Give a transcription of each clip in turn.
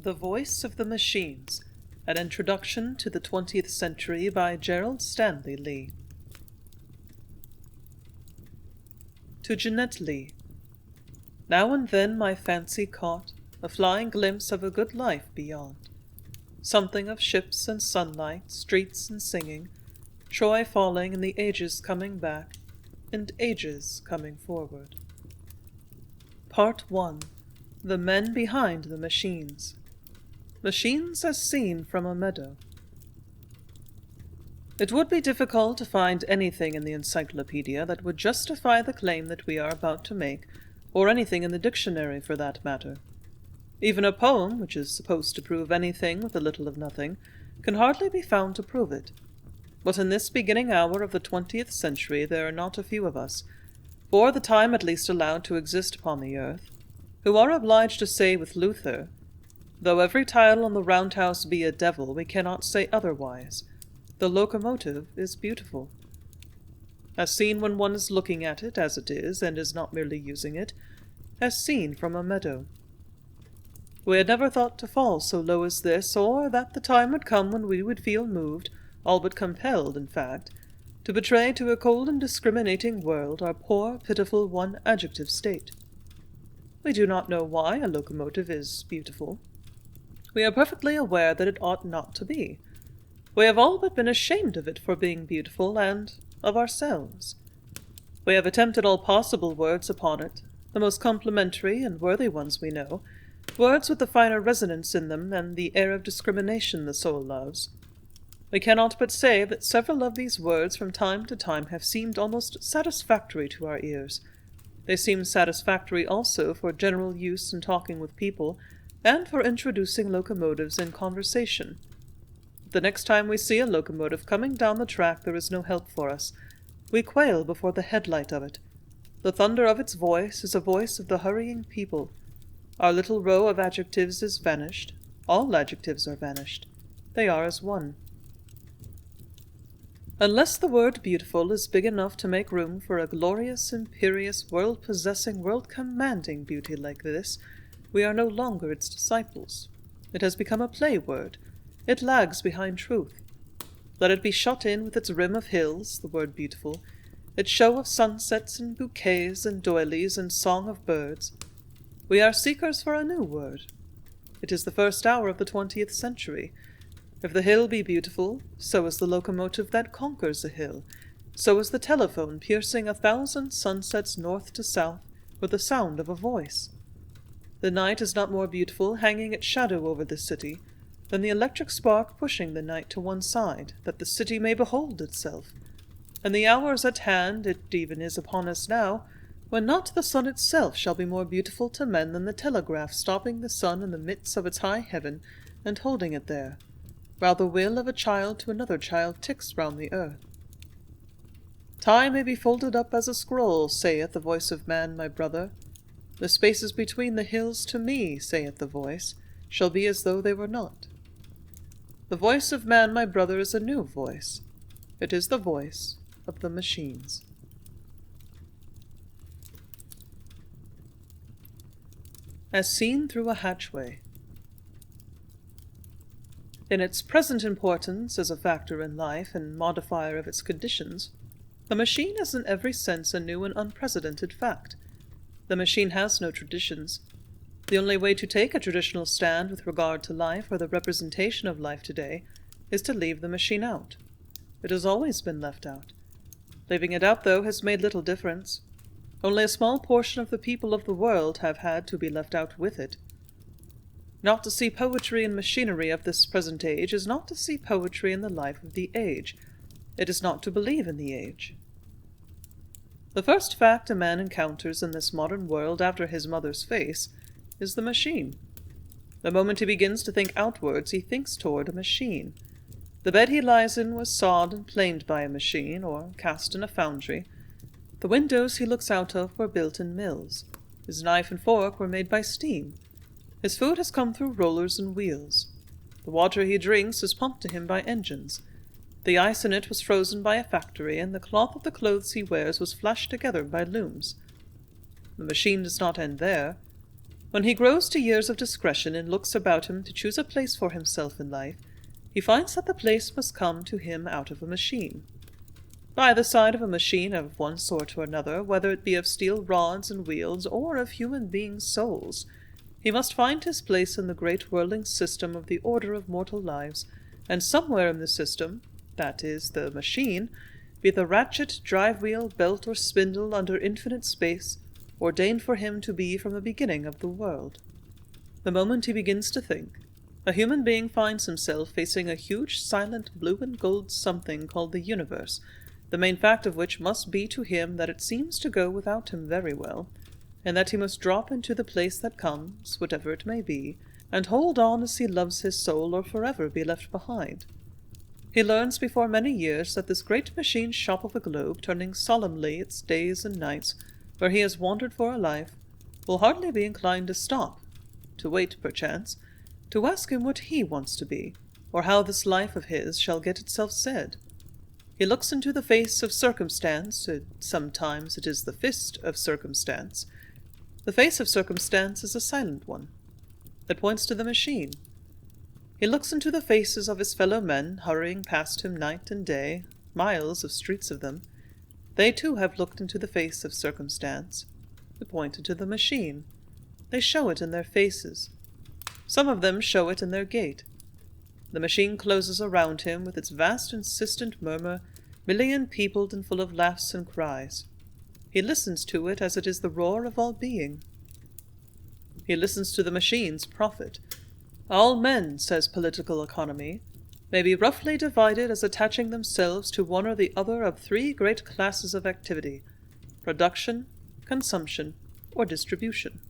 The Voice of the Machines, An Introduction to the 20th Century by Gerald Stanley Lee. To Jeanette Lee. Now and then my fancy caught a flying glimpse of a good life beyond. Something of ships and sunlight, streets and singing, Troy falling and the ages coming back, and ages coming forward. Part 1. The Men Behind the Machines. Machines as Seen from a Meadow. It would be difficult to find anything in the encyclopedia that would justify the claim that we are about to make, or anything in the dictionary for that matter. Even a poem, which is supposed to prove anything with a little of nothing, can hardly be found to prove it. But in this beginning hour of the 20th century there are not a few of us, for the time at least allowed to exist upon the earth, who are obliged to say with Luther, "Though every tile on the roundhouse be a devil, we cannot say otherwise. The locomotive is beautiful. As seen when one is looking at it as it is, and is not merely using it, as seen from a meadow." We had never thought to fall so low as this, or that the time would come when we would feel moved, all but compelled, in fact, to betray to a cold and discriminating world our poor, pitiful, one-adjective state. We do not know why a locomotive is beautiful. We are perfectly aware that it ought not to be. We have all but been ashamed of it for being beautiful, and of ourselves. We have attempted all possible words upon it, the most complimentary and worthy ones we know, words with the finer resonance in them and the air of discrimination the soul loves. We cannot but say that several of these words from time to time have seemed almost satisfactory to our ears. They seem satisfactory also for general use in talking with people, and for introducing locomotives in conversation. The next time we see a locomotive coming down the track there is no help for us. We quail before the headlight of it. The thunder of its voice is a voice of the hurrying people. Our little row of adjectives is vanished. All adjectives are vanished. They are as one. Unless the word beautiful is big enough to make room for a glorious, imperious, world-possessing, world-commanding beauty like this, we are no longer its disciples. It has become a play word. It lags behind truth. Let it be shut in with its rim of hills, the word beautiful, its show of sunsets and bouquets and doilies and song of birds. We are seekers for a new word. It is the first hour of the 20th century. If the hill be beautiful, so is the locomotive that conquers a hill, so is the telephone piercing 1,000 sunsets north to south with the sound of a voice. The night is not more beautiful, hanging its shadow over the city, than the electric spark pushing the night to one side, that the city may behold itself. And the hour is at hand, it even is upon us now, when not the sun itself shall be more beautiful to men than the telegraph stopping the sun in the midst of its high heaven and holding it there, while the will of a child to another child ticks round the earth. Time may be folded up as a scroll, saith the voice of man, my brother. The spaces between the hills to me, saith the voice, shall be as though they were not. The voice of man, my brother, is a new voice. It is the voice of the machines. As seen through a hatchway. In its present importance as a factor in life and modifier of its conditions, the machine is in every sense a new and unprecedented fact. The machine has no traditions. The only way to take a traditional stand with regard to life or the representation of life today is to leave the machine out. It has always been left out. Leaving it out, though, has made little difference. Only a small portion of the people of the world have had to be left out with it. Not to see poetry in machinery of this present age is not to see poetry in the life of the age. It is not to believe in the age. The first fact a man encounters in this modern world after his mother's face is the machine. The moment he begins to think outwards, he thinks toward a machine. The bed he lies in was sawed and planed by a machine, or cast in a foundry. The windows he looks out of were built in mills. His knife and fork were made by steam. His food has come through rollers and wheels. The water he drinks is pumped to him by engines. The ice in it was frozen by a factory, and the cloth of the clothes he wears was flashed together by looms. The machine does not end there. When he grows to years of discretion and looks about him to choose a place for himself in life, he finds that the place must come to him out of a machine. By the side of a machine of one sort or another, whether it be of steel rods and wheels or of human beings' souls, he must find his place in the great whirling system of the order of mortal lives, and somewhere in the system, that is, the machine, be the ratchet, drive-wheel, belt, or spindle under infinite space, ordained for him to be from the beginning of the world. The moment he begins to think, a human being finds himself facing a huge, silent, blue and gold something called the universe, the main fact of which must be to him that it seems to go without him very well, and that he must drop into the place that comes, whatever it may be, and hold on as he loves his soul or forever be left behind. He learns before many years that this great machine shop of the globe, turning solemnly its days and nights, where he has wandered for a life, will hardly be inclined to stop, to wait perchance, to ask him what he wants to be, or how this life of his shall get itself said. He looks into the face of circumstance, sometimes it is the fist of circumstance. The face of circumstance is a silent one, that points to the machine. He looks into the faces of his fellow men, hurrying past him night and day, miles of streets of them. They too have looked into the face of circumstance. They pointed to the machine. They show it in their faces. Some of them show it in their gait. The machine closes around him with its vast insistent murmur, million-peopled and full of laughs and cries. He listens to it as it is the roar of all being. He listens to the machine's profit. All men, says political economy, may be roughly divided as attaching themselves to one or the other of three great classes of activity: production, consumption, or distribution.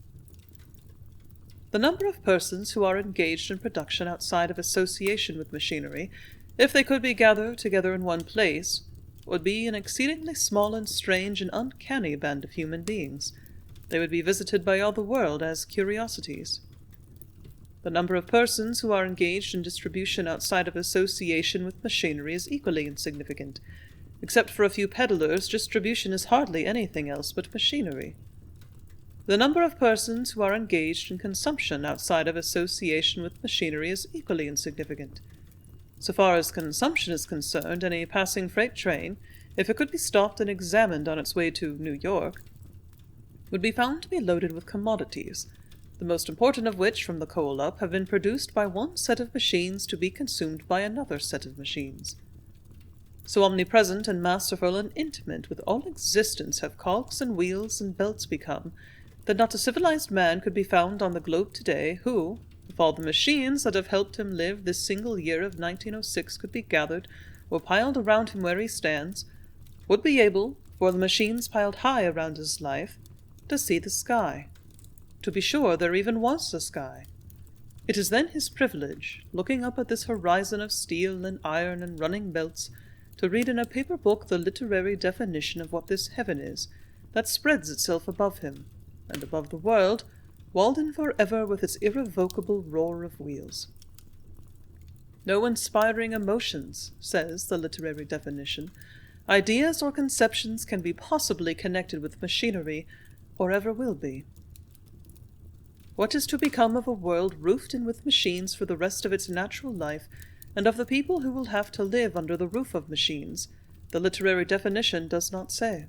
The number of persons who are engaged in production outside of association with machinery, if they could be gathered together in one place, would be an exceedingly small and strange and uncanny band of human beings. They would be visited by all the world as curiosities. The number of persons who are engaged in distribution outside of association with machinery is equally insignificant. Except for a few peddlers, distribution is hardly anything else but machinery. The number of persons who are engaged in consumption outside of association with machinery is equally insignificant. So far as consumption is concerned, any passing freight train, if it could be stopped and examined on its way to New York, would be found to be loaded with commodities, the most important of which, from the coal up, have been produced by one set of machines to be consumed by another set of machines. So omnipresent and masterful and intimate with all existence have cogs and wheels and belts become, that not a civilized man could be found on the globe today who, if all the machines that have helped him live this single year of 1906 could be gathered or piled around him where he stands, would be able, for the machines piled high around his life, to see the sky. To be sure, there even was a sky. It is then his privilege, looking up at this horizon of steel and iron and running belts, to read in a paper book the literary definition of what this heaven is, that spreads itself above him, and above the world, walled in forever with its irrevocable roar of wheels. No inspiring emotions, says the literary definition, ideas or conceptions can be possibly connected with machinery, or ever will be. What is to become of a world roofed in with machines for the rest of its natural life, and of the people who will have to live under the roof of machines, the literary definition does not say.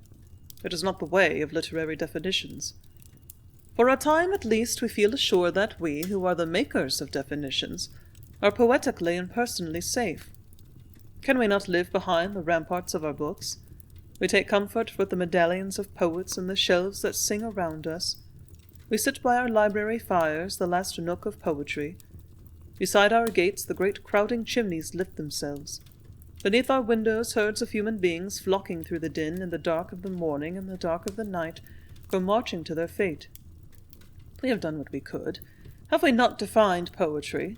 It is not the way of literary definitions. For a time at least we feel assured that we, who are the makers of definitions, are poetically and personally safe. Can we not live behind the ramparts of our books? We take comfort with the medallions of poets and the shelves that sing around us. We sit by our library fires, the last nook of poetry. Beside our gates the great crowding chimneys lift themselves. Beneath our windows herds of human beings, flocking through the din in the dark of the morning and the dark of the night, go marching to their fate. We have done what we could. Have we not defined poetry?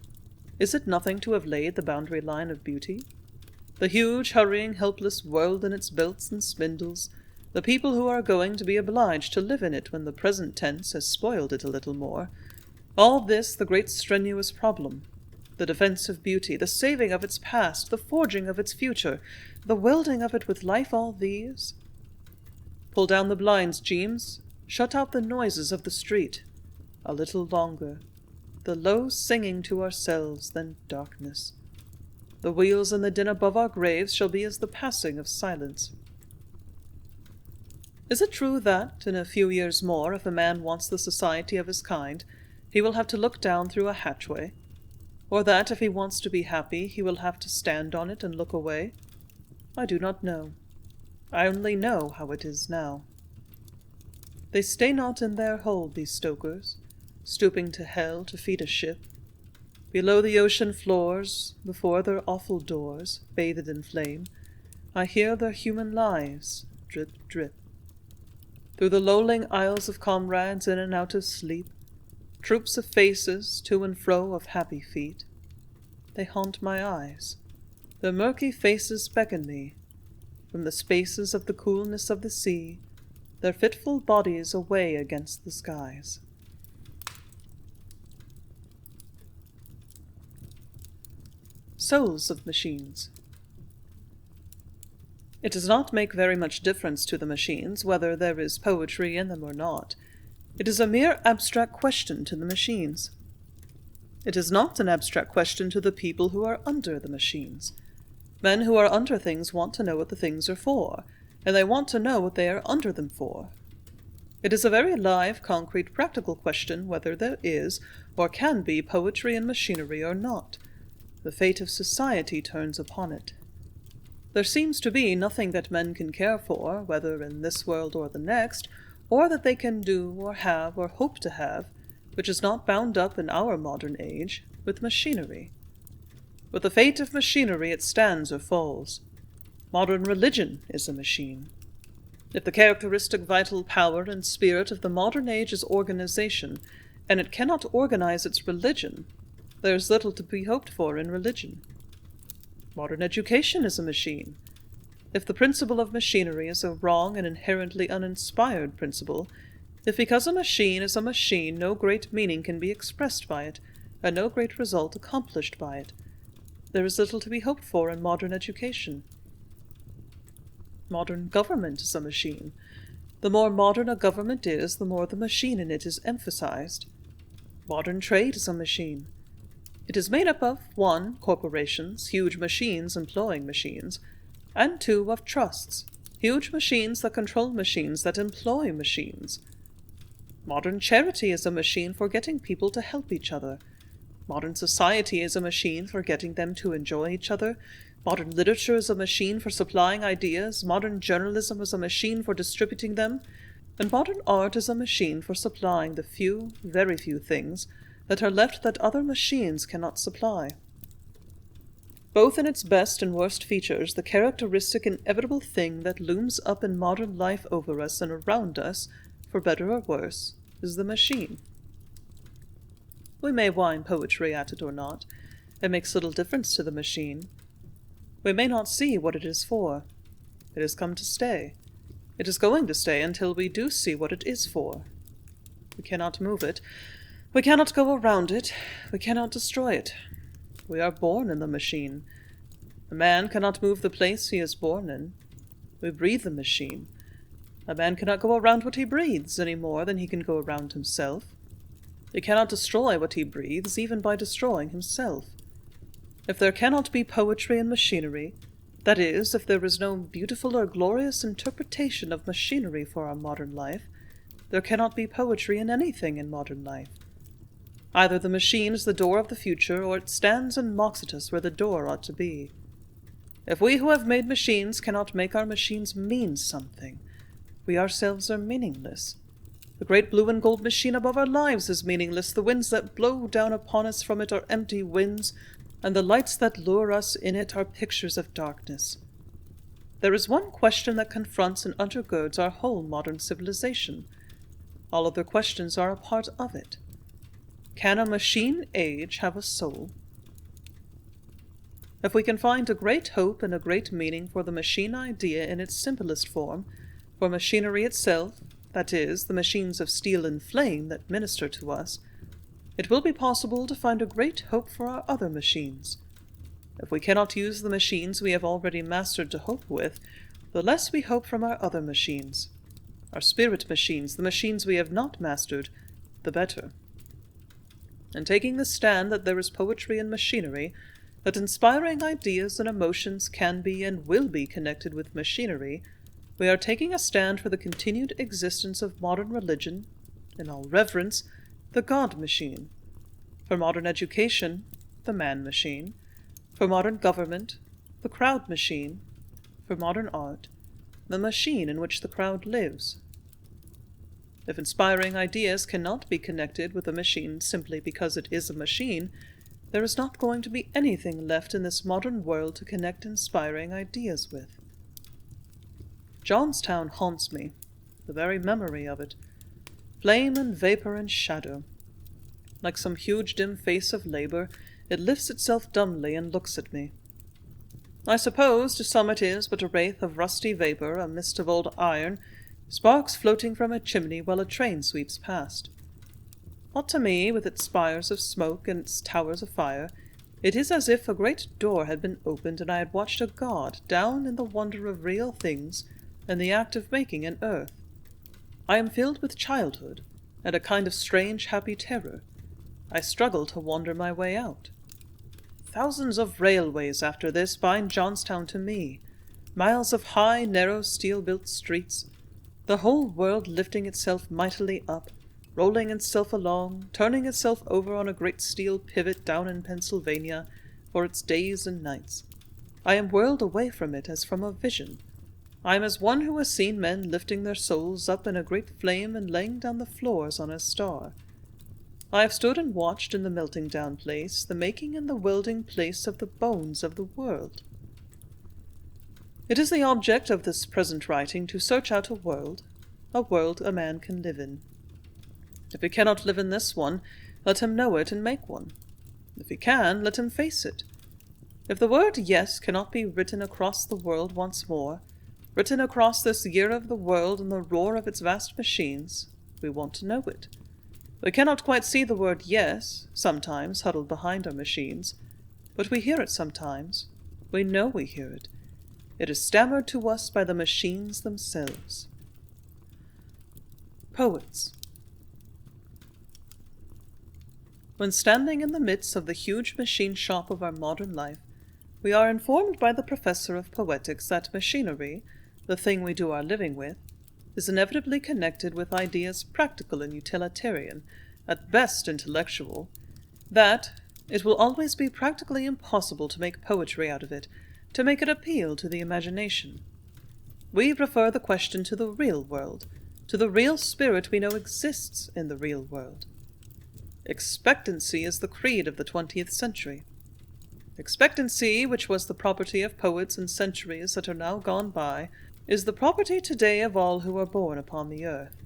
Is it nothing to have laid the boundary line of beauty? The huge, hurrying, helpless world in its belts and spindles, the people who are going to be obliged to live in it when the present tense has spoiled it a little more, all this the great strenuous problem, the defense of beauty, the saving of its past, the forging of its future, the welding of it with life, all these? Pull down the blinds, Jeemes. Shut out the noises of the street. a little longer, the low singing to ourselves, then darkness. The wheels and the din above our graves shall be as the passing of silence. Is it true that, in a few years more, if a man wants the society of his kind, he will have to look down through a hatchway? Or that, if he wants to be happy, he will have to stand on it and look away? I do not know. I only know how it is now. They stay not in their hold, these stokers, stooping to hell to feed a ship. Below the ocean floors, before their awful doors, bathed in flame, I hear their human lives drip, drip. Through the lolling aisles of comrades in and out of sleep, troops of faces, to and fro of happy feet. They haunt my eyes. Their murky faces beckon me. From the spaces of the coolness of the sea, their fitful bodies away against the skies. Souls of machines. It does not make very much difference to the machines whether there is poetry in them or not. It is a mere abstract question to the machines. It is not an abstract question to the people who are under the machines. Men who are under things want to know what the things are for, and they want to know what they are under them for. It is a very live, concrete, practical question whether there is or can be poetry in machinery or not. The fate of society turns upon it. There seems to be nothing that men can care for, whether in this world or the next, or that they can do or have or hope to have, which is not bound up in our modern age with machinery. With the fate of machinery it stands or falls. Modern religion is a machine. If the characteristic vital power and spirit of the modern age is organization, and it cannot organize its religion, there is little to be hoped for in religion. Modern education is a machine. If the principle of machinery is a wrong and inherently uninspired principle, if because a machine is a machine no great meaning can be expressed by it, and no great result accomplished by it, there is little to be hoped for in modern education. Modern government is a machine. The more modern a government is, the more the machine in it is emphasized. Modern trade is a machine. It is made up of 1. Corporations, huge machines employing machines, and 2. Of trusts, huge machines that control machines that employ machines. Modern charity is a machine for getting people to help each other. Modern society is a machine for getting them to enjoy each other. Modern literature is a machine for supplying ideas. Modern journalism is a machine for distributing them. And modern art is a machine for supplying the few, very few things that are left that other machines cannot supply. Both in its best and worst features, the characteristic inevitable thing that looms up in modern life over us and around us, for better or worse, is the machine. We may whine poetry at it or not. It makes little difference to the machine. We may not see what it is for. It has come to stay. It is going to stay until we do see what it is for. We cannot move it. We cannot go around it. We cannot destroy it. We are born in the machine. A man cannot move the place he is born in. We breathe the machine. A man cannot go around what he breathes any more than he can go around himself. He cannot destroy what he breathes, even by destroying himself. If there cannot be poetry in machinery, that is, if there is no beautiful or glorious interpretation of machinery for our modern life, there cannot be poetry in anything in modern life. Either the machine is the door of the future, or it stands and mocks at us where the door ought to be. If we who have made machines cannot make our machines mean something, we ourselves are meaningless. The great blue and gold machine above our lives is meaningless. The winds that blow down upon us from it are empty winds, and the lights that lure us in it are pictures of darkness. There is one question that confronts and undergirds our whole modern civilization. All other questions are a part of it. Can a machine age have a soul? If we can find a great hope and a great meaning for the machine idea in its simplest form, for machinery itself, that is, the machines of steel and flame that minister to us, it will be possible to find a great hope for our other machines. If we cannot use the machines we have already mastered to hope with, the less we hope from our other machines. Our spirit machines, the machines we have not mastered, the better. and taking the stand that there is poetry in machinery, that inspiring ideas and emotions can be and will be connected with machinery, we are taking a stand for the continued existence of modern religion, in all reverence, the God-machine; for modern education, the man-machine; for modern government, the crowd-machine; for modern art, the machine in which the crowd lives. If inspiring ideas cannot be connected with a machine simply because it is a machine, there is not going to be anything left in this modern world to connect inspiring ideas with. Johnstown haunts me, the very memory of it, flame and vapor and shadow. Like some huge dim face of labor, it lifts itself dumbly and looks at me. I suppose to some it is but a wraith of rusty vapor, a mist of old iron, sparks floating from a chimney while a train sweeps past. But to me, with its spires of smoke and its towers of fire, it is as if a great door had been opened and I had watched a god down in the wonder of real things and the act of making an earth. I am filled with childhood, and a kind of strange happy terror. I struggle to wander my way out. Thousands of railways after this bind Johnstown to me, miles of high, narrow, steel-built streets, the whole world lifting itself mightily up, rolling itself along, turning itself over on a great steel pivot down in Pennsylvania for its days and nights. I am whirled away from it as from a vision. I am as one who has seen men lifting their souls up in a great flame and laying down the floors on a star. I have stood and watched in the melting down place, the making and the welding place of the bones of the world. It is the object of this present writing to search out a world a man can live in. If he cannot live in this one, let him know it and make one. If he can, let him face it. If the word yes cannot be written across the world once more, written across this year of the world and the roar of its vast machines, we want to know it. We cannot quite see the word yes, sometimes huddled behind our machines, but we hear it sometimes. We know we hear it. It is stammered to us by the machines themselves. Poets. When standing in the midst of the huge machine shop of our modern life, we are informed by the professor of poetics that machinery, the thing we do our living with, is inevitably connected with ideas practical and utilitarian, at best intellectual, that it will always be practically impossible to make poetry out of it, to make it appeal to the imagination. We refer the question to the real world, to the real spirit we know exists in the real world. Expectancy is the creed of the 20th century. Expectancy, which was the property of poets in centuries that are now gone by, is the property today of all who are born upon the earth.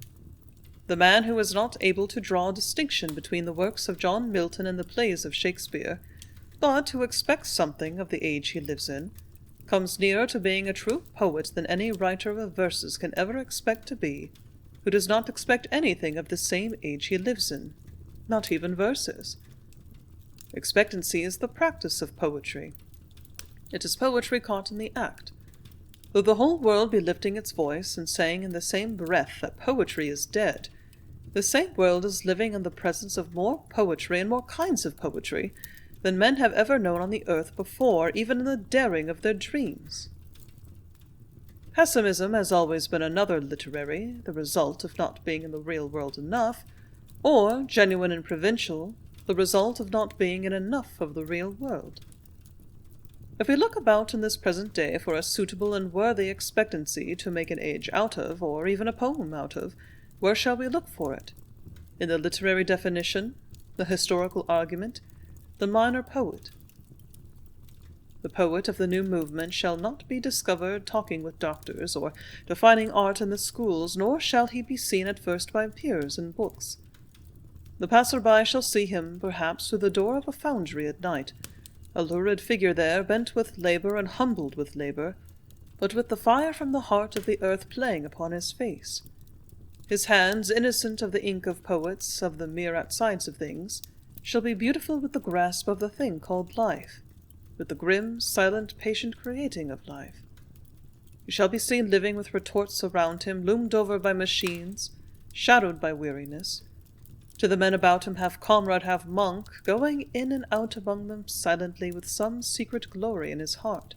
The man who is not able to draw a distinction between the works of John Milton and the plays of Shakespeare, but who expects something of the age he lives in, comes nearer to being a true poet than any writer of verses can ever expect to be, who does not expect anything of the same age he lives in, not even verses. Expectancy is the practice of poetry. It is poetry caught in the act. Though the whole world be lifting its voice and saying in the same breath that poetry is dead, the same world is living in the presence of more poetry and more kinds of poetry than men have ever known on the earth before, even in the daring of their dreams. Pessimism has always been another literary, the result of not being in the real world enough, or, genuine and provincial, the result of not being in enough of the real world. If we look about in this present day for a suitable and worthy expectancy to make an age out of, or even a poem out of, where shall we look for it? In the literary definition, the historical argument, the minor poet. The poet of the new movement shall not be discovered talking with doctors, or defining art in the schools, nor shall he be seen at first by peers in books. The passer-by shall see him, perhaps, through the door of a foundry at night, a lurid figure there, bent with labor and humbled with labor, but with the fire from the heart of the earth playing upon his face. His hands, innocent of the ink of poets, of the mere outsides of things, shall be beautiful with the grasp of the thing called life, with the grim, silent, patient creating of life. He shall be seen living with retorts around him, loomed over by machines, shadowed by weariness, to the men about him half comrade, half monk, going in and out among them silently with some secret glory in his heart.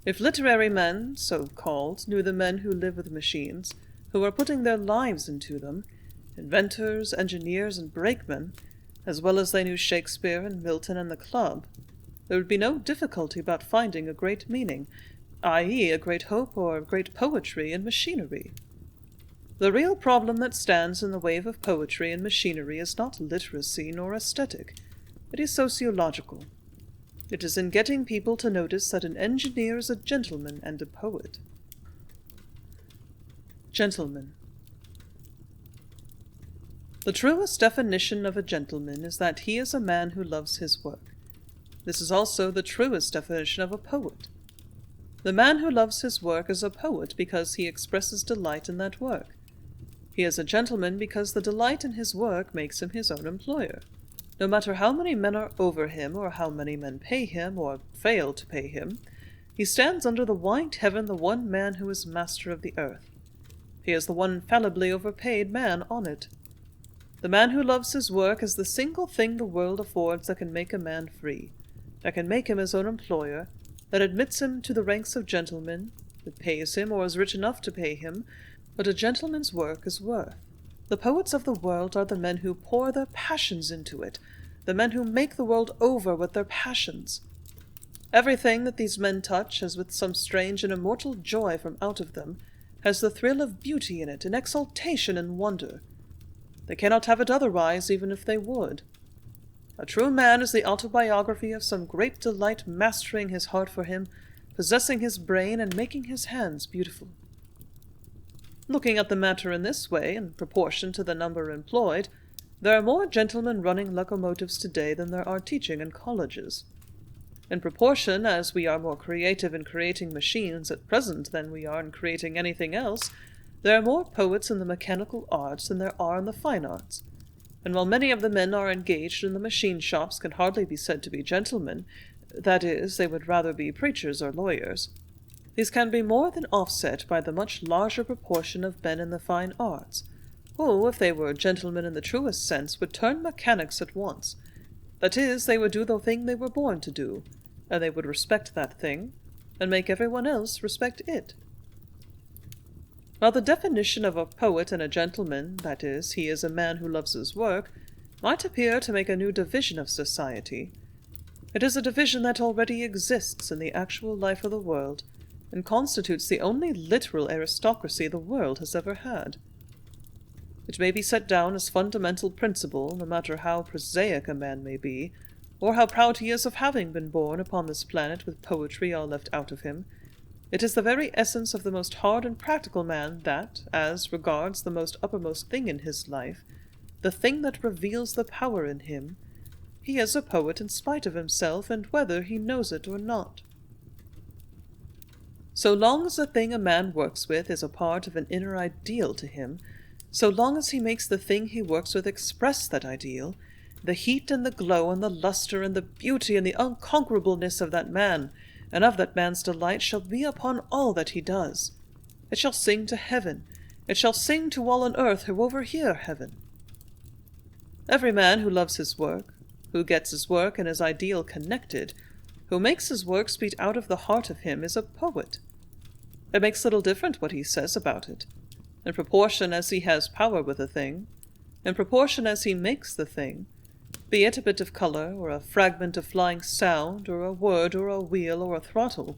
If literary men, so-called, knew the men who live with machines, who are putting their lives into them, inventors, engineers, and brakemen, as well as they knew Shakespeare and Milton and the club, there would be no difficulty about finding a great meaning, i.e., a great hope or a great poetry in machinery. The real problem that stands in the way of poetry and machinery is not literacy nor aesthetic. It is sociological. It is in getting people to notice that an engineer is a gentleman and a poet. Gentleman. The truest definition of a gentleman is that he is a man who loves his work. This is also the truest definition of a poet. The man who loves his work is a poet because he expresses delight in that work. He is a gentleman because the delight in his work makes him his own employer. No matter how many men are over him, or how many men pay him, or fail to pay him, he stands under the white heaven the one man who is master of the earth. He is the one infallibly overpaid man on it. The man who loves his work is the single thing the world affords that can make a man free, that can make him his own employer, that admits him to the ranks of gentlemen, that pays him or is rich enough to pay him, what a gentleman's work is worth. The poets of the world are the men who pour their passions into it, the men who make the world over with their passions. Everything that these men touch, as with some strange and immortal joy from out of them, has the thrill of beauty in it, and exaltation and wonder. They cannot have it otherwise, even if they would. A true man is the autobiography of some great delight mastering his heart for him, possessing his brain, and making his hands beautiful. Looking at the matter in this way, in proportion to the number employed, there are more gentlemen running locomotives today than there are teaching in colleges. In proportion as we are more creative in creating machines at present than we are in creating anything else, there are more poets in the mechanical arts than there are in the fine arts. And while many of the men are engaged in the machine shops can hardly be said to be gentlemen, that is, they would rather be preachers or lawyers, these can be more than offset by the much larger proportion of men in the fine arts, who, if they were gentlemen in the truest sense, would turn mechanics at once. That is, they would do the thing they were born to do, and they would respect that thing, and make everyone else respect it. While the definition of a poet and a gentleman, that is, he is a man who loves his work, might appear to make a new division of society, it is a division that already exists in the actual life of the world, and constitutes the only literal aristocracy the world has ever had. It may be set down as fundamental principle, no matter how prosaic a man may be, or how proud he is of having been born upon this planet with poetry all left out of him. It is the very essence of the most hard and practical man that, as regards the most uppermost thing in his life, the thing that reveals the power in him, he is a poet in spite of himself, and whether he knows it or not. So long as the thing a man works with is a part of an inner ideal to him, so long as he makes the thing he works with express that ideal, the heat and the glow and the lustre and the beauty and the unconquerableness of that man, and of that man's delight, shall be upon all that he does. It shall sing to heaven. It shall sing to all on earth who overhear heaven. Every man who loves his work, who gets his work and his ideal connected, who makes his work speak out of the heart of him, is a poet. It makes little difference what he says about it. In proportion as he has power with a thing, in proportion as he makes the thing, be it a bit of colour, or a fragment of flying sound, or a word, or a wheel, or a throttle,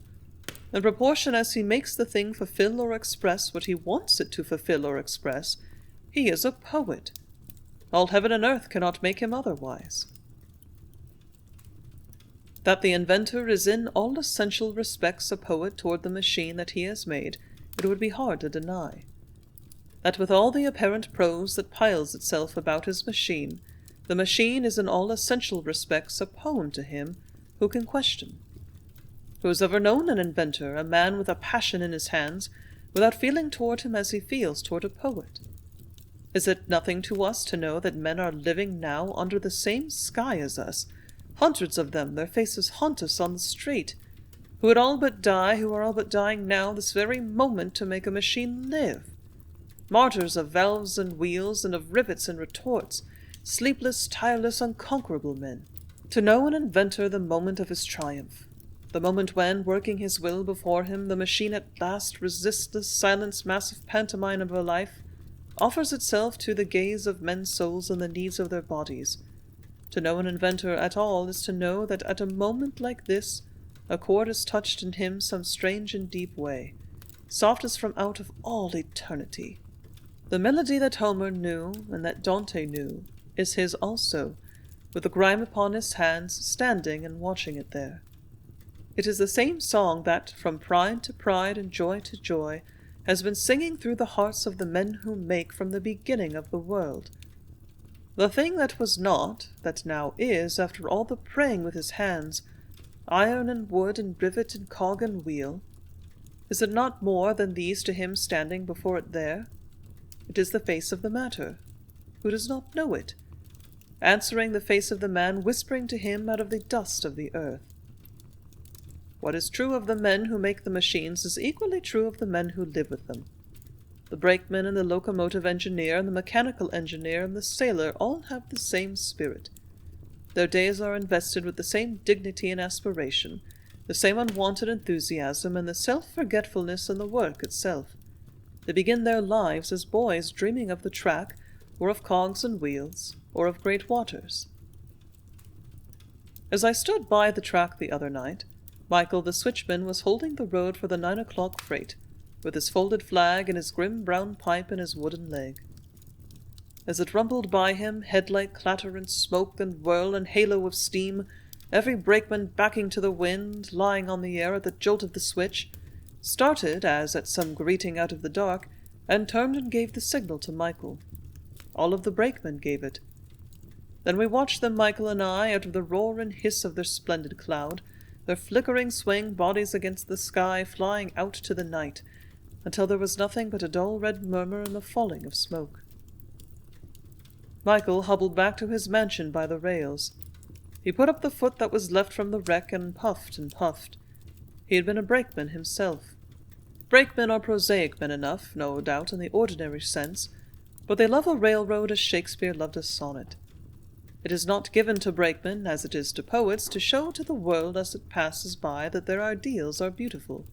in proportion as he makes the thing fulfill or express what he wants it to fulfill or express, he is a poet. All heaven and earth cannot make him otherwise. That the inventor is in all essential respects a poet toward the machine that he has made, it would be hard to deny. That with all the apparent prose that piles itself about his machine, the machine is in all essential respects a poem to him, who can question? Who has ever known an inventor, a man with a passion in his hands, without feeling toward him as he feels toward a poet? Is it nothing to us to know that men are living now under the same sky as us, hundreds of them, their faces haunt us on the street, who would all but die, who are all but dying now, this very moment, to make a machine live? Martyrs of valves and wheels, and of rivets and retorts, sleepless, tireless, unconquerable men. To know an inventor the moment of his triumph, the moment when, working his will before him, the machine at last resists the silent, massive pantomime of a life, offers itself to the gaze of men's souls and the needs of their bodies. To know an inventor at all is to know that at a moment like this, a chord is touched in him some strange and deep way, soft as from out of all eternity. The melody that Homer knew and that Dante knew is his also, with the grime upon his hands, standing and watching it there. It is the same song that, from pride to pride and joy to joy, has been singing through the hearts of the men who make from the beginning of the world. The thing that was not, that now is, after all the praying with his hands, iron and wood and rivet and cog and wheel, is it not more than these to him standing before it there? It is the face of the matter. Who does not know it? Answering the face of the man whispering to him out of the dust of the earth. What is true of the men who make the machines is equally true of the men who live with them. The brakeman and the locomotive engineer and the mechanical engineer and the sailor all have the same spirit. Their days are invested with the same dignity and aspiration, the same unwanted enthusiasm and the self-forgetfulness in the work itself. They begin their lives as boys dreaming of the track, or of cogs and wheels, or of great waters. As I stood by the track the other night, Michael the switchman was holding the road for the 9 o'clock freight, with his folded flag and his grim brown pipe and his wooden leg. As it rumbled by him, headlight clatter and smoke and whirl and halo of steam, every brakeman backing to the wind, lying on the air at the jolt of the switch, started as at some greeting out of the dark, and turned and gave the signal to Michael. All of the brakemen gave it. Then we watched them, Michael and I, out of the roar and hiss of their splendid cloud, their flickering swaying bodies against the sky flying out to the night, until there was nothing but a dull red murmur and the falling of smoke. Michael hobbled back to his mansion by the rails. He put up the foot that was left from the wreck and puffed and puffed. He had been a brakeman himself. Brakemen are prosaic men enough, no doubt, in the ordinary sense, but they love a railroad as Shakespeare loved a sonnet. It is not given to brakemen, as it is to poets, to show to the world as it passes by that their ideals are beautiful.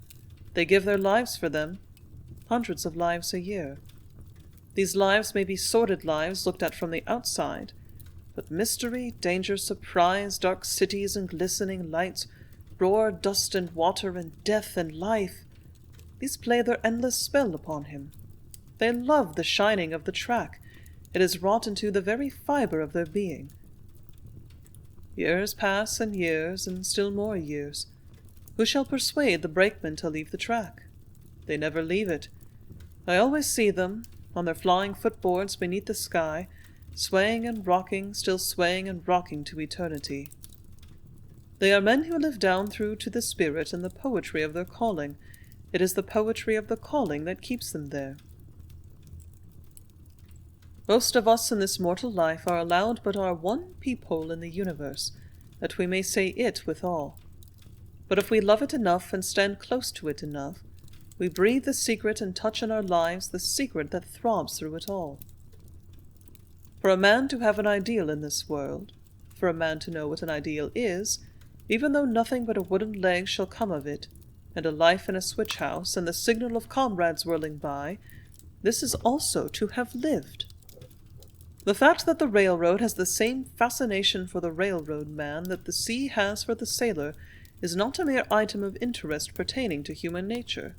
They give their lives for them, hundreds of lives a year. These lives may be sordid lives looked at from the outside, but mystery, danger, surprise, dark cities and glistening lights, roar, dust and water, and death and life, these play their endless spell upon him. They love the shining of the track. It is wrought into the very fibre of their being. Years pass and years, and still more years. Who shall persuade the brakemen to leave the track? They never leave it. I always see them, on their flying footboards beneath the sky, swaying and rocking, still swaying and rocking to eternity. They are men who live down through to the spirit and the poetry of their calling. It is the poetry of the calling that keeps them there. Most of us in this mortal life are allowed but our one peephole in the universe, that we may say it withal. But if we love it enough and stand close to it enough, we breathe the secret and touch in our lives the secret that throbs through it all. For a man to have an ideal in this world, for a man to know what an ideal is, even though nothing but a wooden leg shall come of it, and a life in a switch-house, and the signal of comrades whirling by, this is also to have lived. The fact that the railroad has the same fascination for the railroad man that the sea has for the sailor is not a mere item of interest pertaining to human nature.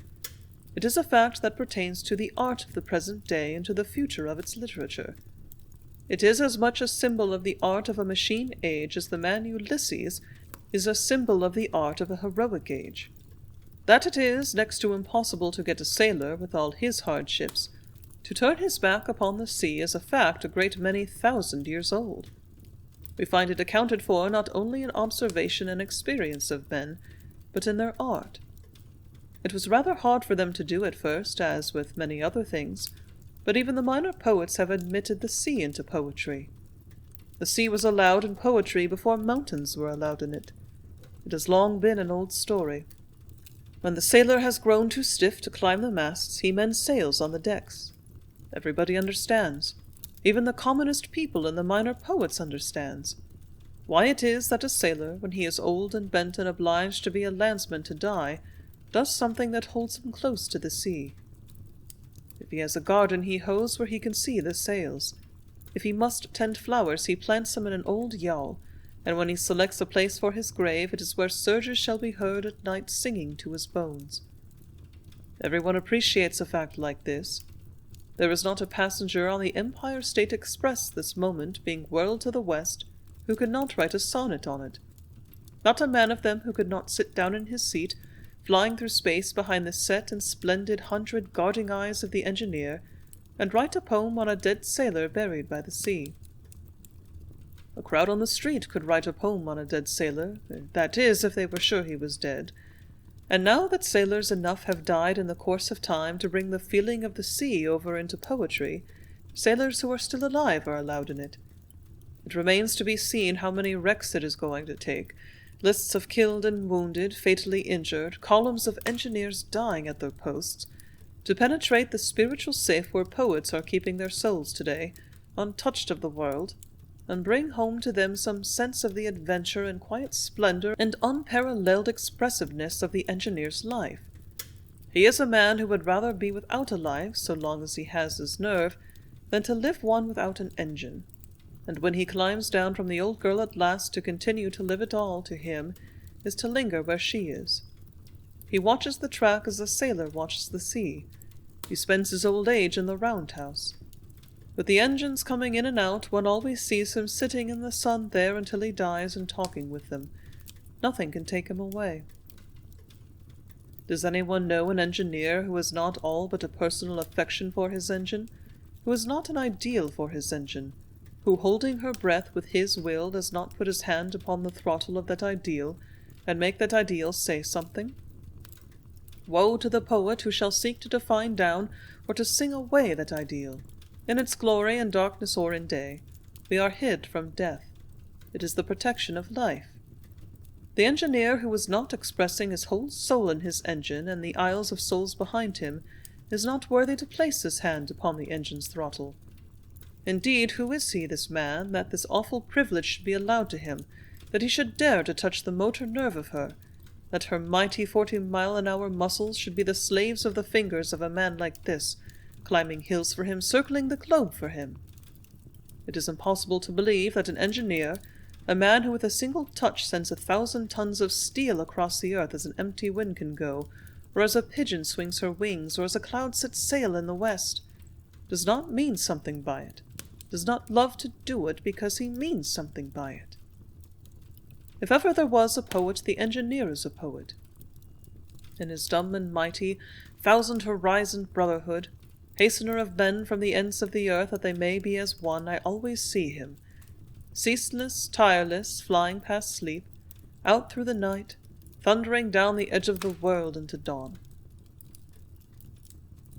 It is a fact that pertains to the art of the present day and to the future of its literature. It is as much a symbol of the art of a machine age as the man Ulysses is a symbol of the art of a heroic age. That it is next to impossible to get a sailor, with all his hardships, to turn his back upon the sea is a fact a great many thousand years old. We find it accounted for not only in observation and experience of men, but in their art. It was rather hard for them to do at first, as with many other things, but even the minor poets have admitted the sea into poetry. The sea was allowed in poetry before mountains were allowed in it. It has long been an old story. When the sailor has grown too stiff to climb the masts, he mends sails on the decks. Everybody understands. Even the commonest people and the minor poets understands. Why it is that a sailor, when he is old and bent and obliged to be a landsman to die, does something that holds him close to the sea. If he has a garden, he hoes where he can see the sails. If he must tend flowers, he plants them in an old yawl, and when he selects a place for his grave, it is where surges shall be heard at night singing to his bones. Everyone appreciates a fact like this. There is not a passenger on the Empire State Express this moment being whirled to the west who could not write a sonnet on it. Not a man of them who could not sit down in his seat, flying through space behind the set and splendid 100 guarding eyes of the engineer, and write a poem on a dead sailor buried by the sea. A crowd on the street could write a poem on a dead sailor, that is, if they were sure he was dead. And now that sailors enough have died in the course of time to bring the feeling of the sea over into poetry, sailors who are still alive are allowed in it. It remains to be seen how many wrecks it is going to take, lists of killed and wounded, fatally injured, columns of engineers dying at their posts, to penetrate the spiritual safe where poets are keeping their souls today, untouched of the world, and bring home to them some sense of the adventure and quiet splendor and unparalleled expressiveness of the engineer's life. He is a man who would rather be without a life, so long as he has his nerve, than to live one without an engine. And when he climbs down from the old girl at last, to continue to live it all, to him, is to linger where she is. He watches the track as a sailor watches the sea. He spends his old age in the roundhouse. With the engines coming in and out, one always sees him sitting in the sun there until he dies and talking with them. Nothing can take him away. Does anyone know an engineer who has not all but a personal affection for his engine, who is not an ideal for his engine, who, holding her breath with his will, does not put his hand upon the throttle of that ideal, and make that ideal say something? Woe to the poet who shall seek to define down or to sing away that ideal. In its glory, in darkness or in day, we are hid from death. It is the protection of life. The engineer who is not expressing his whole soul in his engine and the isles of souls behind him is not worthy to place his hand upon the engine's throttle. Indeed, who is he, this man, that this awful privilege should be allowed to him, that he should dare to touch the motor nerve of her, that her mighty 40-mile-an-hour muscles should be the slaves of the fingers of a man like this, climbing hills for him, circling the globe for him? It is impossible to believe that an engineer, a man who with a single touch sends 1,000 tons of steel across the earth as an empty wind can go, or as a pigeon swings her wings, or as a cloud sets sail in the west, does not mean something by it, does not love to do it because he means something by it. If ever there was a poet, the engineer is a poet. In his dumb and mighty, thousand-horizoned brotherhood, hastener of men from the ends of the earth that they may be as one, I always see him, ceaseless, tireless, flying past sleep, out through the night, thundering down the edge of the world into dawn.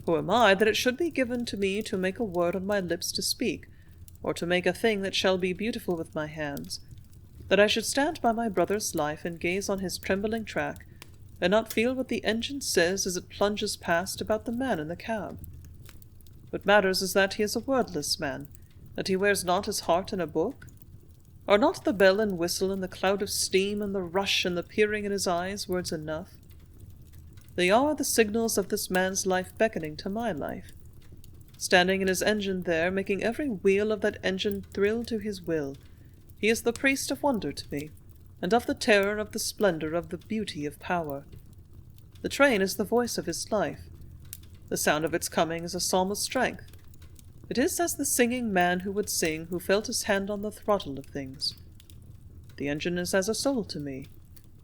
Who am I that it should be given to me to make a word on my lips to speak, or to make a thing that shall be beautiful with my hands, that I should stand by my brother's life and gaze on his trembling track, and not feel what the engine says as it plunges past about the man in the cab? What matters is that he is a wordless man, that he wears not his heart in a book? Are not the bell and whistle and the cloud of steam and the rush and the peering in his eyes words enough? They are the signals of this man's life beckoning to my life. Standing in his engine there, making every wheel of that engine thrill to his will, he is the priest of wonder to me, and of the terror, of the splendor, of the beauty of power. The train is the voice of his life. The sound of its coming is a psalm of strength. It is as the singing man who would sing, who felt his hand on the throttle of things. The engine is as a soul to me,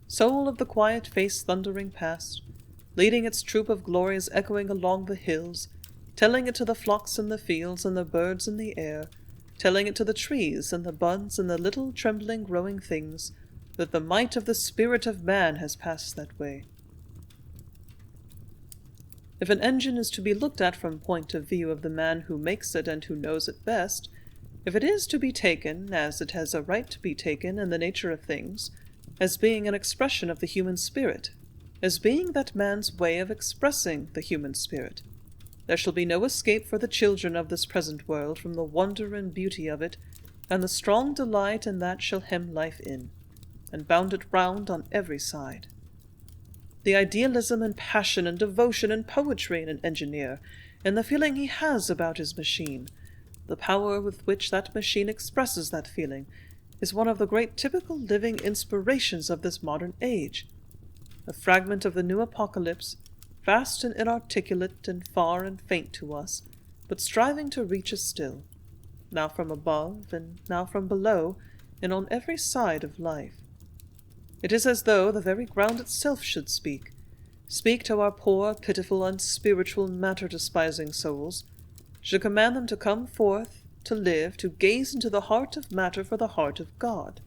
soul of the quiet face thundering past, leading its troop of glories echoing along the hills, telling it to the flocks in the fields and the birds in the air, telling it to the trees and the buds and the little trembling growing things, that the might of the spirit of man has passed that way. If an engine is to be looked at from point of view of the man who makes it and who knows it best, if it is to be taken, as it has a right to be taken in the nature of things, as being an expression of the human spirit, as being that man's way of expressing the human spirit, There shall be no escape for the children of this present world from the wonder and beauty of it, and the strong delight in that shall hem life in, and bound it round on every side. The idealism and passion and devotion and poetry in an engineer, and the feeling he has about his machine, the power with which that machine expresses that feeling, is one of the great typical living inspirations of this modern age. A fragment of the new apocalypse, vast and inarticulate and far and faint to us, but striving to reach us still, now from above and now from below, and on every side of life. It is as though the very ground itself should speak to our poor, pitiful, unspiritual, matter-despising souls, should command them to come forth, to live, to gaze into the heart of matter for the heart of God.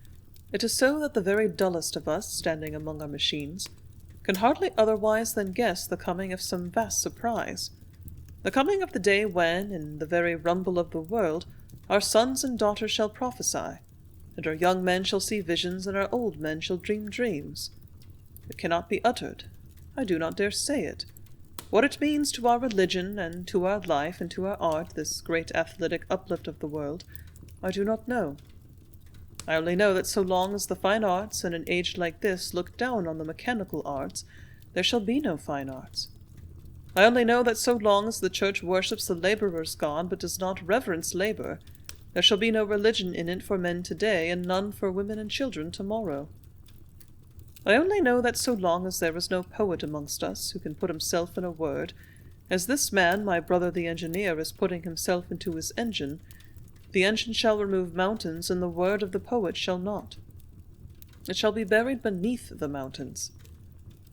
It is so that the very dullest of us, standing among our machines, can hardly otherwise than guess the coming of some vast surprise, the coming of the day when, in the very rumble of the world, our sons and daughters shall prophesy, and our young men shall see visions, and our old men shall dream dreams. It cannot be uttered. I do not dare say it. What it means to our religion, and to our life, and to our art, this great athletic uplift of the world, I do not know. I only know that so long as the fine arts, in an age like this, look down on the mechanical arts, there shall be no fine arts. I only know that so long as the Church worships the laborer's God, but does not reverence labor, there shall be no religion in it for men today, and none for women and children tomorrow. I only know that so long as there is no poet amongst us who can put himself in a word, as this man, my brother the engineer, is putting himself into his engine, the engine shall remove mountains, and the word of the poet shall not. It shall be buried beneath the mountains.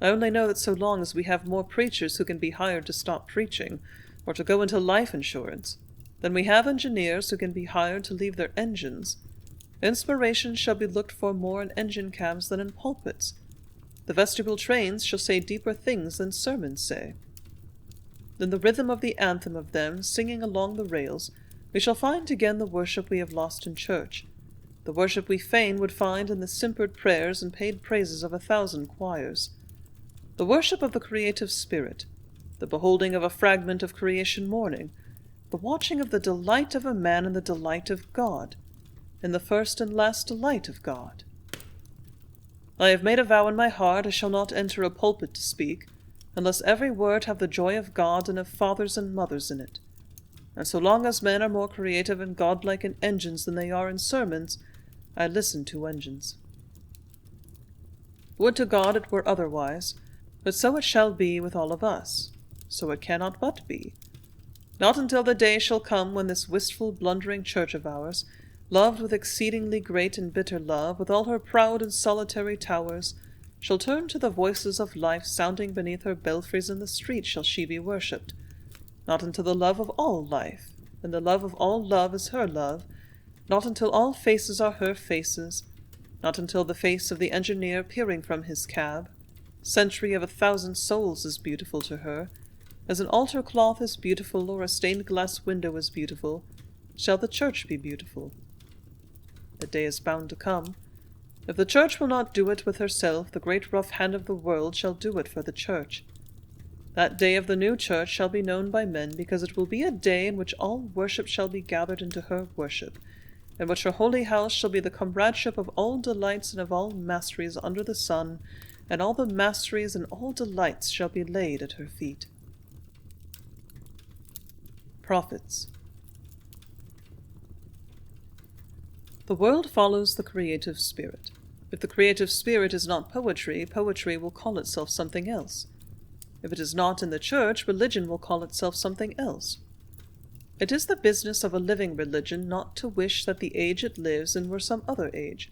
I only know that so long as we have more preachers who can be hired to stop preaching, or to go into life insurance, than we have engineers who can be hired to leave their engines, inspiration shall be looked for more in engine cabs than in pulpits. The vestibule trains shall say deeper things than sermons say. In the rhythm of the anthem of them, singing along the rails, we shall find again the worship we have lost in church, the worship we fain would find in the simpered prayers and paid praises of 1,000 choirs, the worship of the creative spirit, the beholding of a fragment of creation morning, the watching of the delight of a man in the delight of God, in the first and last delight of God. I have made a vow in my heart I shall not enter a pulpit to speak, unless every word have the joy of God and of fathers and mothers in it. And so long as men are more creative and godlike in engines than they are in sermons, I listen to engines. Would to God it were otherwise, but so it shall be with all of us. So it cannot but be. Not until the day shall come when this wistful, blundering church of ours, loved with exceedingly great and bitter love, with all her proud and solitary towers, shall turn to the voices of life sounding beneath her belfries in the street shall she be worshipped, not until the love of all life, and the love of all love is her love, not until all faces are her faces, not until the face of the engineer peering from his cab, century of 1,000 souls is beautiful to her, as an altar cloth is beautiful or a stained glass window is beautiful, shall the church be beautiful. The day is bound to come. If the church will not do it with herself, the great rough hand of the world shall do it for the church. That day of the new church shall be known by men, because it will be a day in which all worship shall be gathered into her worship, in which her holy house shall be the comradeship of all delights and of all masteries under the sun, and all the masteries and all delights shall be laid at her feet. Prophets. The world follows the creative spirit. If the creative spirit is not poetry, poetry will call itself something else. If it is not in the church, religion will call itself something else. It is the business of a living religion not to wish that the age it lives in were some other age.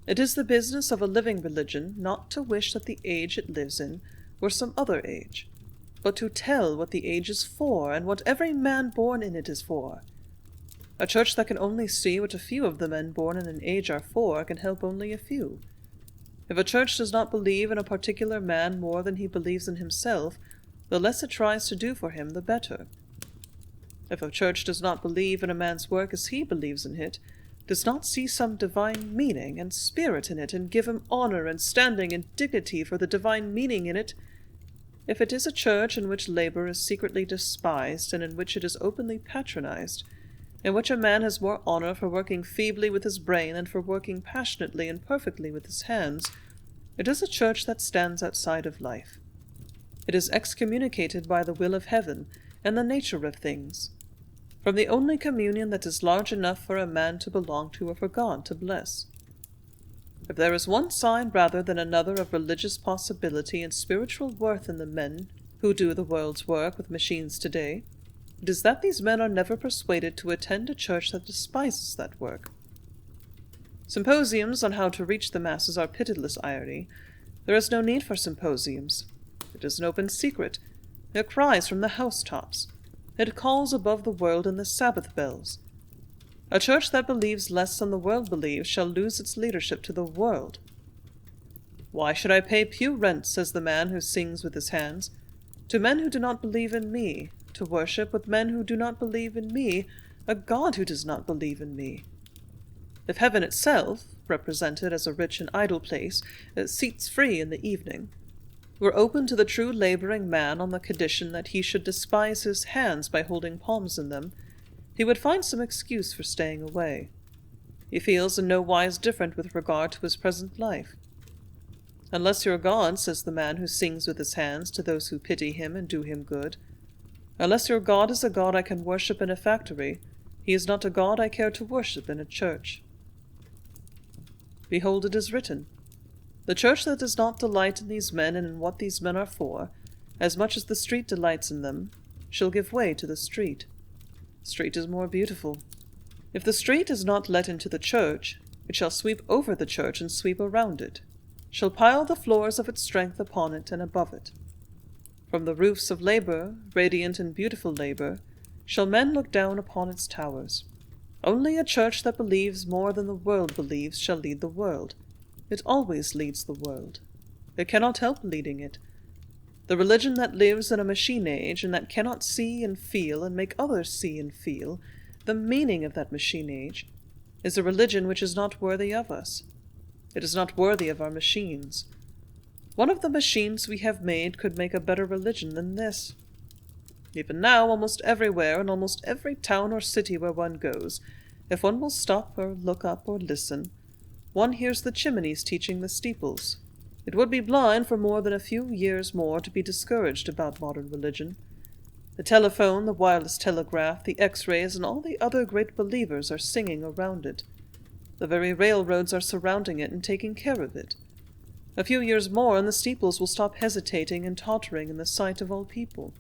It is the business of a living religion not to wish that the age it lives in were some other age, but to tell what the age is for, and what every man born in it is for. A church that can only see what a few of the men born in an age are for can help only a few. If a church does not believe in a particular man more than he believes in himself, the less it tries to do for him, the better. If a church does not believe in a man's work as he believes in it, does not see some divine meaning and spirit in it, and give him honor and standing and dignity for the divine meaning in it, if it is a church in which labor is secretly despised and in which it is openly patronized, in which a man has more honor for working feebly with his brain than for working passionately and perfectly with his hands, it is a church that stands outside of life. It is excommunicated by the will of heaven and the nature of things, from the only communion that is large enough for a man to belong to or for God to bless. If there is one sign rather than another of religious possibility and spiritual worth in the men who do the world's work with machines today, it is that these men are never persuaded to attend a church that despises that work. Symposiums on how to reach the masses are pitiless irony. There is no need for symposiums. It is an open secret. It cries from the housetops. It calls above the world in the Sabbath bells. A church that believes less than the world believes shall lose its leadership to the world. "Why should I pay pew rent," says the man who sings with his hands, "to men who do not believe in me, to worship with men who do not believe in me, a God who does not believe in me?" If heaven itself, represented as a rich and idle place, seats free in the evening, were open to the true laboring man on the condition that he should despise his hands by holding palms in them, he would find some excuse for staying away. He feels in no wise different with regard to his present life. "Unless your God," says the man who sings with his hands to those who pity him and do him good, "unless your God is a God I can worship in a factory, he is not a God I care to worship in a church." Behold, it is written, "The church that does not delight in these men and in what these men are for, as much as the street delights in them, shall give way to the street." Street is more beautiful. If the street is not let into the church, it shall sweep over the church and sweep around it, shall pile the floors of its strength upon it and above it. From the roofs of labor, radiant and beautiful labor, shall men look down upon its towers. Only a church that believes more than the world believes shall lead the world. It always leads the world. It cannot help leading it. The religion that lives in a machine age and that cannot see and feel and make others see and feel the meaning of that machine age is a religion which is not worthy of us. It is not worthy of our machines. One of the machines we have made could make a better religion than this. Even now, almost everywhere, in almost every town or city where one goes, if one will stop or look up or listen, one hears the chimneys teaching the steeples. It would be blind for more than a few years more to be discouraged about modern religion. The telephone, the wireless telegraph, the X-rays, and all the other great believers are singing around it. The very railroads are surrounding it and taking care of it. A few years more, and the steeples will stop hesitating and tottering in the sight of all people.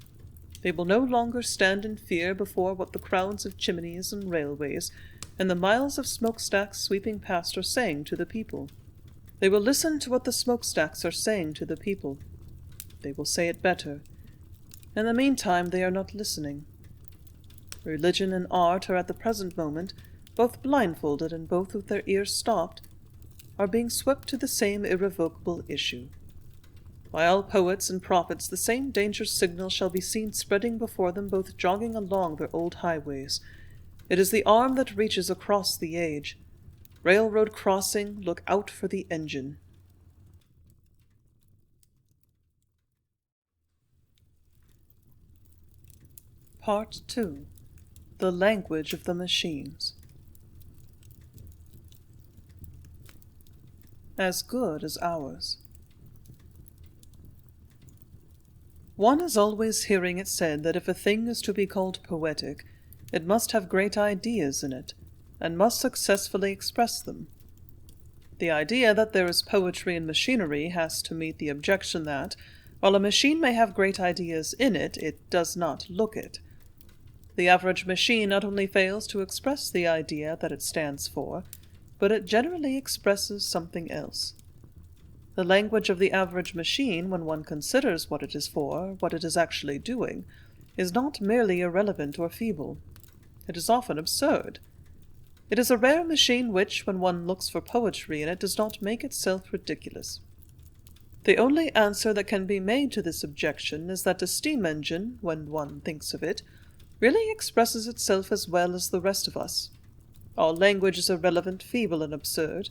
They will no longer stand in fear before what the crowds of chimneys and railways and the miles of smokestacks sweeping past are saying to the people. They will listen to what the smokestacks are saying to the people. They will say it better. In the meantime, they are not listening. Religion and art are at the present moment, both blindfolded and both with their ears stopped, are being swept to the same irrevocable issue. By all poets and prophets the same danger signal shall be seen spreading before them, both jogging along their old highways. It is the arm that reaches across the age. Railroad crossing, look out for the engine. Part 2. The Language of the Machines. As good as ours. One is always hearing it said that if a thing is to be called poetic, it must have great ideas in it, and must successfully express them. The idea that there is poetry in machinery has to meet the objection that, while a machine may have great ideas in it, it does not look it. The average machine not only fails to express the idea that it stands for, but it generally expresses something else. The language of the average machine, when one considers what it is for, what it is actually doing, is not merely irrelevant or feeble. It is often absurd. It is a rare machine which, when one looks for poetry in it, does not make itself ridiculous. The only answer that can be made to this objection is that a steam engine, when one thinks of it, really expresses itself as well as the rest of us. All language is irrelevant, feeble, and absurd.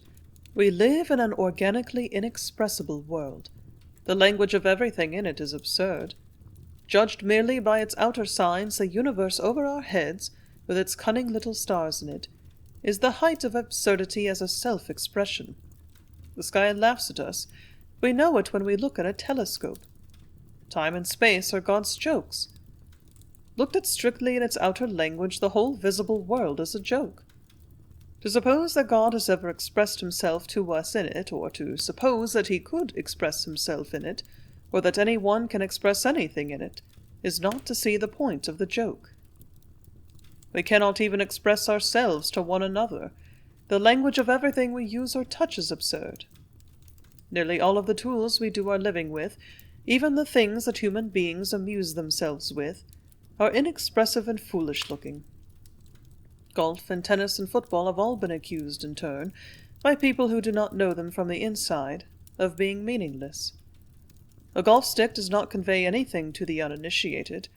We live in an organically inexpressible world. The language of everything in it is absurd. Judged merely by its outer signs, the universe over our heads, with its cunning little stars in it, is the height of absurdity as a self-expression. The sky laughs at us. We know it when we look at a telescope. Time and space are God's jokes. Looked at strictly in its outer language, the whole visible world is a joke. To suppose that God has ever expressed himself to us in it, or to suppose that he could express himself in it, or that any one can express anything in it, is not to see the point of the joke. We cannot even express ourselves to one another. The language of everything we use or touch is absurd. Nearly all of the tools we do our living with, even the things that human beings amuse themselves with, are inexpressive and foolish-looking. Golf and tennis and football have all been accused in turn, by people who do not know them from the inside, of being meaningless. A golf stick does not convey anything to the uninitiated,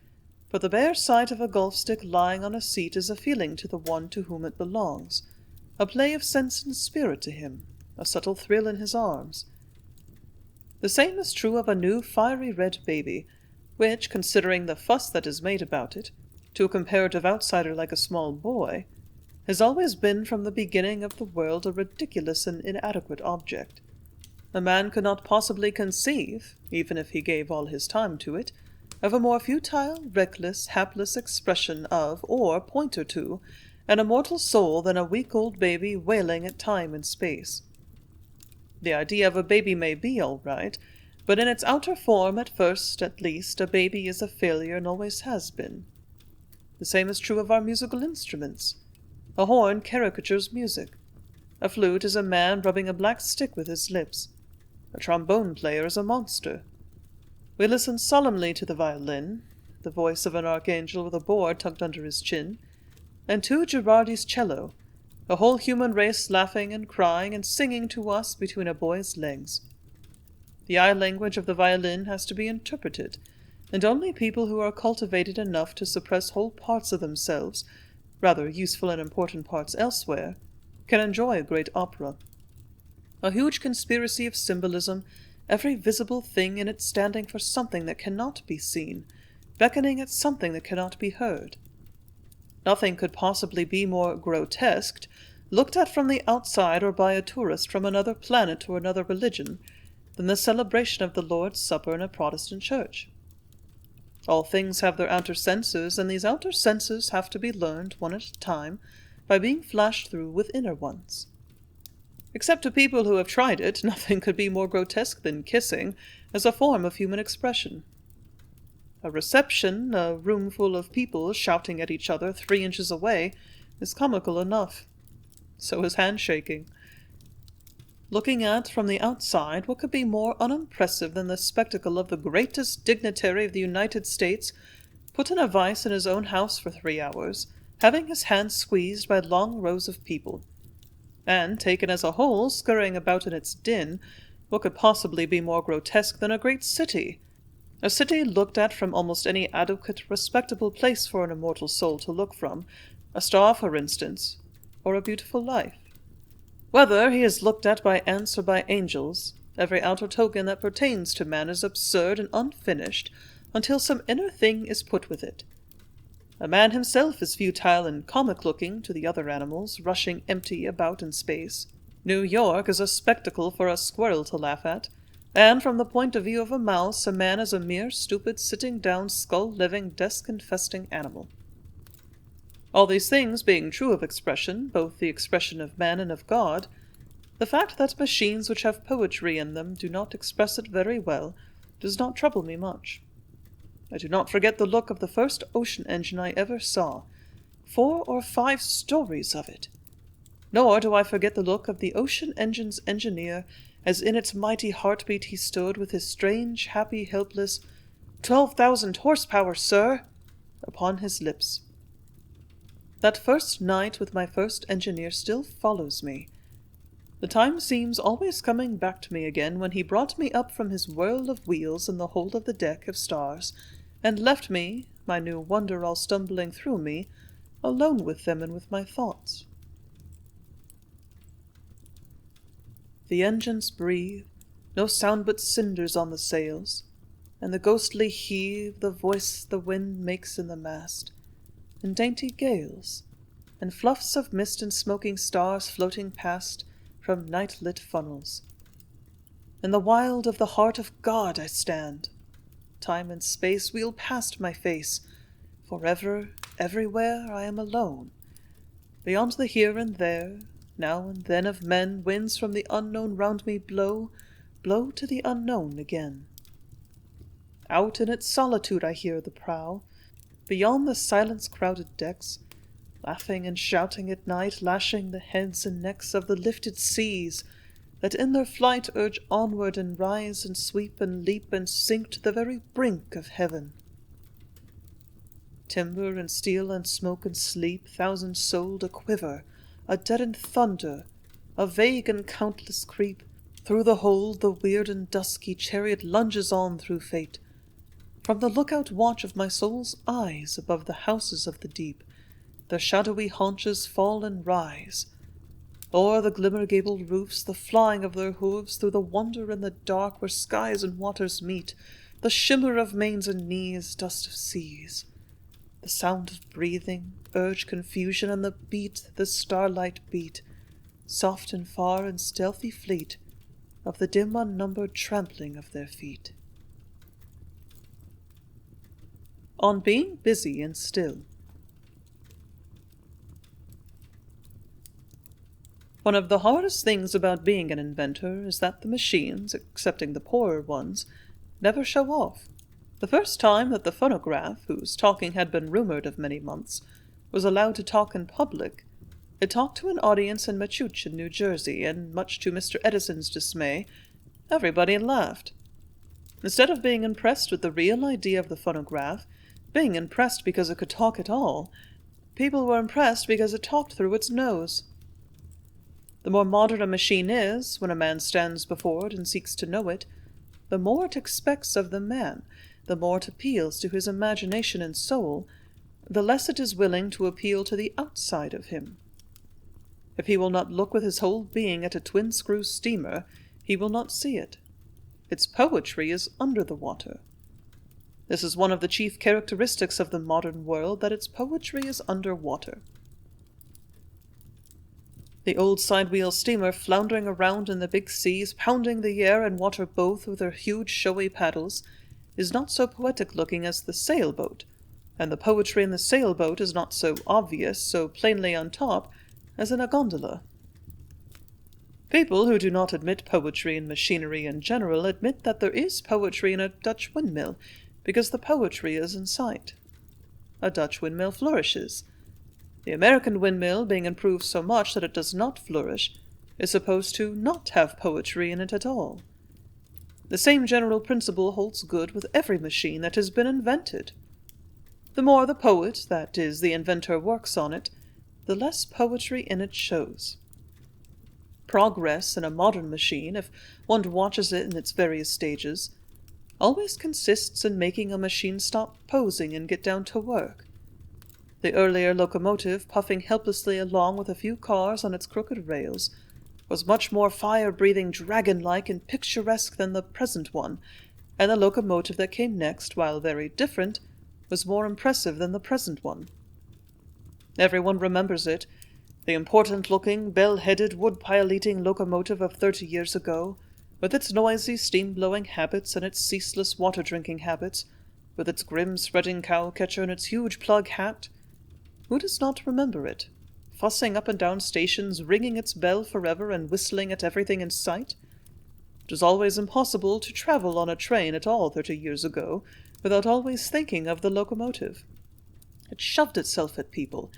but the bare sight of a golf stick lying on a seat is a feeling to the one to whom it belongs, a play of sense and spirit to him, a subtle thrill in his arms. The same is true of a new fiery red baby, which, considering the fuss that is made about it, to a comparative outsider like a small boy, has always been from the beginning of the world a ridiculous and inadequate object. A man could not possibly conceive, even if he gave all his time to it, of a more futile, reckless, hapless expression of, or pointer to, an immortal soul than a week-old baby wailing at time and space. The idea of a baby may be all right, but in its outer form, at first, at least, a baby is a failure and always has been. The same is true of our musical instruments. A horn caricatures music. A flute is a man rubbing a black stick with his lips. A trombone player is a monster. We listen solemnly to the violin, the voice of an archangel with a board tucked under his chin, and to Girardi's cello, a whole human race laughing and crying and singing to us between a boy's legs. The eye language of the violin has to be interpreted, and only people who are cultivated enough to suppress whole parts of themselves, rather useful and important parts elsewhere, can enjoy a great opera. A huge conspiracy of symbolism, every visible thing in it standing for something that cannot be seen, beckoning at something that cannot be heard. Nothing could possibly be more grotesque, looked at from the outside or by a tourist from another planet or another religion, than the celebration of the Lord's Supper in a Protestant church. All things have their outer senses, and these outer senses have to be learned, one at a time, by being flashed through with inner ones. Except to people who have tried it, nothing could be more grotesque than kissing, as a form of human expression. A reception, a room full of people shouting at each other 3 inches away, is comical enough. So is handshaking. Looking at, from the outside, what could be more unimpressive than the spectacle of the greatest dignitary of the United States put in a vice in his own house for 3 hours, having his hand squeezed by long rows of people, and, taken as a whole, scurrying about in its din, what could possibly be more grotesque than a great city? A city looked at from almost any adequate, respectable place for an immortal soul to look from, a star, for instance, or a beautiful life. Whether he is looked at by ants or by angels, every outer token that pertains to man is absurd and unfinished until some inner thing is put with it. A man himself is futile and comic-looking to the other animals, rushing empty about in space. New York is a spectacle for a squirrel to laugh at, and from the point of view of a mouse, a man is a mere stupid, sitting-down, skull-living, desk-infesting animal. All these things being true of expression, both the expression of man and of God, the fact that machines which have poetry in them do not express it very well does not trouble me much. I do not forget the look of the first ocean engine I ever saw, 4 or 5 stories of it. Nor do I forget the look of the ocean engine's engineer, as in its mighty heartbeat he stood with his strange, happy, helpless, 12,000 horsepower, sir, upon his lips. That first night with my first engineer still follows me. The time seems always coming back to me again when he brought me up from his whirl of wheels in the hold of the deck of stars, and left me, my new wonder all stumbling through me, alone with them and with my thoughts. The engines breathe, no sound but cinders on the sails, and the ghostly heave the voice the wind makes in the mast, and dainty gales, and fluffs of mist and smoking stars floating past from night-lit funnels. In the wild of the heart of God I stand. Time and space wheel past my face. Forever, everywhere I am alone. Beyond the here and there, now and then of men, winds from the unknown round me blow to the unknown again. Out in its solitude I hear the prow, beyond the silence-crowded decks, laughing and shouting at night, lashing the heads and necks of the lifted seas, that in their flight urge onward and rise and sweep and leap and sink to the very brink of heaven. Timber and steel and smoke and sleep, thousand-souled, a quiver, a deadened thunder, a vague and countless creep. Through the hold the weird and dusky chariot lunges on through fate. From the lookout watch of my soul's eyes above the houses of the deep, their shadowy haunches fall and rise. O'er the glimmer-gabled roofs, the flying of their hooves through the wonder in the dark where skies and waters meet, the shimmer of mains and knees, dust of seas. The sound of breathing, urge confusion, and the starlight beat, soft and far and stealthy fleet, of the dim unnumbered trampling of their feet. On being busy and still. One of the hardest things about being an inventor is that the machines, excepting the poorer ones, never show off. The first time that the phonograph, whose talking had been rumored of many months, was allowed to talk in public, it talked to an audience in Metuchen, New Jersey, and much to Mr. Edison's dismay, everybody laughed. Instead of being impressed with the real idea of the phonograph, being impressed because it could talk at all, people were impressed because it talked through its nose. The more modern a machine is, when a man stands before it and seeks to know it, the more it expects of the man, the more it appeals to his imagination and soul, the less it is willing to appeal to the outside of him. If he will not look with his whole being at a twin-screw steamer, he will not see it. Its poetry is under the water. This is one of the chief characteristics of the modern world, that its poetry is under water. The old side-wheel steamer floundering around in the big seas, pounding the air and water both with her huge showy paddles, is not so poetic-looking as the sailboat, and the poetry in the sailboat is not so obvious, so plainly on top, as in a gondola. People who do not admit poetry in machinery in general admit that there is poetry in a Dutch windmill, because the poetry is in sight. A Dutch windmill flourishes. The American windmill, being improved so much that it does not flourish, is supposed to not have poetry in it at all. The same general principle holds good with every machine that has been invented. The more the poet, that is, the inventor, works on it, the less poetry in it shows. Progress in a modern machine, if one watches it in its various stages, always consists in making a machine stop posing and get down to work. The earlier locomotive, puffing helplessly along with a few cars on its crooked rails, was much more fire-breathing, dragon-like, and picturesque than the present one, and the locomotive that came next, while very different, was more impressive than the present one. Everyone remembers it, the important-looking, bell-headed, wood-pile-eating locomotive of 30 years ago, with its noisy steam-blowing habits and its ceaseless water-drinking habits, with its grim spreading cow-catcher and its huge plug hat. Who does not remember it? Fussing up and down stations, ringing its bell forever and whistling at everything in sight? It was always impossible to travel on a train at all 30 years ago without always thinking of the locomotive. It shoved itself at people.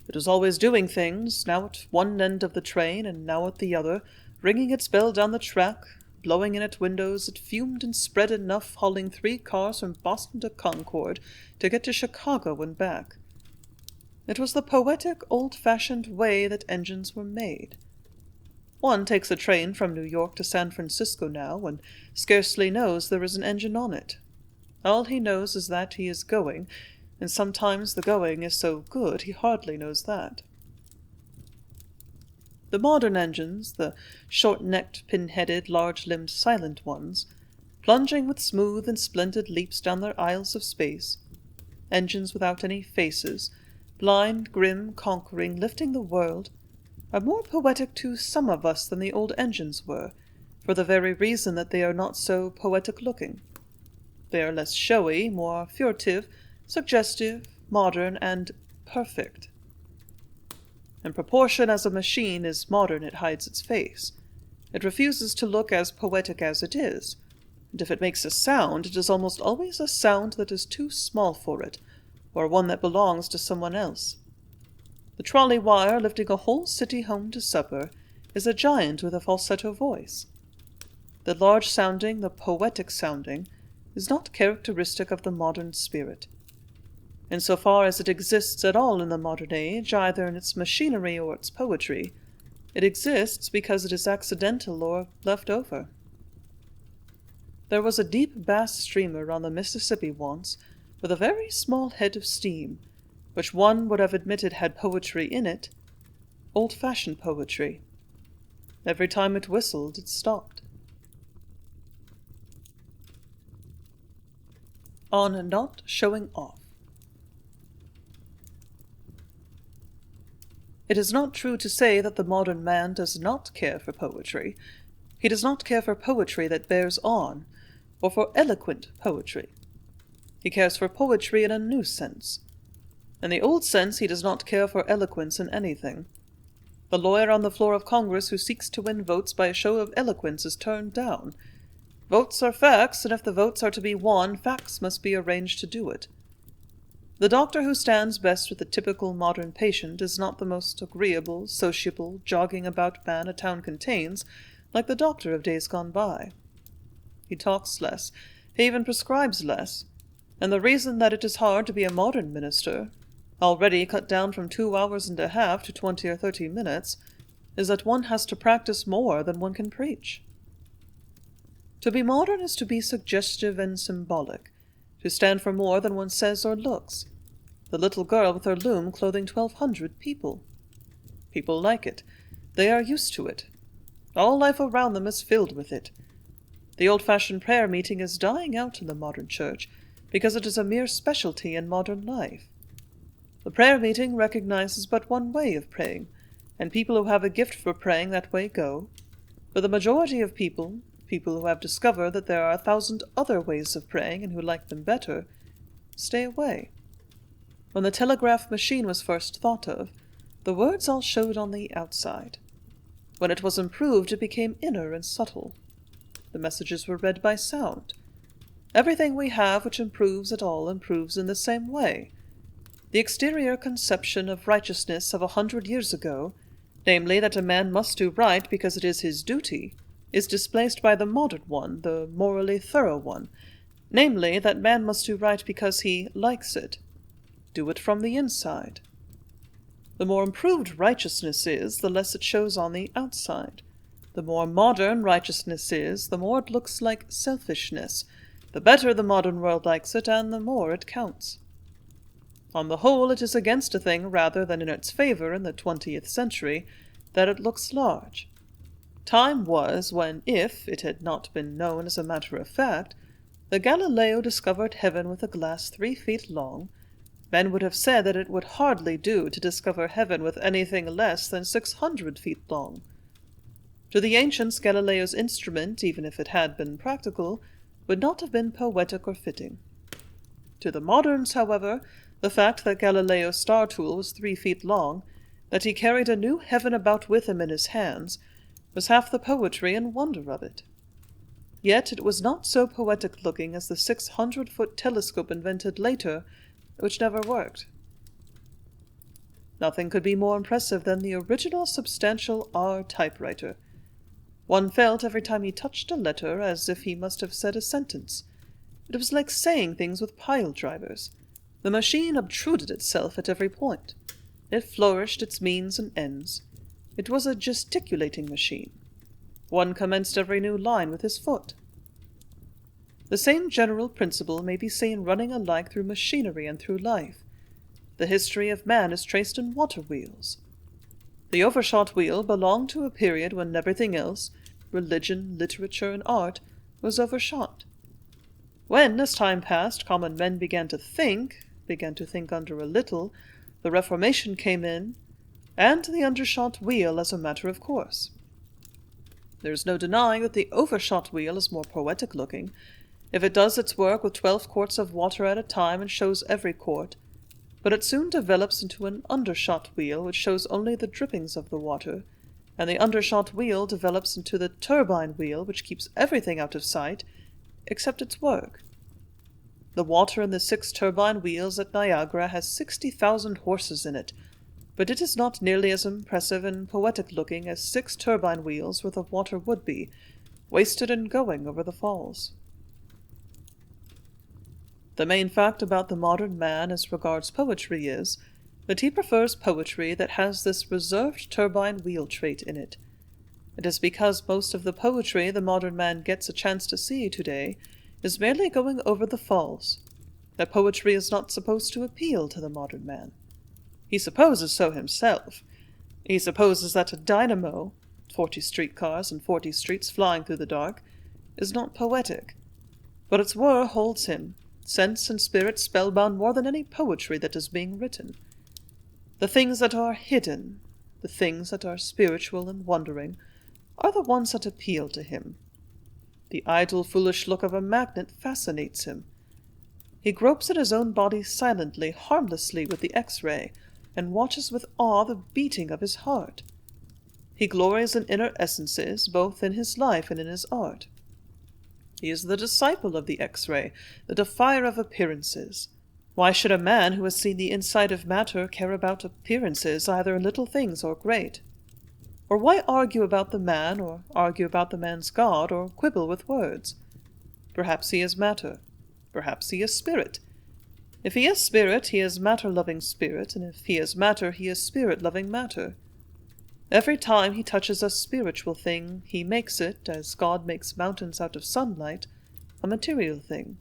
It was always doing things, now at one end of the train and now at the other, ringing its bell down the track, blowing in at windows. It fumed and spread enough, hauling 3 cars from Boston to Concord to get to Chicago and back. It was the poetic, old-fashioned way that engines were made. One takes a train from New York to San Francisco now, and scarcely knows there is an engine on it. All he knows is that he is going, and sometimes the going is so good he hardly knows that. The modern engines, the short-necked, pin-headed, large-limbed, silent ones, plunging with smooth and splendid leaps down their aisles of space, engines without any faces, blind, grim, conquering, lifting the world, are more poetic to some of us than the old engines were, for the very reason that they are not so poetic-looking. They are less showy, more furtive, suggestive, modern, and perfect. In proportion as a machine is modern, it hides its face. It refuses to look as poetic as it is, and if it makes a sound, it is almost always a sound that is too small for it, or one that belongs to someone else. The trolley wire lifting a whole city home to supper is a giant with a falsetto voice. The large-sounding, the poetic-sounding, is not characteristic of the modern spirit. In so far as it exists at all in the modern age, either in its machinery or its poetry, it exists because it is accidental or left over. There was a deep bass steamer on the Mississippi once, with a very small head of steam, which one would have admitted had poetry in it, old-fashioned poetry. Every time it whistled, it stopped. On not showing off. It is not true to say that the modern man does not care for poetry. He does not care for poetry that bears on, or for eloquent poetry. He cares for poetry in a new sense. In the old sense, he does not care for eloquence in anything. The lawyer on the floor of Congress who seeks to win votes by a show of eloquence is turned down. Votes are facts, and if the votes are to be won, facts must be arranged to do it. The doctor who stands best with the typical modern patient is not the most agreeable, sociable, jogging-about man a town contains, like the doctor of days gone by. He talks less, he even prescribes less, and the reason that it is hard to be a modern minister, already cut down from 2 hours and a half to 20 or 30 minutes, is that one has to practice more than one can preach. To be modern is to be suggestive and symbolic, to stand for more than one says or looks. The little girl with her loom clothing 1,200 people. People like it. They are used to it. All life around them is filled with it. The old-fashioned prayer meeting is dying out in the modern church, because it is a mere specialty in modern life. The prayer meeting recognizes but one way of praying, and people who have a gift for praying that way go. For the majority of people who have discovered that there are 1,000 other ways of praying and who like them better, stay away. When the telegraph machine was first thought of, the words all showed on the outside. When it was improved, it became inner and subtle. The messages were read by sound. Everything we have which improves at all improves in the same way. The exterior conception of righteousness of 100 years ago, namely that a man must do right because it is his duty, is displaced by the modern one, the morally thorough one, namely that man must do right because he likes it. Do it from the inside. The more improved righteousness is, the less it shows on the outside. The more modern righteousness is, the more it looks like selfishness. The better the modern world likes it, and the more it counts. On the whole, it is against a thing rather than in its favor in the 20th century that it looks large. Time was when, if it had not been known as a matter of fact, that Galileo discovered heaven with a glass 3 feet long, men would have said that it would hardly do to discover heaven with anything less than 600 feet long. To the ancients, Galileo's instrument, even if it had been practical, would not have been poetic or fitting. To the moderns, however, the fact that Galileo's star-tool was 3 feet long, that he carried a new heaven about with him in his hands, was half the poetry and wonder of it. Yet it was not so poetic-looking as the 600-foot telescope invented later, which never worked. Nothing could be more impressive than the original substantial R typewriter. One felt every time he touched a letter as if he must have said a sentence. It was like saying things with pile drivers. The machine obtruded itself at every point. It flourished its means and ends. It was a gesticulating machine. One commenced every new line with his foot. The same general principle may be seen running alike through machinery and through life. The history of man is traced in water wheels. The overshot wheel belonged to a period when everything else, religion, literature, and art, was overshot. When, as time passed, common men began to think under a little, the Reformation came in, and the undershot wheel as a matter of course. There is no denying that the overshot wheel is more poetic-looking, if it does its work with 12 quarts of water at a time and shows every quart, but it soon develops into an undershot wheel which shows only the drippings of the water, and the undershot wheel develops into the turbine wheel which keeps everything out of sight, except its work. The water in the 6 turbine wheels at Niagara has 60,000 horses in it, but it is not nearly as impressive and poetic-looking as 6 turbine wheels worth of water would be, wasted and going over the falls. The main fact about the modern man as regards poetry is that he prefers poetry that has this reserved turbine wheel trait in it. It is because most of the poetry the modern man gets a chance to see today is merely going over the falls, that poetry is not supposed to appeal to the modern man. He supposes so himself. He supposes that a dynamo, 40 streetcars and 40 streets flying through the dark, is not poetic. But its whir holds him, sense and spirit spellbound more than any poetry that is being written. The things that are hidden, the things that are spiritual and wondering, are the ones that appeal to him. The idle, foolish look of a magnet fascinates him. He gropes at his own body silently, harmlessly with the X-ray, and watches with awe the beating of his heart. He glories in inner essences, both in his life and in his art. He is the disciple of the X-ray, the defier of appearances. Why should a man who has seen the inside of matter care about appearances, either little things or great? Or why argue about the man, or argue about the man's God, or quibble with words? Perhaps he is matter. Perhaps he is spirit. If he is spirit, he is matter-loving spirit, and if he is matter, he is spirit-loving matter. Every time he touches a spiritual thing, he makes it, as God makes mountains out of sunlight, a material thing.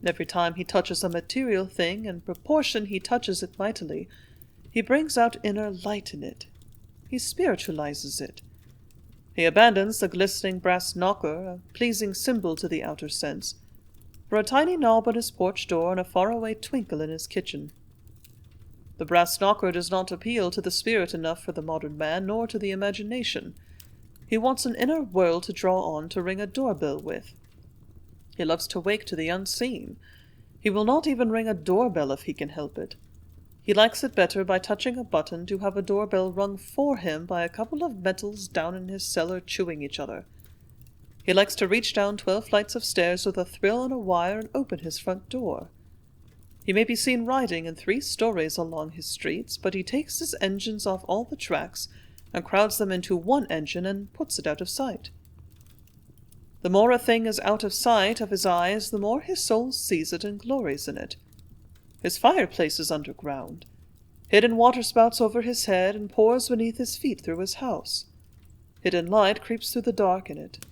Every time he touches a material thing, in proportion he touches it mightily, he brings out inner light in it. He spiritualizes it. He abandons the glistening brass knocker, a pleasing symbol to the outer sense, for a tiny knob on his porch door and a faraway twinkle in his kitchen. The brass knocker does not appeal to the spirit enough for the modern man, nor to the imagination. He wants an inner world to draw on to ring a doorbell with. He loves to wake to the unseen. He will not even ring a doorbell if he can help it. He likes it better by touching a button to have a doorbell rung for him by a couple of metals down in his cellar chewing each other. He likes to reach down 12 flights of stairs with a thrill on a wire and open his front door. He may be seen riding in 3 stories along his streets, but he takes his engines off all the tracks and crowds them into one engine and puts it out of sight. The more a thing is out of sight of his eyes, the more his soul sees it and glories in it. His fireplace is underground. Hidden waterspouts over his head and pours beneath his feet through his house. Hidden light creeps through the dark in it.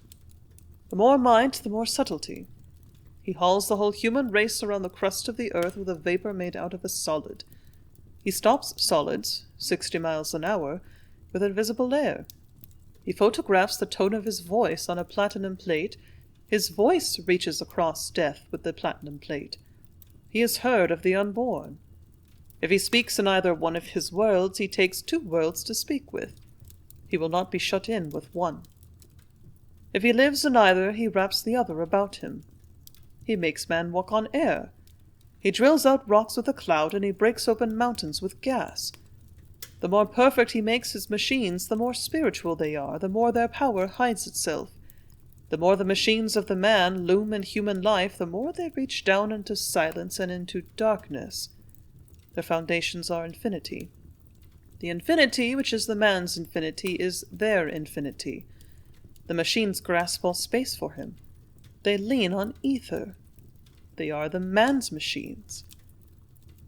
The more might, the more subtlety. He hauls the whole human race around the crust of the earth with a vapor made out of a solid. He stops solids, 60 miles an hour, with invisible air. He photographs the tone of his voice on a platinum plate. His voice reaches across death with the platinum plate. He is heard of the unborn. If he speaks in either one of his worlds, he takes 2 worlds to speak with. He will not be shut in with one. If he lives in either, he wraps the other about him. He makes man walk on air. He drills out rocks with a cloud, and he breaks open mountains with gas. The more perfect he makes his machines, the more spiritual they are, the more their power hides itself. The more the machines of the man loom in human life, the more they reach down into silence and into darkness. Their foundations are infinity. The infinity, which is the man's infinity, is their infinity. The machines grasp all space for him. They lean on ether. They are the man's machines.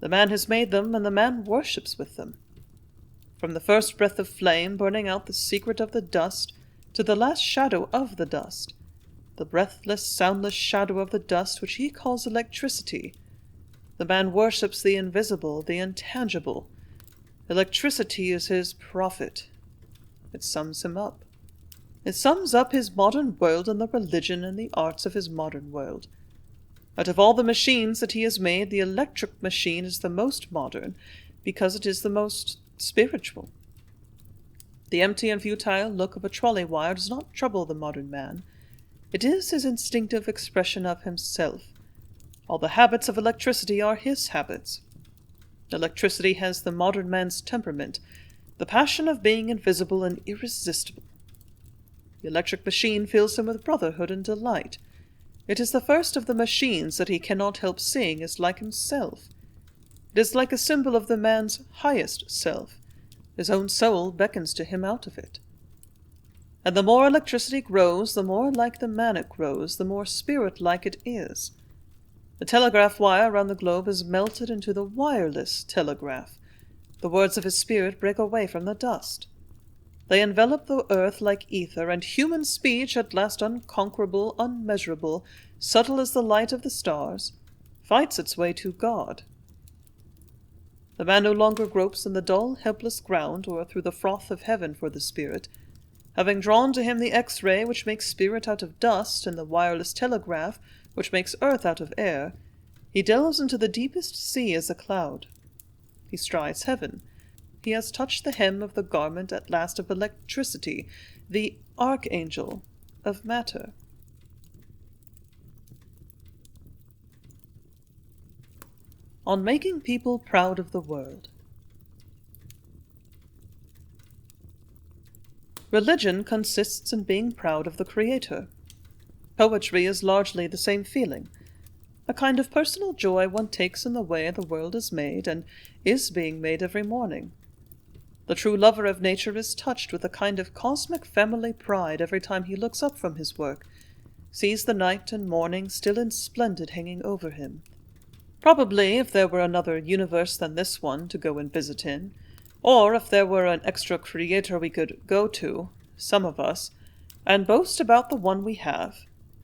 The man has made them, and the man worships with them. From the first breath of flame burning out the secret of the dust, to the last shadow of the dust, the breathless, soundless shadow of the dust which he calls electricity, the man worships the invisible, the intangible, Electricity is his prophet. It sums him up. It sums up his modern world and the religion and the arts of his modern world. Out of all the machines that he has made, the electric machine is the most modern, because it is the most spiritual. The empty and futile look of a trolley wire does not trouble the modern man. It is his instinctive expression of himself. All the habits of electricity are his habits. Electricity has the modern man's temperament, the passion of being invisible and irresistible. The electric machine fills him with brotherhood and delight. It is the first of the machines that he cannot help seeing is like himself. It is like a symbol of the man's highest self. His own soul beckons to him out of it. And the more electricity grows, the more like the man it grows, the more spirit-like it is. The telegraph wire around the globe is melted into the wireless telegraph. The words of his spirit break away from the dust. They envelop the earth like ether, and human speech, at last unconquerable, unmeasurable, subtle as the light of the stars, fights its way to God. The man no longer gropes in the dull, helpless ground, or through the froth of heaven for the spirit. Having drawn to him the X-ray, which makes spirit out of dust, and the wireless telegraph, which makes earth out of air, he delves into the deepest sea as a cloud. He strides heaven. He has touched the hem of the garment at last of electricity, the archangel of matter. On making people proud of the world. Religion consists in being proud of the Creator. Poetry is largely the same feeling, a kind of personal joy one takes in the way the world is made and is being made every morning. The true lover of nature is touched with a kind of cosmic family pride every time he looks up from his work, sees the night and morning still and splendid hanging over him. Probably, if there were another universe than this one to go and visit in, or if there were an extra creator we could go to, some of us, and boast about the one we have,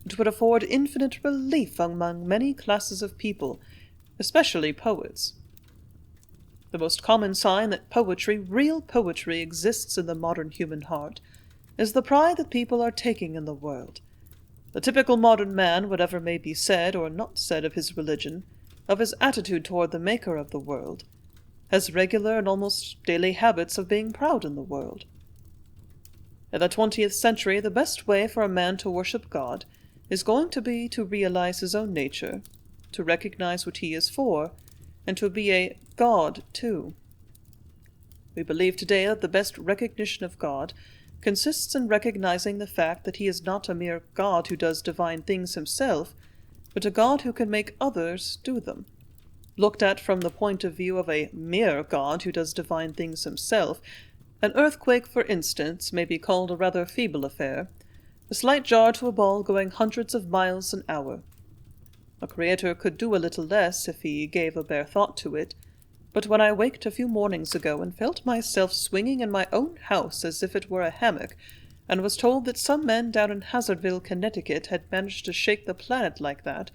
it would afford infinite relief among many classes of people, especially poets. The most common sign that poetry, real poetry, exists in the modern human heart is the pride that people are taking in the world. The typical modern man, whatever may be said or not said of his religion, of his attitude toward the Maker of the world, has regular and almost daily habits of being proud in the world. In the 20th century, the best way for a man to worship God is going to be to realize his own nature, to recognize what he is for, and to be a God, too. We believe today that the best recognition of God consists in recognizing the fact that he is not a mere God who does divine things himself, but a God who can make others do them. Looked at from the point of view of a mere God who does divine things himself, an earthquake, for instance, may be called a rather feeble affair, a slight jar to a ball going hundreds of miles an hour. A creator could do a little less if he gave a bare thought to it, but when I waked a few mornings ago and felt myself swinging in my own house as if it were a hammock, and was told that some men down in Hazardville, Connecticut, had managed to shake the planet like that,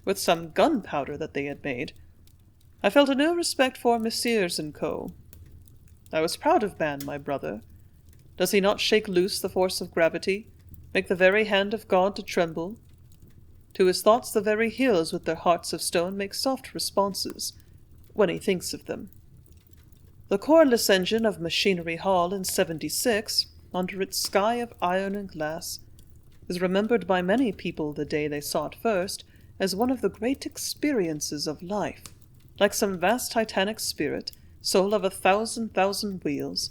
with some gunpowder that they had made, I felt a new respect for Messieurs and Co. I was proud of man, my brother. Does he not shake loose the force of gravity, make the very hand of God to tremble? To his thoughts the very hills with their hearts of stone make soft responses, when he thinks of them. The cordless engine of Machinery Hall in 76, under its sky of iron and glass, is remembered by many people the day they saw it first as one of the great experiences of life, like some vast titanic spirit, soul of 1,000,000 wheels.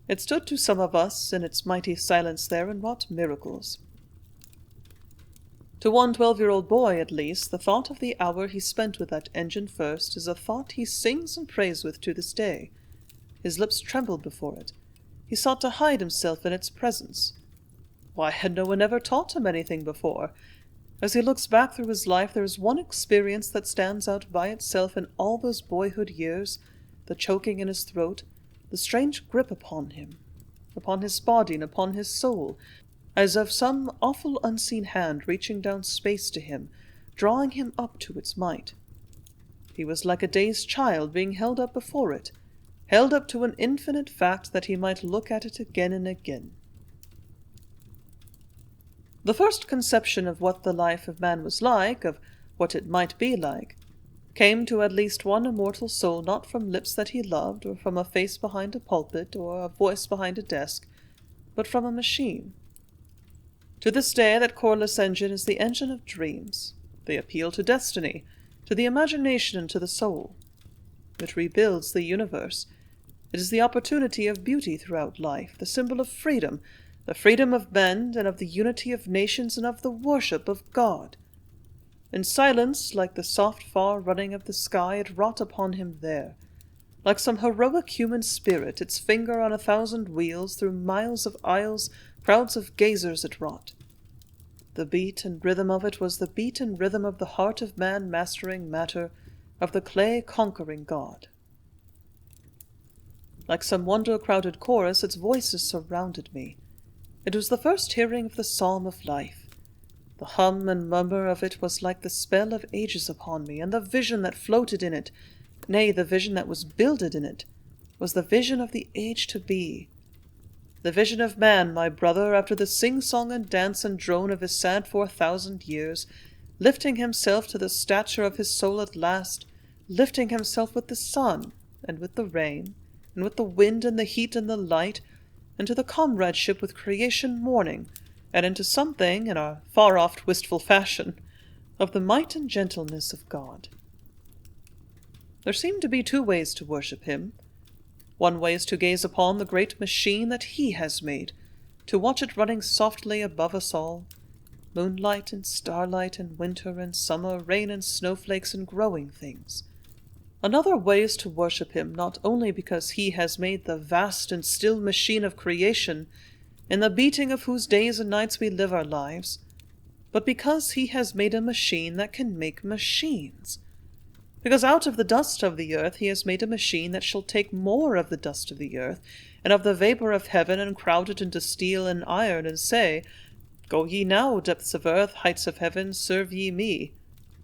It stood to some of us in its mighty silence there and wrought miracles. To one 12-year-old boy, at least, the thought of the hour he spent with that engine first is a thought he sings and prays with to this day. His lips trembled before it. He sought to hide himself in its presence. Why had no one ever taught him anything before? As he looks back through his life, there is one experience that stands out by itself in all those boyhood years, the choking in his throat, the strange grip upon him, upon his body and upon his soul, as of some awful unseen hand reaching down space to him, drawing him up to its might. He was like a dazed child being held up before it, held up to an infinite fact that he might look at it again and again. The first conception of what the life of man was like, of what it might be like, came to at least one immortal soul not from lips that he loved, or from a face behind a pulpit, or a voice behind a desk, but from a machine. To this day that coreless engine is the engine of dreams. They appeal to destiny, to the imagination and to the soul. It rebuilds the universe. It is the opportunity of beauty throughout life, the symbol of freedom, the freedom of men and of the unity of nations and of the worship of God. In silence, like the soft far running of the sky, it wrought upon him there. Like some heroic human spirit, its finger on 1,000 wheels, through miles of aisles, crowds of gazers it wrought. The beat and rhythm of it was the beat and rhythm of the heart of man mastering matter, of the clay conquering God. Like some wonder-crowded chorus, its voices surrounded me. It was the first hearing of the psalm of life. The hum and murmur of it was like the spell of ages upon me, and the vision that floated in it, nay, the vision that was builded in it, was the vision of the age to be. The vision of man, my brother, after the sing-song and dance and drone of his sad 4,000 years, lifting himself to the stature of his soul at last, lifting himself with the sun, and with the rain, and with the wind and the heat and the light, into the comradeship with creation morning, and into something, in a far-off wistful fashion, of the might and gentleness of God. There seem to be two ways to worship him. One way is to gaze upon the great machine that he has made, to watch it running softly above us all, moonlight and starlight and winter and summer, rain and snowflakes and growing things. Another way is to worship him not only because he has made the vast and still machine of creation, in the beating of whose days and nights we live our lives, but because he has made a machine that can make machines. Because out of the dust of the earth he has made a machine that shall take more of the dust of the earth, and of the vapour of heaven, and crowd it into steel and iron, and say, Go ye now, depths of earth, heights of heaven, serve ye me.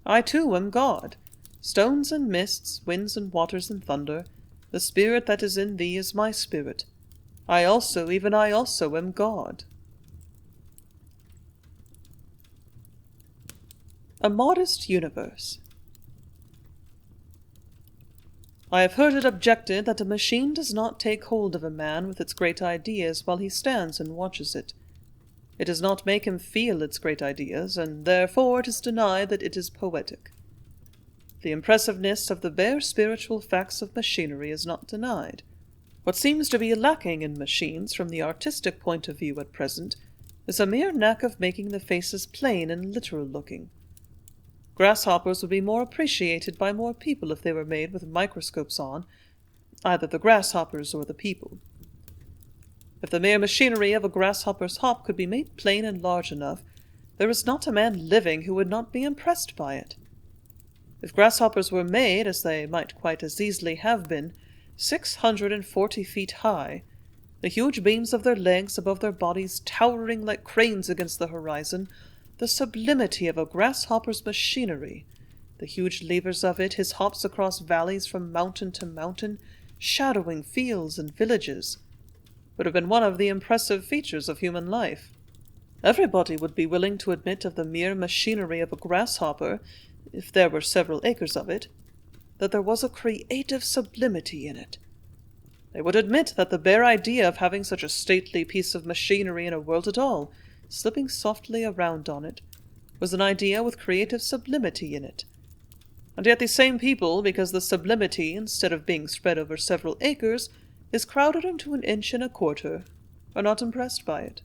I too am God. Stones and mists, winds and waters and thunder, the spirit that is in thee is my spirit. I also, even I also, am God. A modest universe. I have heard it objected that a machine does not take hold of a man with its great ideas while he stands and watches it. It does not make him feel its great ideas, and therefore it is denied that it is poetic. The impressiveness of the bare spiritual facts of machinery is not denied. What seems to be lacking in machines from the artistic point of view at present is a mere knack of making the faces plain and literal-looking. Grasshoppers would be more appreciated by more people if they were made with microscopes on, either the grasshoppers or the people. If the mere machinery of a grasshopper's hop could be made plain and large enough, there is not a man living who would not be impressed by it. If grasshoppers were made, as they might quite as easily have been, 640 feet high, the huge beams of their legs above their bodies towering like cranes against the horizon, the sublimity of a grasshopper's machinery, the huge levers of it, his hops across valleys from mountain to mountain, shadowing fields and villages, would have been one of the impressive features of human life. Everybody would be willing to admit of the mere machinery of a grasshopper, if there were several acres of it, that there was a creative sublimity in it. They would admit that the bare idea of having such a stately piece of machinery in a world at all, slipping softly around on it, was an idea with creative sublimity in it. And yet these same people, because the sublimity, instead of being spread over several acres, is crowded into 1 inch and a quarter, are not impressed by it.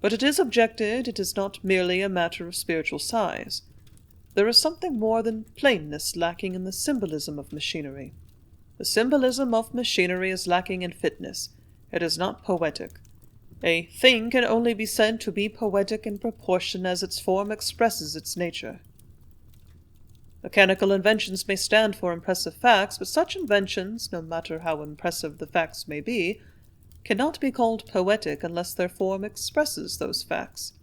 But it is objected it is not merely a matter of spiritual size. There is something more than plainness lacking in the symbolism of machinery. The symbolism of machinery is lacking in fitness. It is not poetic. A thing can only be said to be poetic in proportion as its form expresses its nature. Mechanical inventions may stand for impressive facts, but such inventions, no matter how impressive the facts may be, cannot be called poetic unless their form expresses those facts.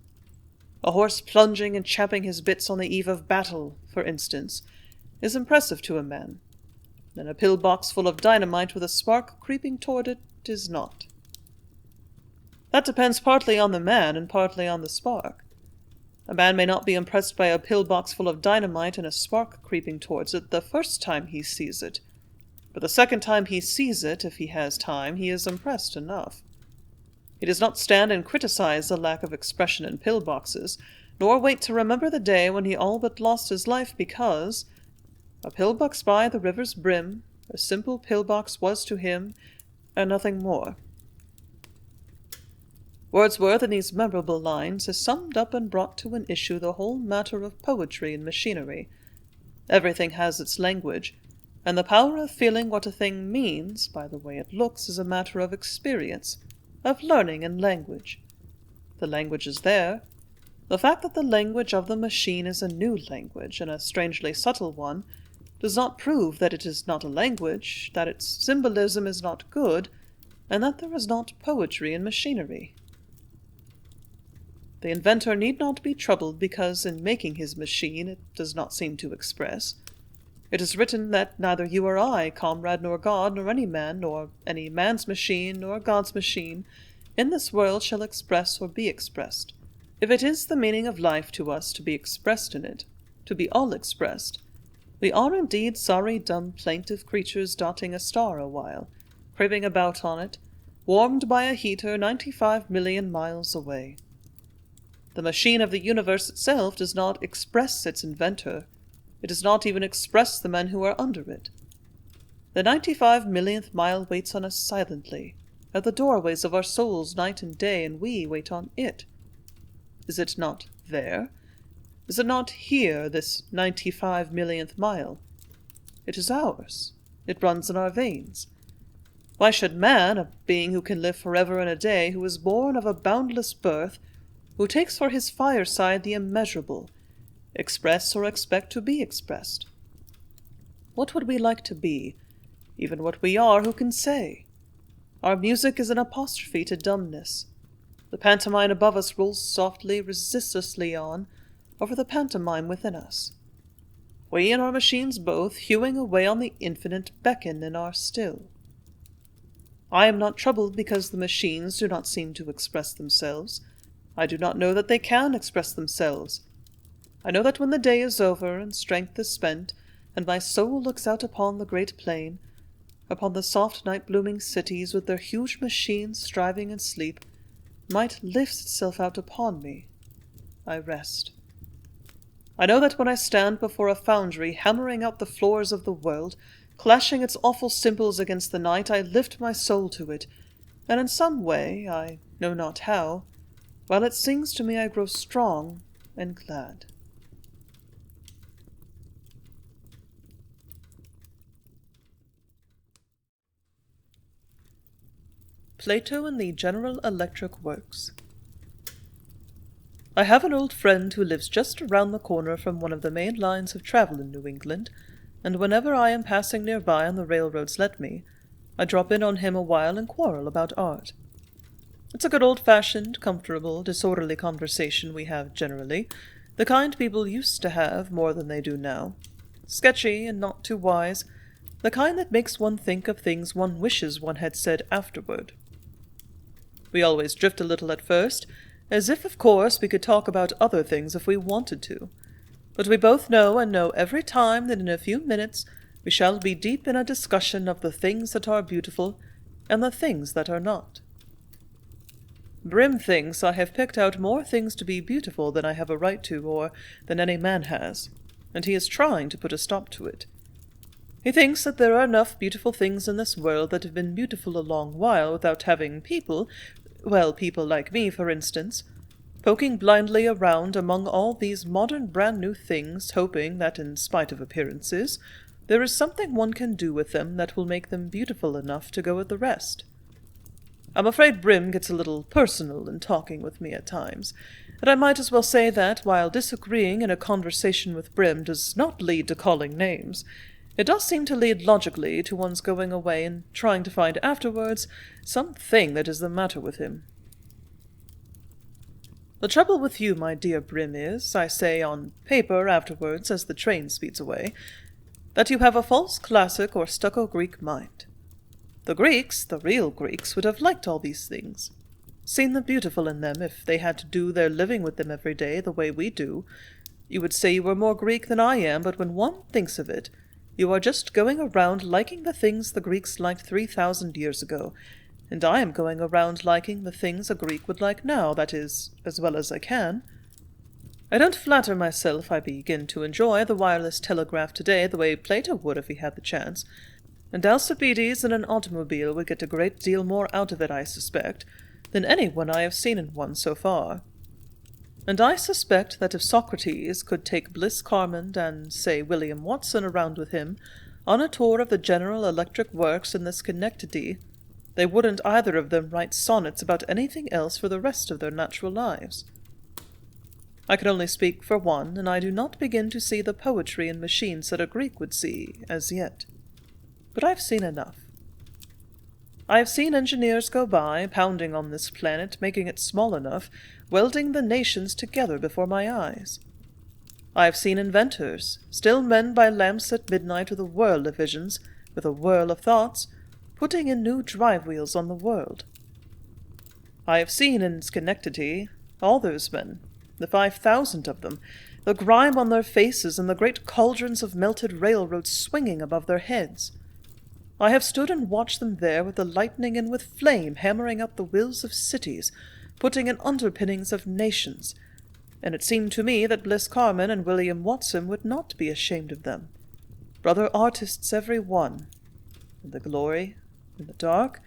A horse plunging and champing his bits on the eve of battle, for instance, is impressive to a man. and a pillbox full of dynamite with a spark creeping toward it is not. That depends partly on the man and partly on the spark. A man may not be impressed by a pillbox full of dynamite and a spark creeping towards it the first time he sees it, but the second time he sees it, if he has time, he is impressed enough. He does not stand and criticize the lack of expression in pillboxes, nor wait to remember the day when he all but lost his life because a pillbox by the river's brim, a simple pillbox was to him, and nothing more. Wordsworth, in these memorable lines, has summed up and brought to an issue the whole matter of poetry and machinery. Everything has its language, and the power of feeling what a thing means by the way it looks is a matter of experience, of learning and language. The language is there. The fact that the language of the machine is a new language, and a strangely subtle one, does not prove that it is not a language, that its symbolism is not good, and that there is not poetry in machinery. The inventor need not be troubled because in making his machine it does not seem to express. It is written that neither you or I, comrade, nor God, nor any man, nor any man's machine, nor God's machine, in this world shall express or be expressed. If it is the meaning of life to us to be expressed in it, to be all expressed, we are indeed sorry, dumb, plaintive creatures dotting a star a while, craving about on it, warmed by a heater 95 million miles away. The machine of the universe itself does not express its inventor. It does not even express the men who are under it. The 95 millionth mile waits on us silently, at the doorways of our souls night and day, and we wait on it. Is it not there? Is it not here, this 95 millionth mile? It is ours. It runs in our veins. Why should man, a being who can live forever in a day, who is born of a boundless birth, who takes for his fireside the immeasurable, express or expect to be expressed? What would we like to be? Even what we are, who can say? Our music is an apostrophe to dumbness. The pantomime above us rolls softly, resistlessly on, over the pantomime within us. We and our machines both, hewing away on the infinite, beckon in our still. I am not troubled because the machines do not seem to express themselves. I do not know that they can express themselves. I know that when the day is over, and strength is spent, and my soul looks out upon the great plain, upon the soft night-blooming cities with their huge machines striving in sleep, might lifts itself out upon me, I rest. I know that when I stand before a foundry, hammering out the floors of the world, clashing its awful cymbals against the night, I lift my soul to it, and in some way, I know not how, while it sings to me I grow strong and glad. Plato and the General Electric Works. I have an old friend who lives just around the corner from one of the main lines of travel in New England, and whenever I am passing nearby and the railroads let me, I drop in on him a while and quarrel about art. It's a good old-fashioned, comfortable, disorderly conversation we have generally, the kind people used to have more than they do now. Sketchy and not too wise, the kind that makes one think of things one wishes one had said afterward. We always drift a little at first, as if, of course, we could talk about other things if we wanted to. But we both know and know every time that in a few minutes we shall be deep in a discussion of the things that are beautiful and the things that are not. Brim thinks I have picked out more things to be beautiful than I have a right to, or than any man has, and he is trying to put a stop to it. He thinks that there are enough beautiful things in this world that have been beautiful a long while without having people like me, for instance, poking blindly around among all these modern brand-new things, hoping that, in spite of appearances, there is something one can do with them that will make them beautiful enough to go with the rest. I'm afraid Brim gets a little personal in talking with me at times, and I might as well say that, while disagreeing in a conversation with Brim does not lead to calling names, it does seem to lead logically to one's going away and trying to find afterwards something that is the matter with him. The trouble with you, my dear Brim, is, I say on paper afterwards as the train speeds away, that you have a false classic or stucco Greek mind. The Greeks, the real Greeks, would have liked all these things, seen the beautiful in them if they had to do their living with them every day the way we do. You would say you were more Greek than I am, but when one thinks of it, you are just going around liking the things the Greeks liked 3,000 years ago, and I am going around liking the things a Greek would like now, that is, as well as I can. I don't flatter myself I begin to enjoy the wireless telegraph today the way Plato would if he had the chance, and Alcibiades in an automobile would get a great deal more out of it, I suspect, than anyone I have seen in one so far. And I suspect that if Socrates could take Bliss Carmond and, say, William Watson around with him on a tour of the General Electric Works in the Schenectady, they wouldn't either of them write sonnets about anything else for the rest of their natural lives. I can only speak for one, and I do not begin to see the poetry in machines that a Greek would see, as yet. But I've seen enough. I have seen engineers go by, pounding on this planet, making it small enough, welding the nations together before my eyes. I have seen inventors, still men by lamps at midnight with a whirl of visions, with a whirl of thoughts, putting in new drive wheels on the world. I have seen in Schenectady all those men, the 5,000 of them, the grime on their faces and the great cauldrons of melted railroads swinging above their heads. I have stood and watched them there with the lightning and with flame hammering out the wills of cities, putting in underpinnings of nations, and it seemed to me that Bliss Carman and William Watson would not be ashamed of them. Brother artists every one. In the glory, in the dark,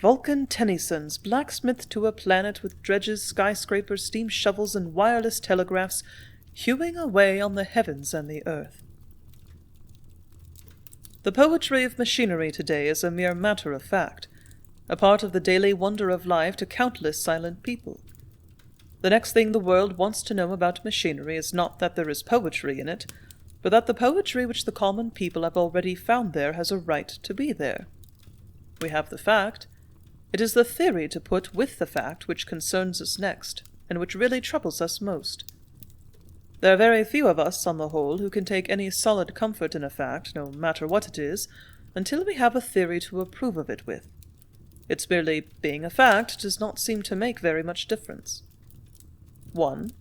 Vulcan Tennyson's blacksmith to a planet with dredges, skyscrapers, steam shovels, and wireless telegraphs, hewing away on the heavens and the earth. The poetry of machinery today is a mere matter of fact, a part of the daily wonder of life to countless silent people. The next thing the world wants to know about machinery is not that there is poetry in it, but that the poetry which the common people have already found there has a right to be there. We have the fact. It is the theory to put with the fact which concerns us next, and which really troubles us most. There are very few of us, on the whole, who can take any solid comfort in a fact, no matter what it is, until we have a theory to approve of it with. Its merely being a fact does not seem to make very much difference. 1.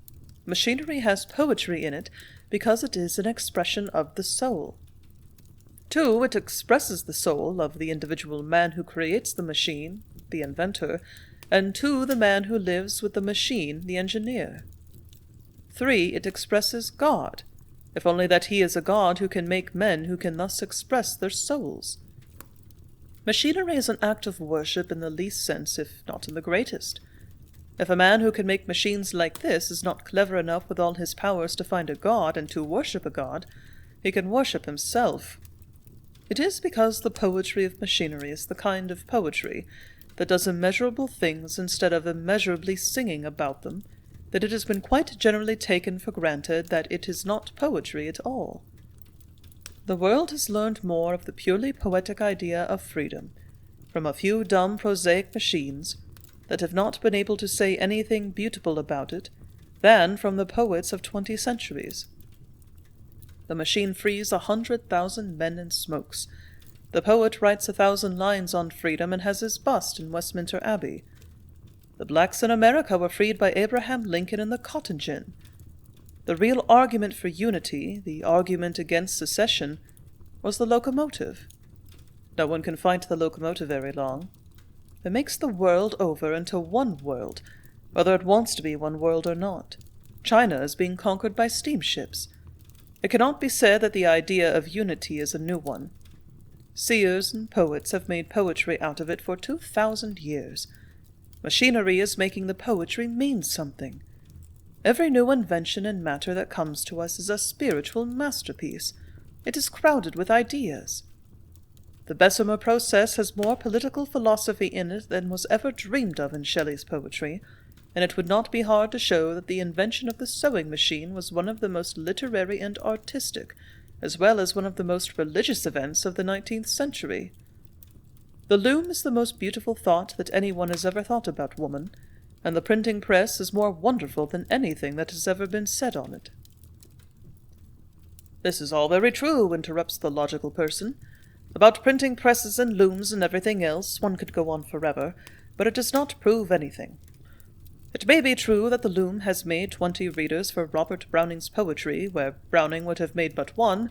Machinery has poetry in it because it is an expression of the soul. 2. It expresses the soul of the individual man who creates the machine, the inventor, and 2. The man who lives with the machine, the engineer. 3. It expresses God, if only that he is a God who can make men who can thus express their souls. Machinery is an act of worship in the least sense, if not in the greatest. If a man who can make machines like this is not clever enough with all his powers to find a God and to worship a God, he can worship himself. It is because the poetry of machinery is the kind of poetry that does immeasurable things instead of immeasurably singing about them, that it has been quite generally taken for granted that it is not poetry at all. The world has learned more of the purely poetic idea of freedom from a few dumb prosaic machines that have not been able to say anything beautiful about it than from the poets of 20 centuries. The machine frees 100,000 men and smokes. The poet writes 1,000 lines on freedom and has his bust in Westminster Abbey. The blacks in America were freed by Abraham Lincoln and the cotton gin. The real argument for unity, the argument against secession, was the locomotive. No one can fight the locomotive very long. It makes the world over into one world, whether it wants to be one world or not. China is being conquered by steamships. It cannot be said that the idea of unity is a new one. Seers and poets have made poetry out of it for 2,000 years. Machinery is making the poetry mean something. Every new invention in matter that comes to us is a spiritual masterpiece. It is crowded with ideas. The Bessemer process has more political philosophy in it than was ever dreamed of in Shelley's poetry, and it would not be hard to show that the invention of the sewing machine was one of the most literary and artistic, as well as one of the most religious events of the 19th century. The loom is the most beautiful thought that anyone has ever thought about woman, and the printing press is more wonderful than anything that has ever been said on it. "This is all very true," interrupts the logical person. "About printing presses and looms and everything else, one could go on forever, but it does not prove anything. It may be true that the loom has made 20 readers for Robert Browning's poetry, where Browning would have made but one,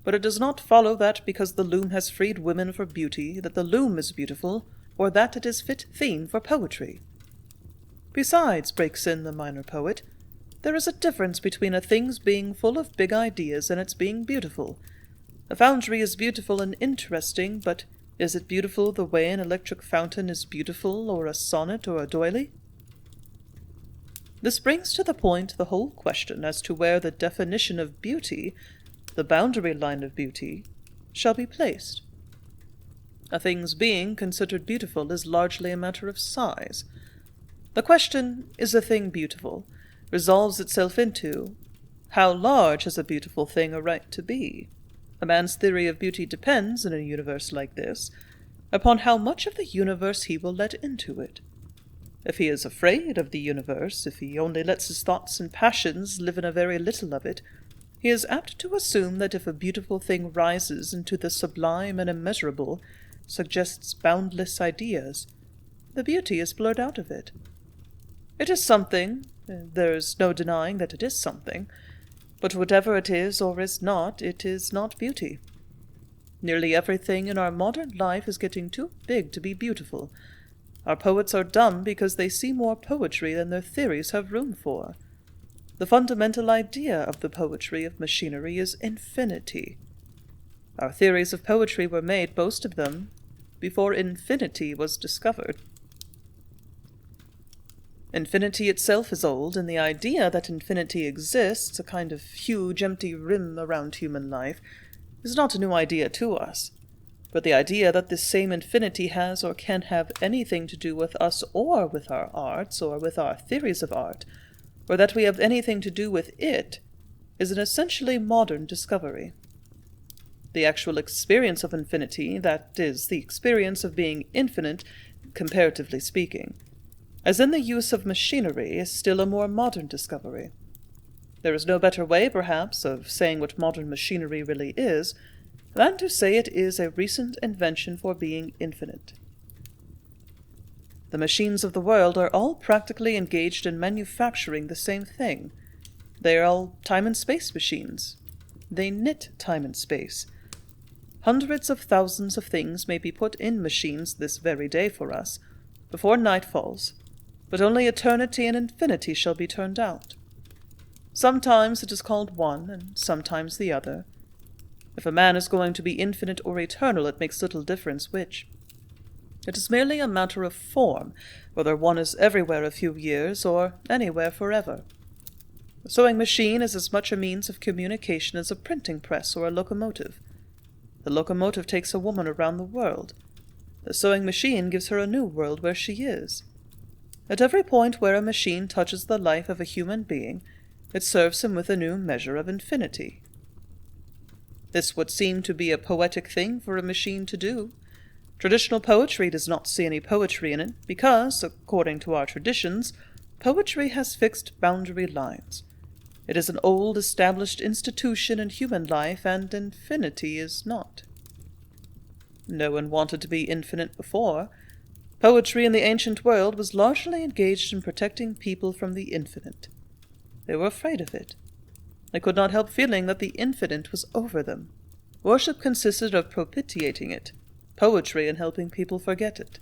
but it does not follow that because the loom has freed women for beauty, that the loom is beautiful, or that it is fit theme for poetry. Besides," breaks in the minor poet, "there is a difference between a thing's being full of big ideas and its being beautiful. A foundry is beautiful and interesting, but is it beautiful the way an electric fountain is beautiful, or a sonnet, or a doily?" This brings to the point the whole question as to where the definition of beauty, the boundary line of beauty, shall be placed. A thing's being considered beautiful is largely a matter of size. The question, is a thing beautiful, resolves itself into, how large has a beautiful thing a right to be? A man's theory of beauty depends, in a universe like this, upon how much of the universe he will let into it. If he is afraid of the universe, if he only lets his thoughts and passions live in a very little of it, he is apt to assume that if a beautiful thing rises into the sublime and immeasurable, suggests boundless ideas, the beauty is blurred out of it. It is something, there is no denying that it is something, but whatever it is or is not, it is not beauty. Nearly everything in our modern life is getting too big to be beautiful. Our poets are dumb because they see more poetry than their theories have room for. The fundamental idea of the poetry of machinery is infinity. Our theories of poetry were made, most of them, before infinity was discovered. Infinity itself is old, and the idea that infinity exists, a kind of huge empty rim around human life, is not a new idea to us. But the idea that this same infinity has or can have anything to do with us or with our arts or with our theories of art, or that we have anything to do with it, is an essentially modern discovery. The actual experience of infinity, that is, the experience of being infinite, comparatively speaking, as in the use of machinery, is still a more modern discovery. There is no better way, perhaps, of saying what modern machinery really is, than to say it is a recent invention for being infinite. The machines of the world are all practically engaged in manufacturing the same thing. They are all time and space machines. They knit time and space. Hundreds of thousands of things may be put in machines this very day for us, before night falls, but only eternity and infinity shall be turned out. Sometimes it is called one, and sometimes the other. If a man is going to be infinite or eternal, it makes little difference which. It is merely a matter of form, whether one is everywhere a few years or anywhere forever. A sewing machine is as much a means of communication as a printing press or a locomotive. The locomotive takes a woman around the world. The sewing machine gives her a new world where she is. At every point where a machine touches the life of a human being, it serves him with a new measure of infinity. This would seem to be a poetic thing for a machine to do. Traditional poetry does not see any poetry in it because, according to our traditions, poetry has fixed boundary lines. It is an old established institution in human life, and infinity is not. No one wanted to be infinite before. Poetry in the ancient world was largely engaged in protecting people from the infinite. They were afraid of it. They could not help feeling that the infinite was over them. Worship consisted of propitiating it, poetry in helping people forget it.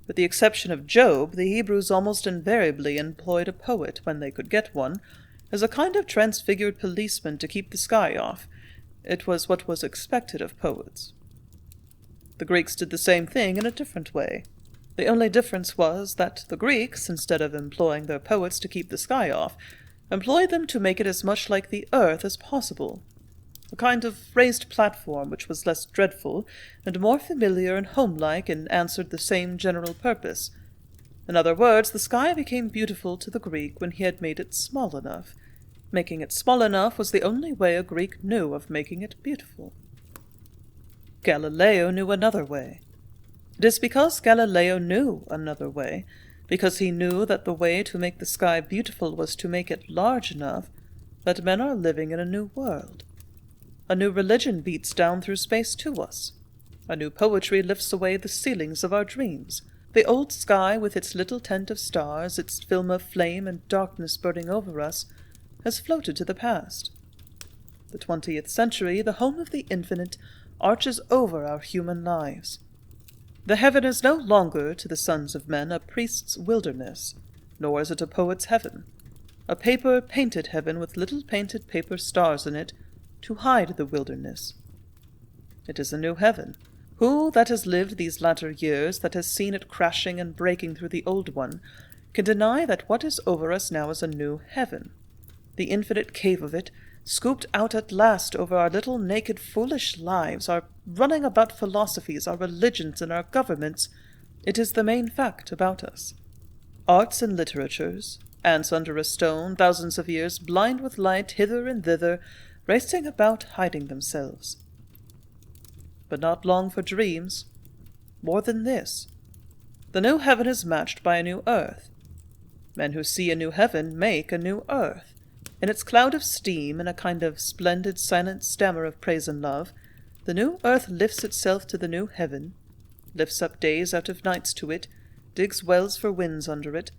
With the exception of Job, the Hebrews almost invariably employed a poet, when they could get one, as a kind of transfigured policeman to keep the sky off. It was what was expected of poets. The Greeks did the same thing in a different way. The only difference was that the Greeks, instead of employing their poets to keep the sky off, employed them to make it as much like the earth as possible, a kind of raised platform which was less dreadful and more familiar and homelike and answered the same general purpose. In other words, the sky became beautiful to the Greek when he had made it small enough. Making it small enough was the only way a Greek knew of making it beautiful. Galileo knew another way. It is because Galileo knew another way, because he knew that the way to make the sky beautiful was to make it large enough, that men are living in a new world. A new religion beats down through space to us. A new poetry lifts away the ceilings of our dreams. The old sky, with its little tent of stars, its film of flame and darkness burning over us, has floated to the past. The 20th century, the home of the infinite, arches over our human lives. The heaven is no longer, to the sons of men, a priest's wilderness, nor is it a poet's heaven, a paper-painted heaven with little painted paper stars in it to hide the wilderness. It is a new heaven. Who that has lived these latter years, that has seen it crashing and breaking through the old one, can deny that what is over us now is a new heaven? The infinite cave of it, scooped out at last over our little naked foolish lives, our running about philosophies, our religions, and our governments, it is the main fact about us. Arts and literatures, ants under a stone, thousands of years blind with light, hither and thither, racing about hiding themselves. But not long for dreams. More than this. The new heaven is matched by a new earth. Men who see a new heaven make a new earth. In its cloud of steam, in a kind of splendid silent stammer of praise and love, the new earth lifts itself to the new heaven, lifts up days out of nights to it, digs wells for winds under it,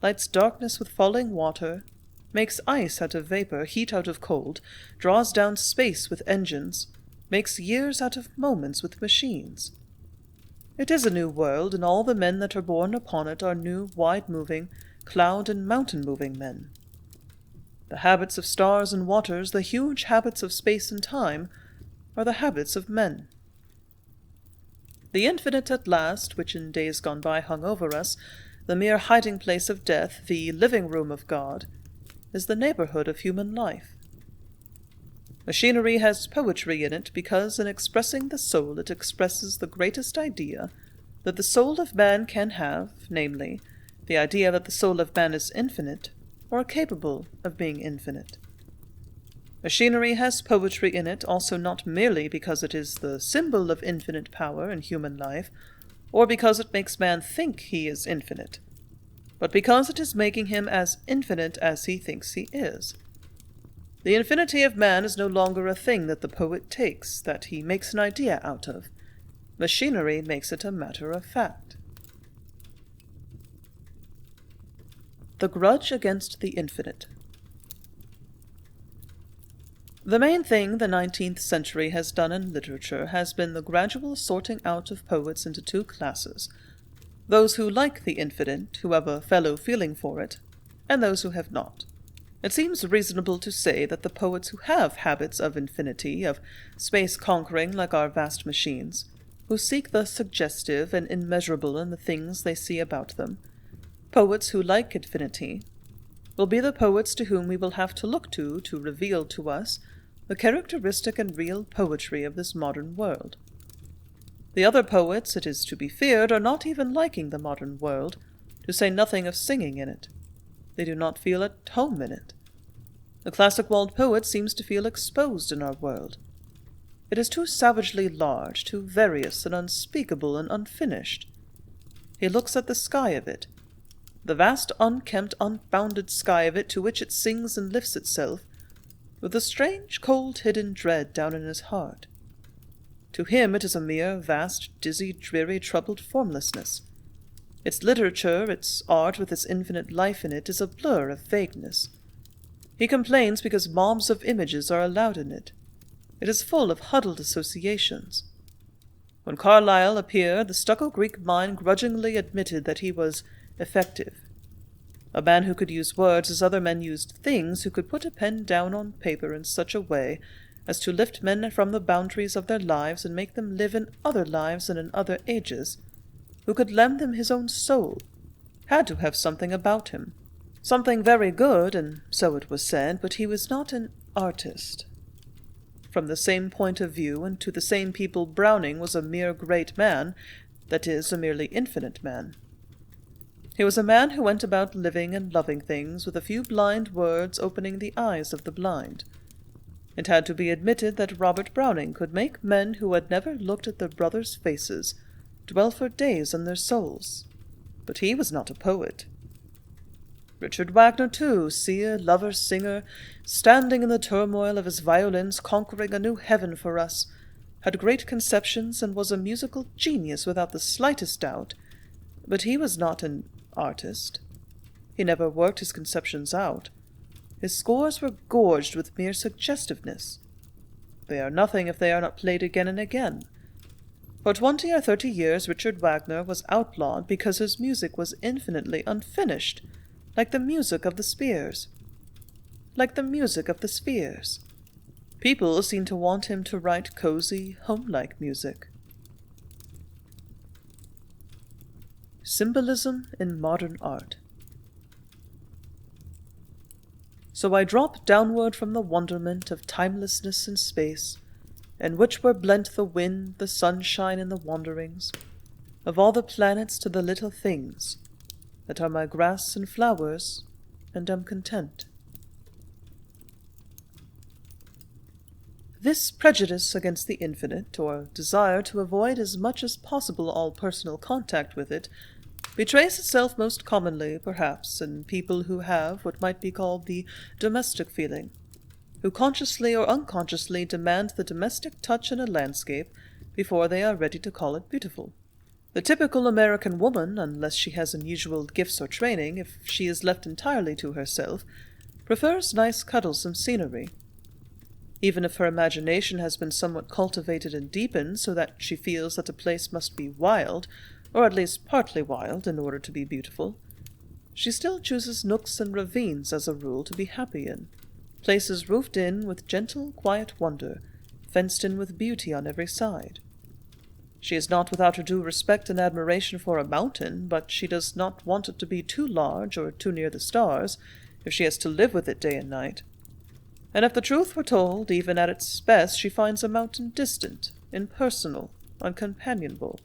lights darkness with falling water, makes ice out of vapor, heat out of cold, draws down space with engines, makes years out of moments with machines. It is a new world, and all the men that are born upon it are new, wide-moving, cloud- and mountain-moving men. The habits of stars and waters, the huge habits of space and time, are the habits of men. The infinite at last, which in days gone by hung over us, the mere hiding-place of death, the living-room of God, is the neighborhood of human life. Machinery has poetry in it because, in expressing the soul, it expresses the greatest idea that the soul of man can have, namely, the idea that the soul of man is infinite, or capable of being infinite. Machinery has poetry in it also not merely because it is the symbol of infinite power in human life, or because it makes man think he is infinite, but because it is making him as infinite as he thinks he is. The infinity of man is no longer a thing that the poet takes, that he makes an idea out of. Machinery makes it a matter of fact. The grudge against the infinite. The main thing the 19th century has done in literature has been the gradual sorting out of poets into two classes, those who like the infinite, who have a fellow feeling for it, and those who have not. It seems reasonable to say that the poets who have habits of infinity, of space conquering like our vast machines, who seek the suggestive and immeasurable in the things they see about them, poets who like infinity, will be the poets to whom we will have to look to reveal to us the characteristic and real poetry of this modern world. The other poets, it is to be feared, are not even liking the modern world, to say nothing of singing in it. They do not feel at home in it. The classic world poet seems to feel exposed in our world. It is too savagely large, too various and unspeakable and unfinished. He looks at the sky of it, the vast, unkempt, unbounded sky of it to which it sings and lifts itself, with a strange, cold, hidden dread down in his heart. To him it is a mere, vast, dizzy, dreary, troubled formlessness. Its literature, its art with its infinite life in it, is a blur of vagueness. He complains because mobs of images are allowed in it. It is full of huddled associations. When Carlyle appeared, the stucco Greek mind grudgingly admitted that he was effective. A man who could use words as other men used things, who could put a pen down on paper in such a way as to lift men from the boundaries of their lives and make them live in other lives and in other ages, who could lend them his own soul, had to have something about him. Something very good, and so it was said, but he was not an artist. From the same point of view, and to the same people, Browning was a mere great man, that is, a merely infinite man. He was a man who went about living and loving things, with a few blind words opening the eyes of the blind. It had to be admitted that Robert Browning could make men who had never looked at their brothers' faces dwell for days on their souls. But he was not a poet. Richard Wagner, too, seer, lover, singer, standing in the turmoil of his violins, conquering a new heaven for us, had great conceptions and was a musical genius without the slightest doubt, but he was not an artist. He never worked his conceptions out. His scores were gorged with mere suggestiveness. They are nothing if they are not played again and again. For 20 or 30 years Richard Wagner was outlawed because his music was infinitely unfinished, like the music of the spheres. Like the music of the spheres. People seemed to want him to write cozy, home-like music. Symbolism in modern art. So I drop downward from the wonderment of timelessness in space, in which were blent the wind, the sunshine, and the wanderings, of all the planets to the little things, that are my grass and flowers, and am content. This prejudice against the infinite, or desire to avoid as much as possible all personal contact with it, betrays itself most commonly, perhaps, in people who have what might be called the domestic feeling, who consciously or unconsciously demand the domestic touch in a landscape before they are ready to call it beautiful. The typical American woman, unless she has unusual gifts or training, if she is left entirely to herself, prefers nice cuddlesome scenery. Even if her imagination has been somewhat cultivated and deepened so that she feels that a place must be wild, or at least partly wild, in order to be beautiful, she still chooses nooks and ravines as a rule to be happy in, places roofed in with gentle, quiet wonder, fenced in with beauty on every side. She is not without her due respect and admiration for a mountain, but she does not want it to be too large or too near the stars, if she has to live with it day and night. And if the truth were told, even at its best, she finds a mountain distant, impersonal, uncompanionable.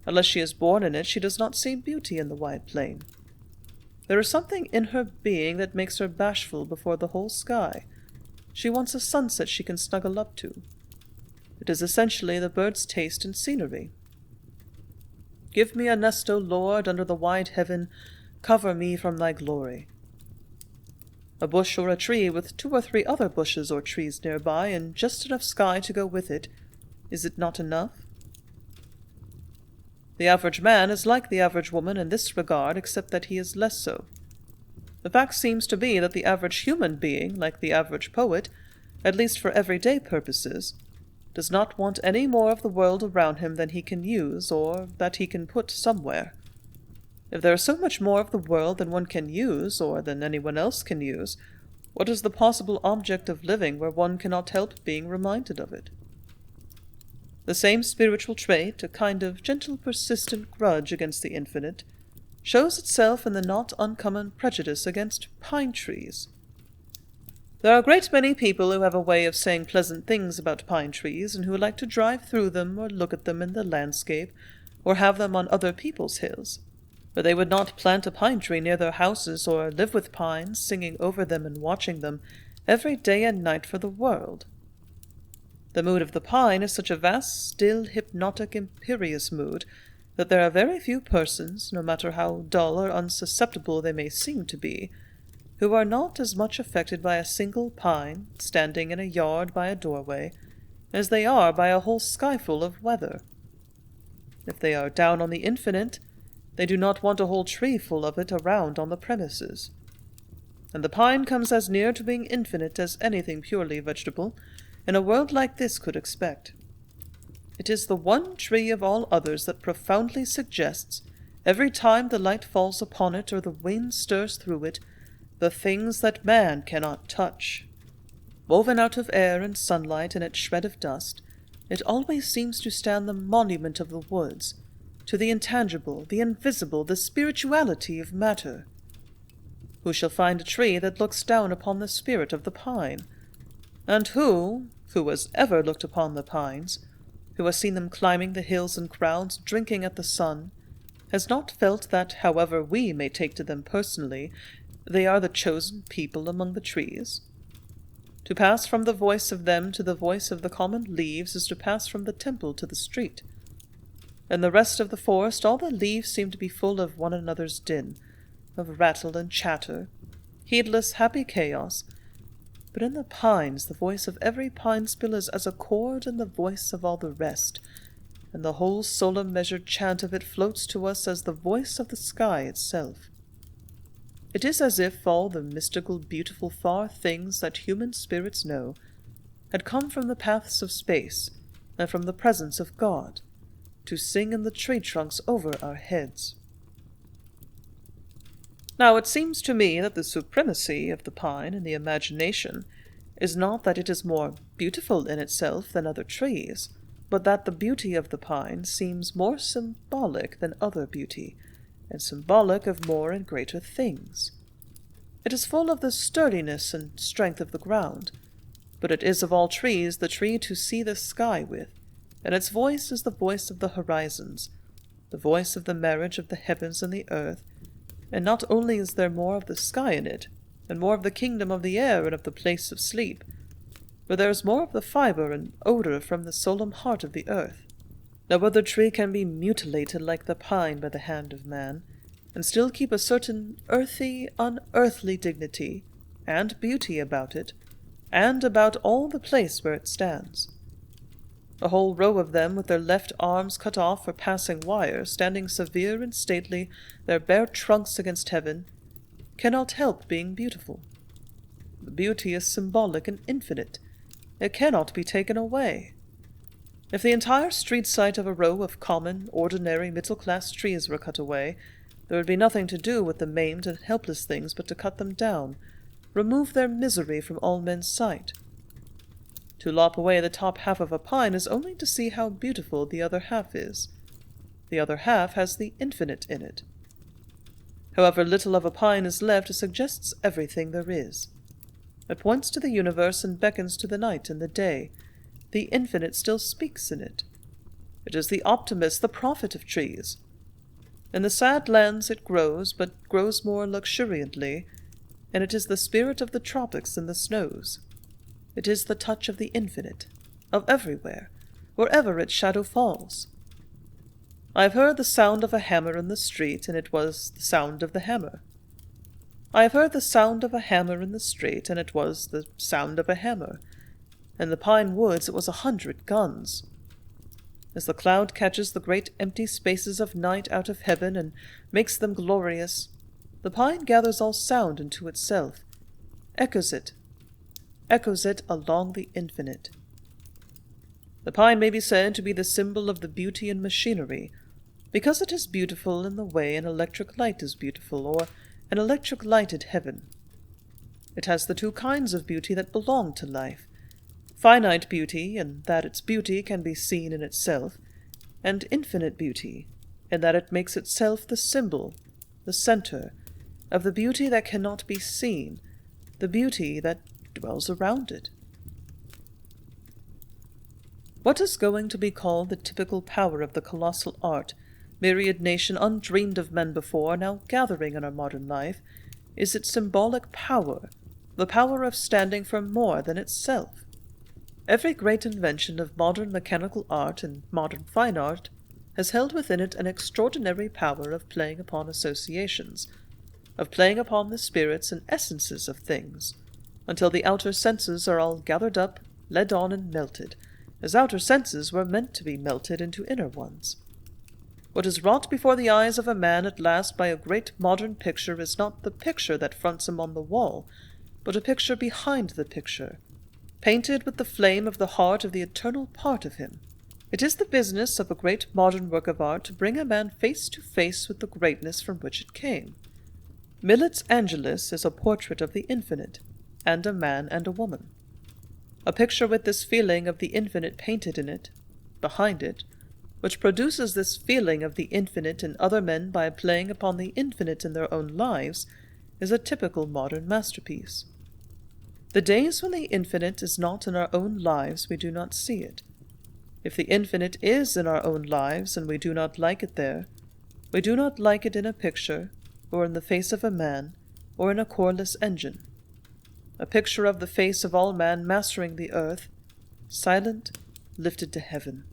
Unless she is born in it, she does not see beauty in the wide plain. There is something in her being that makes her bashful before the whole sky. She wants a sunset she can snuggle up to. It is essentially the bird's taste in scenery. Give me a nest, O Lord, under the wide heaven, cover me from thy glory. A bush or a tree with 2 or 3 other bushes or trees nearby, and just enough sky to go with it, is it not enough? The average man is like the average woman in this regard, except that he is less so. The fact seems to be that the average human being, like the average poet, at least for everyday purposes, does not want any more of the world around him than he can use, or that he can put somewhere. If there is so much more of the world than one can use, or than anyone else can use, what is the possible object of living where one cannot help being reminded of it? The same spiritual trait, a kind of gentle persistent grudge against the infinite, shows itself in the not uncommon prejudice against pine trees. There are a great many people who have a way of saying pleasant things about pine trees, and who like to drive through them or look at them in the landscape, or have them on other people's hills. But they would not plant a pine tree near their houses, or live with pines, singing over them and watching them, every day and night for the world. The mood of the pine is such a vast, still, hypnotic, imperious mood, that there are very few persons, no matter how dull or unsusceptible they may seem to be, who are not as much affected by a single pine, standing in a yard by a doorway, as they are by a whole skyful of weather. If they are down on the infinite, they do not want a whole tree full of it around on the premises. And the pine comes as near to being infinite as anything purely vegetable, in a world like this could expect. It is the one tree of all others that profoundly suggests, every time the light falls upon it or the wind stirs through it, the things that man cannot touch. Woven out of air and sunlight and its shred of dust, it always seems to stand the monument of the woods, to the intangible, the invisible, the spirituality of matter. Who shall find a tree that looks down upon the spirit of the pine? And who has ever looked upon the pines, who has seen them climbing the hills in crowds, drinking at the sun, has not felt that, however we may take to them personally, they are the chosen people among the trees? To pass from the voice of them to the voice of the common leaves is to pass from the temple to the street. In the rest of the forest all the leaves seem to be full of one another's din, of rattle and chatter, heedless happy chaos, but in the pines the voice of every pine spill is as a chord in the voice of all the rest, and the whole solemn measured chant of it floats to us as the voice of the sky itself. It is as if all the mystical, beautiful, far things that human spirits know had come from the paths of space and from the presence of God to sing in the tree trunks over our heads. Now it seems to me that the supremacy of the pine in the imagination is not that it is more beautiful in itself than other trees, but that the beauty of the pine seems more symbolic than other beauty, and symbolic of more and greater things. It is full of the sturdiness and strength of the ground, but it is of all trees the tree to see the sky with, and its voice is the voice of the horizons, the voice of the marriage of the heavens and the earth, and not only is there more of the sky in it, and more of the kingdom of the air and of the place of sleep, but there is more of the fibre and odour from the solemn heart of the earth. No other tree can be mutilated like the pine by the hand of man, and still keep a certain earthy, unearthly dignity and beauty about it, and about all the place where it stands. A whole row of them, with their left arms cut off for passing wire, standing severe and stately, their bare trunks against heaven, cannot help being beautiful. The beauty is symbolic and infinite. It cannot be taken away. If the entire street site of a row of common, ordinary, middle-class trees were cut away, there would be nothing to do with the maimed and helpless things but to cut them down, remove their misery from all men's sight. To lop away the top half of a pine is only to see how beautiful the other half is. The other half has the infinite in it. However little of a pine is left, it suggests everything there is. It points to the universe and beckons to the night and the day. The infinite still speaks in it. It is the optimist, the prophet of trees. In the sad lands it grows, but grows more luxuriantly, and it is the spirit of the tropics and the snows. It is the touch of the infinite, of everywhere, wherever its shadow falls. I have heard the sound of a hammer in the street, and it was the sound of the hammer. I have heard the sound of a hammer in the street, and it was the sound of a hammer. In the pine woods it was 100 guns. As the cloud catches the great empty spaces of night out of heaven and makes them glorious, the pine gathers all sound into itself, echoes it along the infinite. The pine may be said to be the symbol of the beauty in machinery, because it is beautiful in the way an electric light is beautiful, or an electric lighted heaven. It has the two kinds of beauty that belong to life: finite beauty, in that its beauty can be seen in itself, and infinite beauty, in that it makes itself the symbol, the center, of the beauty that cannot be seen, the beauty that dwells around it. What is going to be called the typical power of the colossal art, myriad nation undreamed of men before, now gathering in our modern life, is its symbolic power, the power of standing for more than itself. Every great invention of modern mechanical art and modern fine art has held within it an extraordinary power of playing upon associations, of playing upon the spirits and essences of things, until the outer senses are all gathered up, led on, and melted, as outer senses were meant to be melted into inner ones. What is wrought before the eyes of a man at last by a great modern picture is not the picture that fronts him on the wall, but a picture behind the picture, painted with the flame of the heart of the eternal part of him. It is the business of a great modern work of art to bring a man face to face with the greatness from which it came. Millet's Angelus is a portrait of the infinite, and a man and a woman. A picture with this feeling of the infinite painted in it, behind it, which produces this feeling of the infinite in other men by playing upon the infinite in their own lives, is a typical modern masterpiece. The days when the infinite is not in our own lives, we do not see it. If the infinite is in our own lives, and we do not like it there, we do not like it in a picture, or in the face of a man, or in a coreless engine. A picture of the face of all man mastering the earth, silent, lifted to heaven.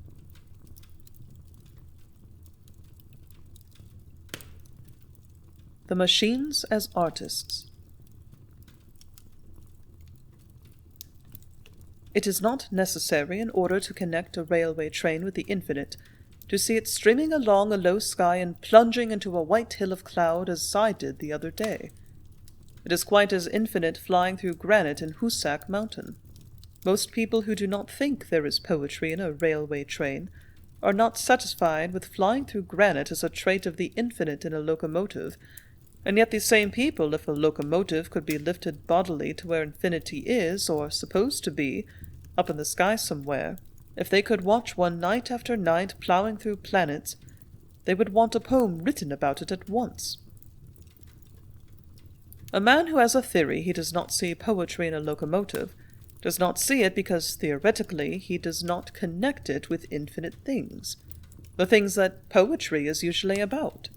The Machines as Artists. It is not necessary, in order to connect a railway train with the infinite, to see it streaming along a low sky and plunging into a white hill of cloud as I did the other day. It is quite as infinite flying through granite in Hoosac Mountain. Most people who do not think there is poetry in a railway train are not satisfied with flying through granite as a trait of the infinite in a locomotive, and yet these same people, if a locomotive could be lifted bodily to where infinity is, or supposed to be, up in the sky somewhere, if they could watch one night after night ploughing through planets, they would want a poem written about it at once. A man who has a theory he does not see poetry in a locomotive does not see it because, theoretically, he does not connect it with infinite things, the things that poetry is usually about.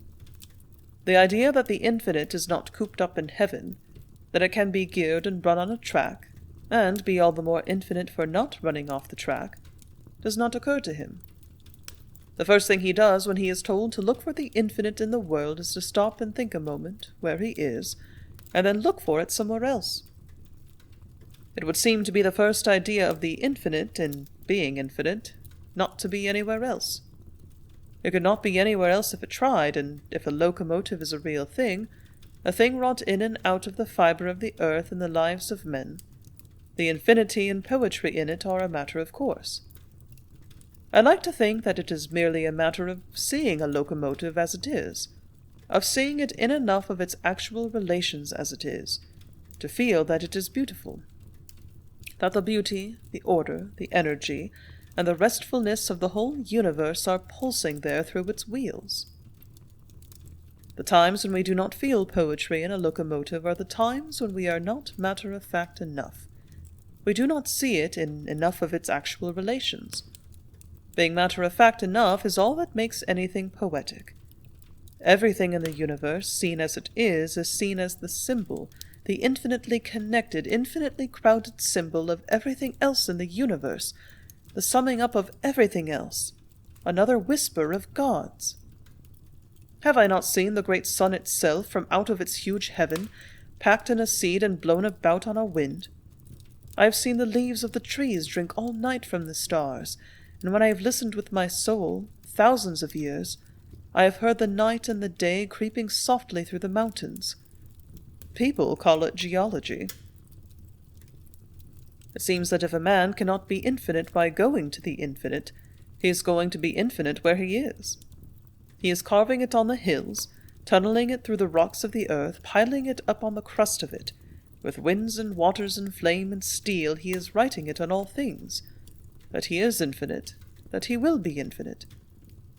The idea that the infinite is not cooped up in heaven, that it can be geared and run on a track, and be all the more infinite for not running off the track, does not occur to him. The first thing he does when he is told to look for the infinite in the world is to stop and think a moment where he is, and then look for it somewhere else. It would seem to be the first idea of the infinite in being infinite, not to be anywhere else. It could not be anywhere else if it tried, and if a locomotive is a real thing, a thing wrought in and out of the fibre of the earth and the lives of men, the infinity and poetry in it are a matter of course. I like to think that it is merely a matter of seeing a locomotive as it is, of seeing it in enough of its actual relations as it is, to feel that it is beautiful, that the beauty, the order, the energy, and the restfulness of the whole universe are pulsing there through its wheels. The times when we do not feel poetry in a locomotive are the times when we are not matter-of-fact enough. We do not see it in enough of its actual relations. Being matter-of-fact enough is all that makes anything poetic. Everything in the universe, seen as it is seen as the symbol, the infinitely connected, infinitely crowded symbol of everything else in the universe, the summing up of everything else, another whisper of God's. Have I not seen the great sun itself from out of its huge heaven, packed in a seed and blown about on a wind? I have seen the leaves of the trees drink all night from the stars, and when I have listened with my soul, thousands of years, I have heard the night and the day creeping softly through the mountains. People call it geology. It seems that if a man cannot be infinite by going to the infinite, he is going to be infinite where he is. He is carving it on the hills, tunneling it through the rocks of the earth, piling it up on the crust of it. With winds and waters and flame and steel he is writing it on all things. That he is infinite, that he will be infinite.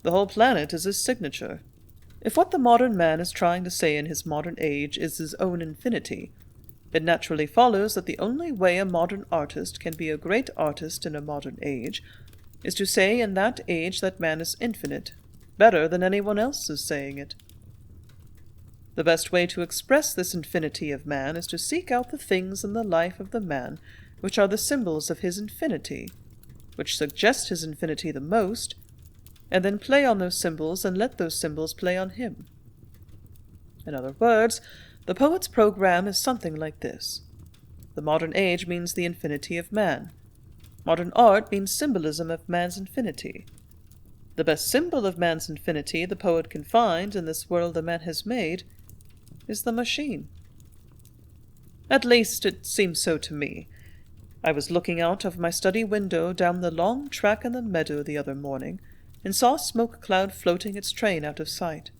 The whole planet is his signature. If what the modern man is trying to say in his modern age is his own infinity, it naturally follows that the only way a modern artist can be a great artist in a modern age is to say in that age that man is infinite, better than anyone else is saying it. The best way to express this infinity of man is to seek out the things in the life of the man which are the symbols of his infinity, which suggest his infinity the most, and then play on those symbols and let those symbols play on him. In other words, the poet's program is something like this. The modern age means the infinity of man. Modern art means symbolism of man's infinity. The best symbol of man's infinity the poet can find in this world the man has made is the machine. At least it seems so to me. I was looking out of my study window down the long track in the meadow the other morning, and saw a smoke cloud floating its train out of sight.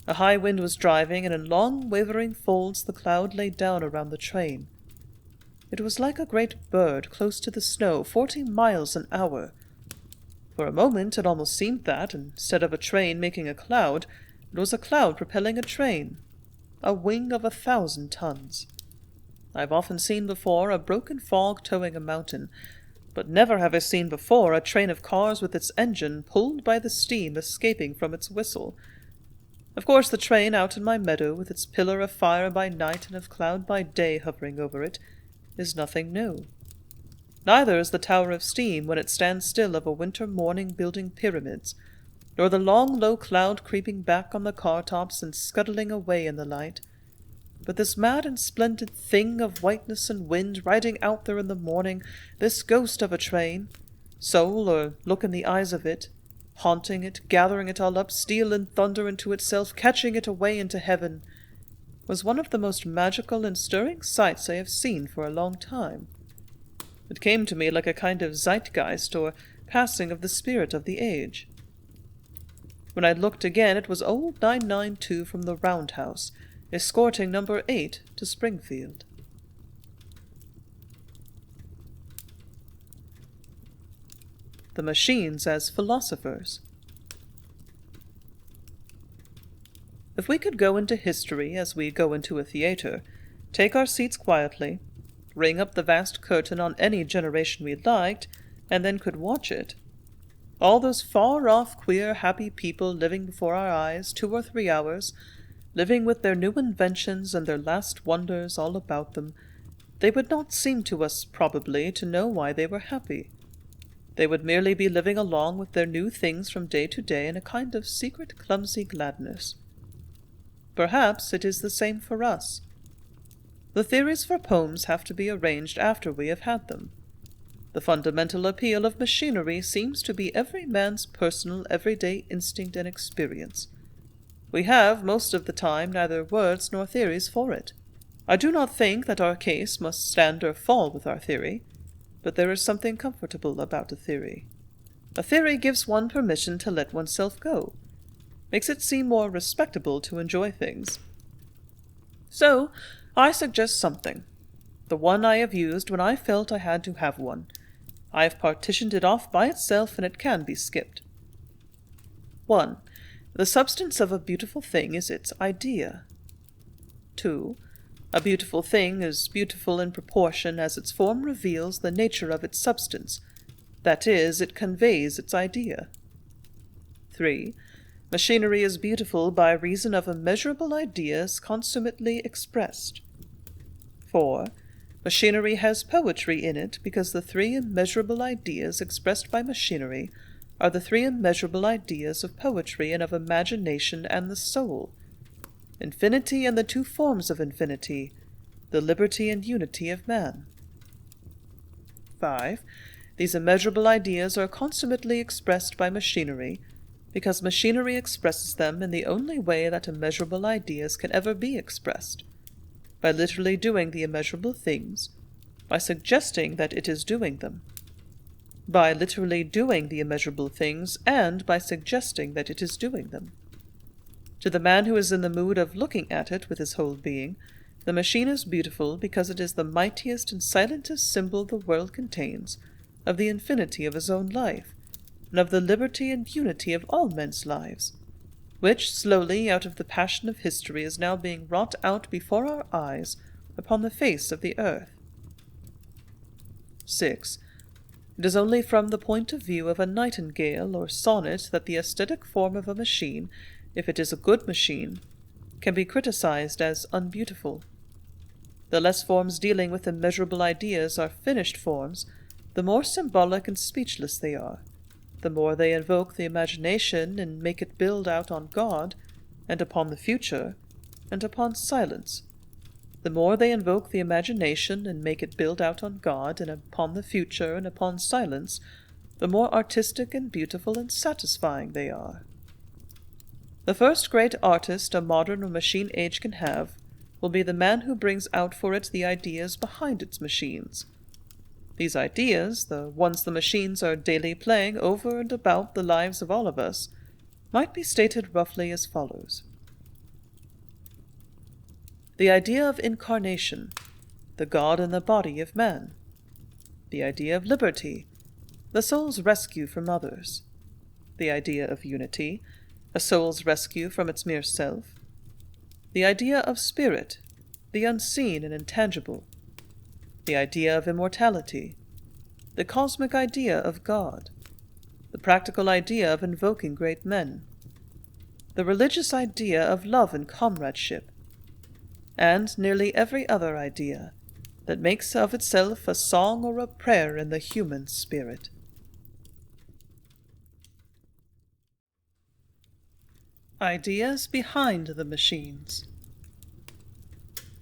A high wind was driving, and in long wavering folds the cloud lay down around the train. It was like a great bird close to the snow, 40 miles an hour. For a moment it almost seemed that, instead of a train making a cloud, it was a cloud propelling a train, a wing of 1,000 tons. I have often seen before a broken fog towing a mountain, but never have I seen before a train of cars with its engine pulled by the steam escaping from its whistle. Of course the train out in my meadow, with its pillar of fire by night and of cloud by day hovering over it, is nothing new. Neither is the tower of steam when it stands still of a winter morning building pyramids, nor the long low cloud creeping back on the car-tops and scuttling away in the light, but this mad and splendid thing of whiteness and wind riding out there in the morning, this ghost of a train, soul or look in the eyes of it, haunting it, gathering it all up, steel and thunder into itself, catching it away into heaven, was one of the most magical and stirring sights I have seen for a long time. It came to me like a kind of zeitgeist or passing of the spirit of the age. When I looked again, it was old 992 from the roundhouse, escorting number 8 to Springfield. The machines as philosophers. If we could go into history as we go into a theatre, take our seats quietly, ring up the vast curtain on any generation we liked, and then could watch it, all those far-off, queer, happy people living before our eyes 2 or 3 hours, living with their new inventions and their last wonders all about them, they would not seem to us, probably, to know why they were happy. They would merely be living along with their new things from day to day in a kind of secret, clumsy gladness. Perhaps it is the same for us. The theories for poems have to be arranged after we have had them. The fundamental appeal of machinery seems to be every man's personal, everyday instinct and experience. We have, most of the time, neither words nor theories for it. I do not think that our case must stand or fall with our theory, but there is something comfortable about a theory. A theory gives one permission to let oneself go, makes it seem more respectable to enjoy things. So, I suggest something, the one I have used when I felt I had to have one. I have partitioned it off by itself, and it can be skipped. 1. The substance of a beautiful thing is its idea. 2. A beautiful thing is beautiful in proportion as its form reveals the nature of its substance, that is, it conveys its idea. 3. Machinery is beautiful by reason of immeasurable ideas consummately expressed. 4. Machinery has poetry in it because the 3 immeasurable ideas expressed by machinery are the 3 immeasurable ideas of poetry and of imagination and the soul, infinity and the 2 forms of infinity, the liberty and unity of man. 5. These immeasurable ideas are consummately expressed by machinery because machinery expresses them in the only way that immeasurable ideas can ever be expressed, by literally doing the immeasurable things, by suggesting that it is doing them, by literally doing the immeasurable things, and by suggesting that it is doing them. To the man who is in the mood of looking at it with his whole being, the machine is beautiful because it is the mightiest and silentest symbol the world contains of the infinity of his own life, and of the liberty and unity of all men's lives, which slowly out of the passion of history is now being wrought out before our eyes upon the face of the earth. 6. It is only from the point of view of a nightingale or sonnet that the aesthetic form of a machine, if it is a good machine, can be criticized as unbeautiful. The less forms dealing with immeasurable ideas are finished forms, the more symbolic and speechless they are, the more they invoke the imagination and make it build out on God, and upon the future, and upon silence. The more they invoke the imagination and make it build out on God, and upon the future, and upon silence, the more artistic and beautiful and satisfying they are. The first great artist a modern or machine age can have will be the man who brings out for it the ideas behind its machines. These ideas, the ones the machines are daily playing over and about the lives of all of us, might be stated roughly as follows. The idea of incarnation, the God in the body of man. The idea of liberty, the soul's rescue from others. The idea of unity, a soul's rescue from its mere self. The idea of spirit, the unseen and intangible. The idea of immortality, the cosmic idea of God, the practical idea of invoking great men, the religious idea of love and comradeship, and nearly every other idea that makes of itself a song or a prayer in the human spirit. Ideas behind the machines.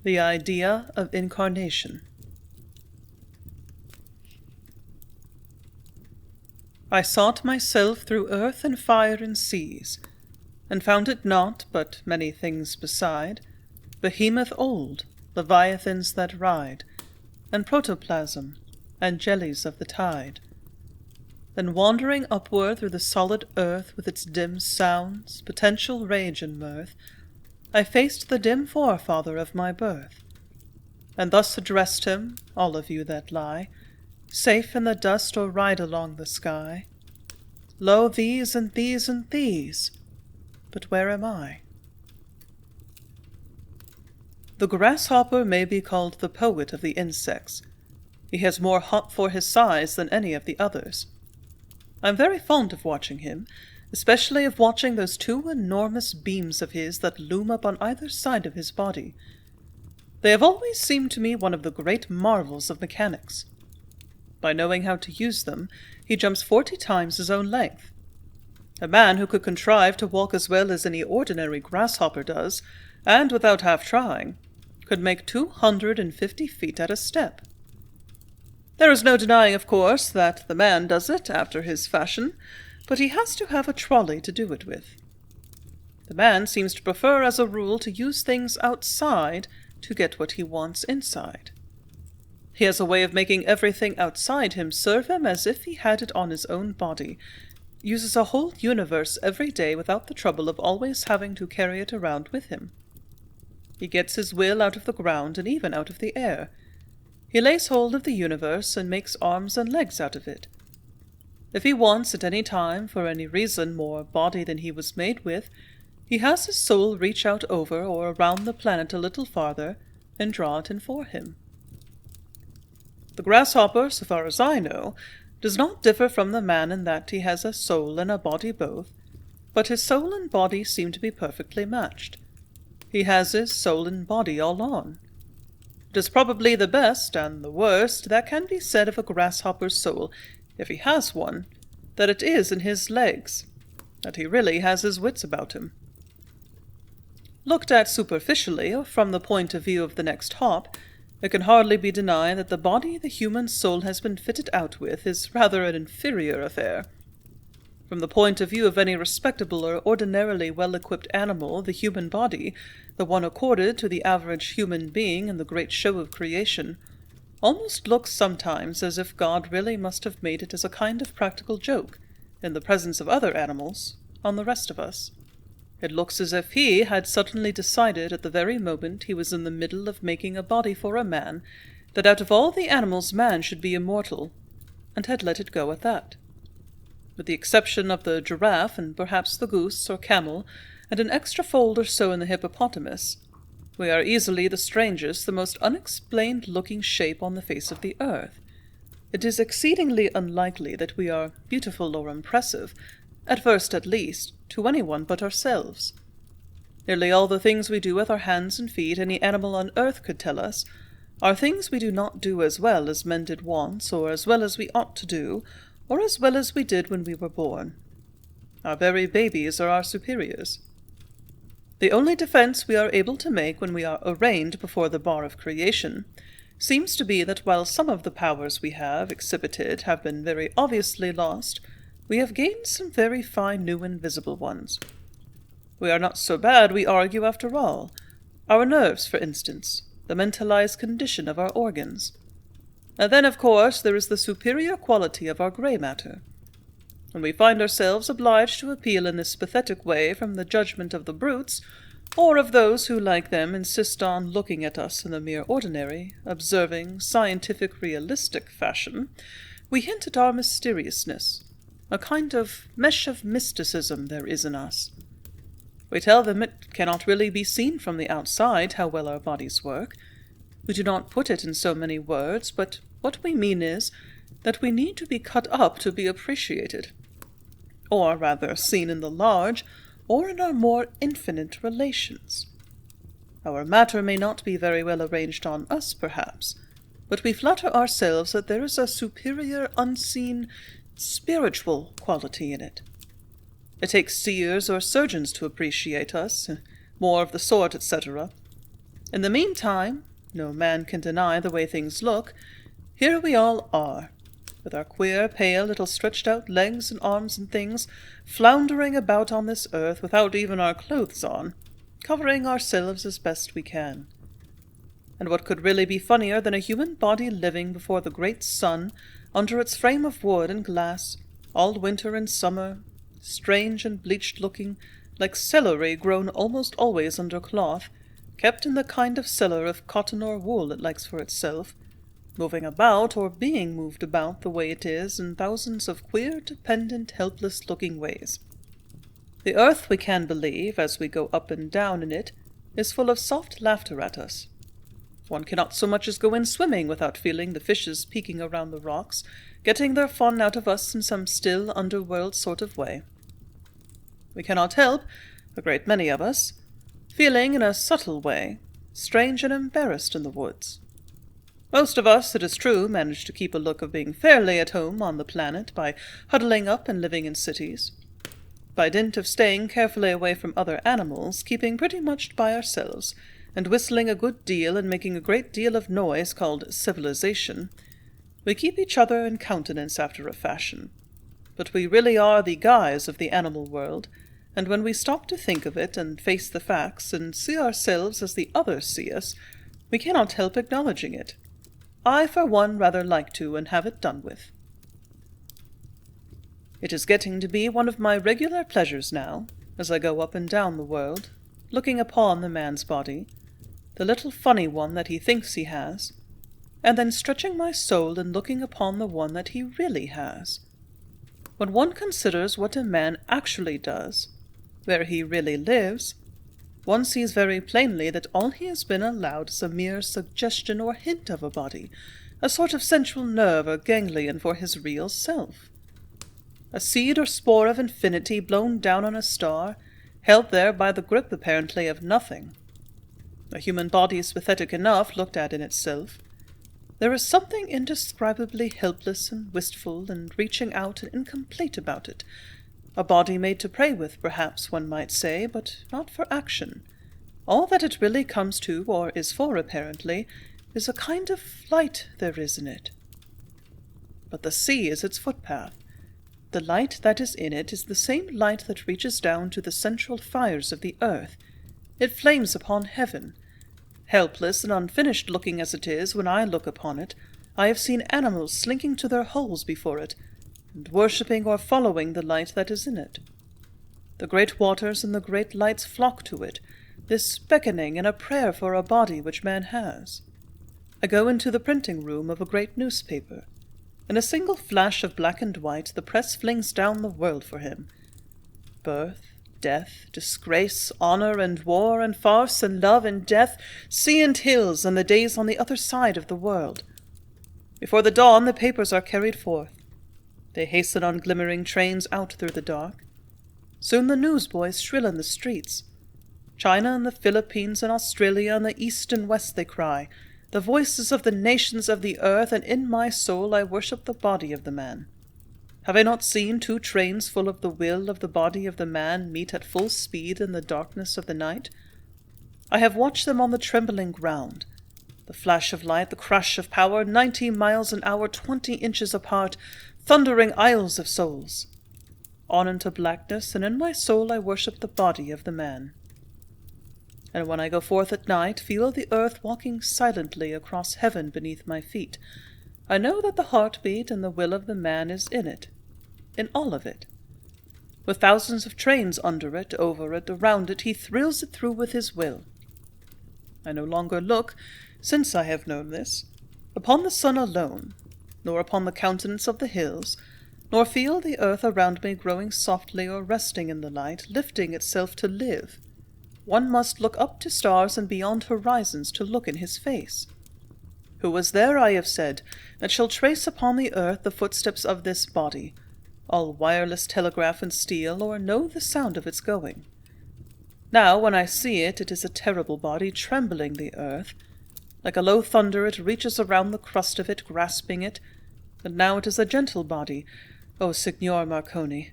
The idea of incarnation. I sought myself through earth and fire and seas, and found it not, but many things beside, behemoth old, leviathans that ride, and protoplasm, and jellies of the tide. Then wandering upward through the solid earth with its dim sounds, potential rage and mirth, I faced the dim forefather of my birth, and thus addressed him, all of you that lie, safe in the dust or ride along the sky. Lo, these and these and these, but where am I? The grasshopper may be called the poet of the insects. He has more hop for his size than any of the others. I'm very fond of watching him, especially of watching those two enormous beams of his that loom up on either side of his body. They have always seemed to me one of the great marvels of mechanics. By knowing how to use them, he jumps 40 times his own length. A man who could contrive to walk as well as any ordinary grasshopper does, and without half trying, could make 250 feet at a step. There is no denying, of course, that the man does it after his fashion, but he has to have a trolley to do it with. The man seems to prefer, as a rule, to use things outside to get what he wants inside. He has a way of making everything outside him serve him as if he had it on his own body, uses a whole universe every day without the trouble of always having to carry it around with him. He gets his will out of the ground and even out of the air. He lays hold of the universe and makes arms and legs out of it. If he wants at any time, for any reason, more body than he was made with, he has his soul reach out over or around the planet a little farther and draw it in for him. The grasshopper, so far as I know, does not differ from the man in that he has a soul and a body both, but his soul and body seem to be perfectly matched. He has his soul and body all on. It is probably the best and the worst that can be said of a grasshopper's soul, if he has one, that it is in his legs, that he really has his wits about him. Looked at superficially, or from the point of view of the next hop, it can hardly be denied that the body the human soul has been fitted out with is rather an inferior affair. From the point of view of any respectable or ordinarily well-equipped animal, the human body, the one accorded to the average human being in the great show of creation, almost looks sometimes as if God really must have made it as a kind of practical joke, in the presence of other animals, on the rest of us. It looks as if he had suddenly decided at the very moment he was in the middle of making a body for a man, that out of all the animals man should be immortal, and had let it go at that. With the exception of the giraffe and perhaps the goose or camel, and an extra fold or so in the hippopotamus, we are easily the strangest, the most unexplained-looking shape on the face of the earth. It is exceedingly unlikely that we are beautiful or impressive, at first at least, to anyone but ourselves. Nearly all the things we do with our hands and feet any animal on earth could tell us are things we do not do as well as men did once, or as well as we ought to do, or as well as we did when we were born. Our very babies are our superiors. The only defense we are able to make when we are arraigned before the bar of creation seems to be that while some of the powers we have exhibited have been very obviously lost, we have gained some very fine new and visible ones. We are not so bad, we argue, after all. Our nerves, for instance, the mentalized condition of our organs. And then, of course, there is the superior quality of our grey matter. When we find ourselves obliged to appeal in this pathetic way from the judgment of the brutes, or of those who, like them, insist on looking at us in the mere ordinary, observing, scientific, realistic fashion, we hint at our mysteriousness. A kind of mesh of mysticism there is in us. We tell them it cannot really be seen from the outside how well our bodies work. We do not put it in so many words, but what we mean is that we need to be cut up to be appreciated, or rather seen in the large, or in our more infinite relations. Our matter may not be very well arranged on us, perhaps, but we flatter ourselves that there is a superior, unseen, spiritual quality in it. It takes seers or surgeons to appreciate us, more of the sort, etc. In the meantime, no man can deny the way things look. Here we all are, with our queer, pale, little stretched-out legs and arms and things, floundering about on this earth without even our clothes on, covering ourselves as best we can. And what could really be funnier than a human body living before the great sun, under its frame of wood and glass, all winter and summer, strange and bleached-looking, like celery grown almost always under cloth, kept in the kind of cellar of cotton or wool it likes for itself, moving about or being moved about the way it is in thousands of queer, dependent, helpless-looking ways. The earth, we can believe, as we go up and down in it, is full of soft laughter at us. One cannot so much as go in swimming without feeling the fishes peeking around the rocks, getting their fun out of us in some still, underworld sort of way. We cannot help, a great many of us, feeling in a subtle way, strange and embarrassed in the woods. Most of us, it is true, manage to keep a look of being fairly at home on the planet by huddling up and living in cities. By dint of staying carefully away from other animals, keeping pretty much by ourselves, and whistling a good deal and making a great deal of noise called civilization, we keep each other in countenance after a fashion. But we really are the guys of the animal world, and when we stop to think of it and face the facts and see ourselves as the others see us, we cannot help acknowledging it. I, for one, rather like to and have it done with. It is getting to be one of my regular pleasures now, as I go up and down the world, looking upon the man's body, the little funny one that he thinks he has, and then stretching my soul and looking upon the one that he really has. When one considers what a man actually does, where he really lives, one sees very plainly that all he has been allowed is a mere suggestion or hint of a body, a sort of central nerve or ganglion for his real self. A seed or spore of infinity blown down on a star, held there by the grip apparently of nothing. A human body is pathetic enough, looked at in itself. There is something indescribably helpless and wistful and reaching out and incomplete about it. A body made to pray with, perhaps, one might say, but not for action. All that it really comes to, or is for, apparently, is a kind of light there is in it. But the sea is its footpath. The light that is in it is the same light that reaches down to the central fires of the earth. It flames upon heaven. Helpless and unfinished-looking as it is, when I look upon it, I have seen animals slinking to their holes before it, and worshipping or following the light that is in it. The great waters and the great lights flock to it, this beckoning and a prayer for a body which man has. I go into the printing room of a great newspaper. In a single flash of black and white, the press flings down the world for him. Birth, death, disgrace, honor and war and farce and love and death, sea and hills and the days on the other side of the world. Before the dawn the papers are carried forth. They hasten on glimmering trains out through the dark. Soon the newsboys shrill in the streets. China and the Philippines and Australia and the East and West they cry, the voices of the nations of the earth, and in my soul I worship the body of the man. Have I not seen 2 trains full of the will of the body of the man meet at full speed in the darkness of the night? I have watched them on the trembling ground. The flash of light, the crash of power, 90 miles an hour, 20 inches apart, thundering isles of souls. On into blackness, and in my soul I worship the body of the man. And when I go forth at night, feel the earth walking silently across heaven beneath my feet, I know that the heartbeat and the will of the man is in it, in all of it. With thousands of trains under it, over it, around it, he thrills it through with his will. I no longer look, since I have known this, upon the sun alone, nor upon the countenance of the hills, nor feel the earth around me growing softly or resting in the light, lifting itself to live. One must look up to stars and beyond horizons to look in his face. Who was there, I have said, that shall trace upon the earth the footsteps of this body, all wireless telegraph and steel, or know the sound of its going? Now, when I see it, it is a terrible body trembling the earth. Like a low thunder it reaches around the crust of it, grasping it, and now it is a gentle body, O Signor Marconi.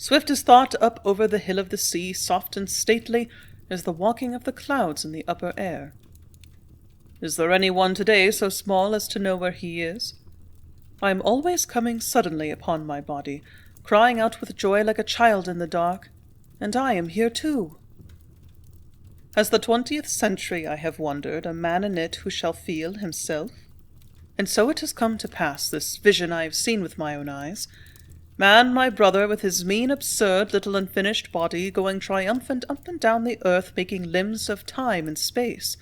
Swift as thought up over the hill of the sea, soft and stately as the walking of the clouds in the upper air. Is there any one today so small as to know where he is? I am always coming suddenly upon my body, crying out with joy like a child in the dark, and I am here too. Has the 20th century, I have wondered, a man in it who shall feel himself? And so it has come to pass, this vision I have seen with my own eyes. Man, my brother, with his mean, absurd, little unfinished body, going triumphant up and down the earth, making limbs of time and space.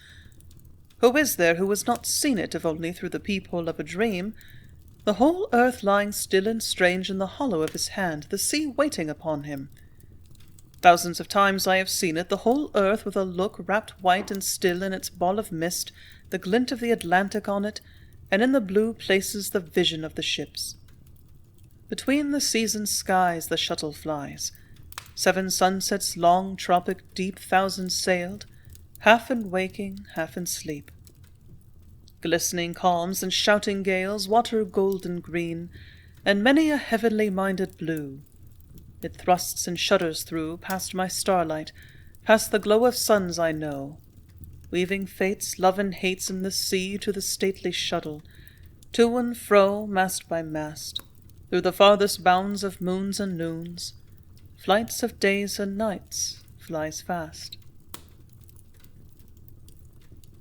Who is there who has not seen it, if only through the peephole of a dream? The whole earth lying still and strange in the hollow of his hand, the sea waiting upon him. Thousands of times I have seen it, the whole earth with a look wrapped white and still in its ball of mist, the glint of the Atlantic on it, and in the blue places the vision of the ships. Between the seas and skies the shuttle flies. 7 sunsets long, tropic, deep, thousands sailed, half in waking, half in sleep. Glistening calms and shouting gales, water golden green, and many a heavenly-minded blue. It thrusts and shudders through, past my starlight, past the glow of suns I know, weaving fates, love and hates in the sea to the stately shuttle, to and fro, mast by mast, through the farthest bounds of moons and noons, flights of days and nights, flies fast.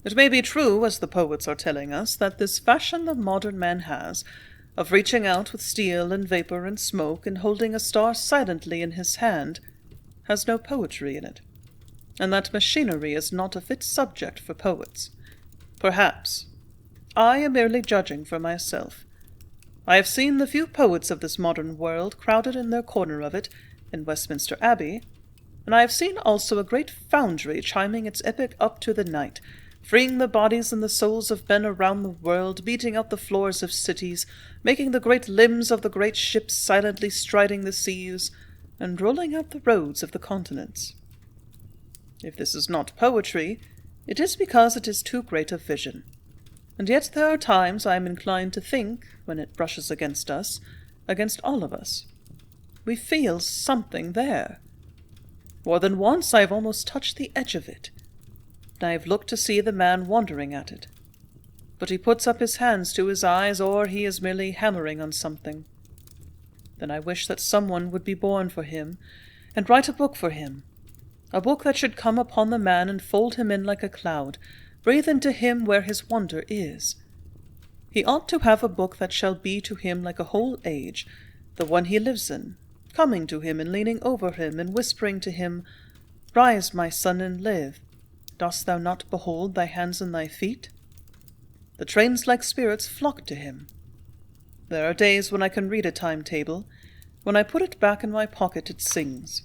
It may be true, as the poets are telling us, that this fashion the modern man has, of reaching out with steel and vapor and smoke and holding a star silently in his hand, has no poetry in it, and that machinery is not a fit subject for poets. Perhaps. I am merely judging for myself. I have seen the few poets of this modern world crowded in their corner of it, in Westminster Abbey, and I have seen also a great foundry chiming its epic up to the night, freeing the bodies and the souls of men around the world, beating out the floors of cities, making the great limbs of the great ships silently striding the seas, and rolling out the roads of the continents. If this is not poetry, it is because it is too great a vision. And yet there are times I am inclined to think, when it brushes against us, against all of us, we feel something there. More than once I have almost touched the edge of it, and I have looked to see the man wondering at it. But he puts up his hands to his eyes, or he is merely hammering on something. Then I wish that someone would be born for him, and write a book for him, a book that should come upon the man and fold him in like a cloud, breathe into him where his wonder is. He ought to have a book that shall be to him like a whole age, the one he lives in, coming to him and leaning over him and whispering to him, "Rise, my son, and live. Dost thou not behold thy hands and thy feet?" The trains like spirits flock to him. There are days when I can read a timetable. When I put it back in my pocket it sings.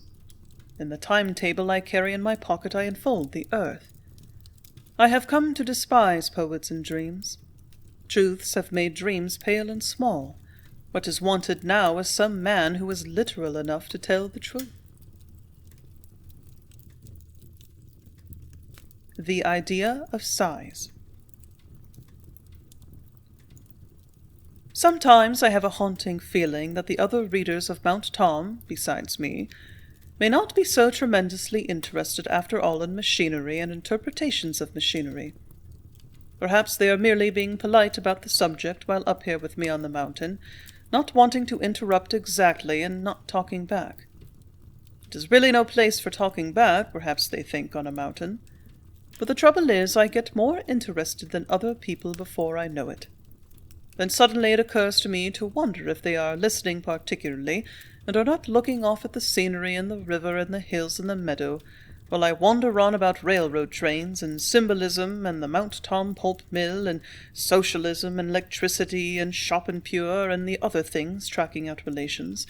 In the timetable I carry in my pocket I enfold the earth. I have come to despise poets and dreams. Truths have made dreams pale and small. What is wanted now is some man who is literal enough to tell the truth. The idea of size. Sometimes I have a haunting feeling that the other readers of Mount Tom, besides me, may not be so tremendously interested after all in machinery and interpretations of machinery. Perhaps they are merely being polite about the subject while up here with me on the mountain, not wanting to interrupt exactly and not talking back. It is really no place for talking back, perhaps they think, on a mountain. But the trouble is, I get more interested than other people before I know it. Then suddenly it occurs to me to wonder if they are listening particularly, and are not looking off at the scenery and the river and the hills and the meadow, while I wander on about railroad trains and symbolism and the Mount Tom pulp mill and socialism and electricity and Schopenhauer and the other things tracking out relations.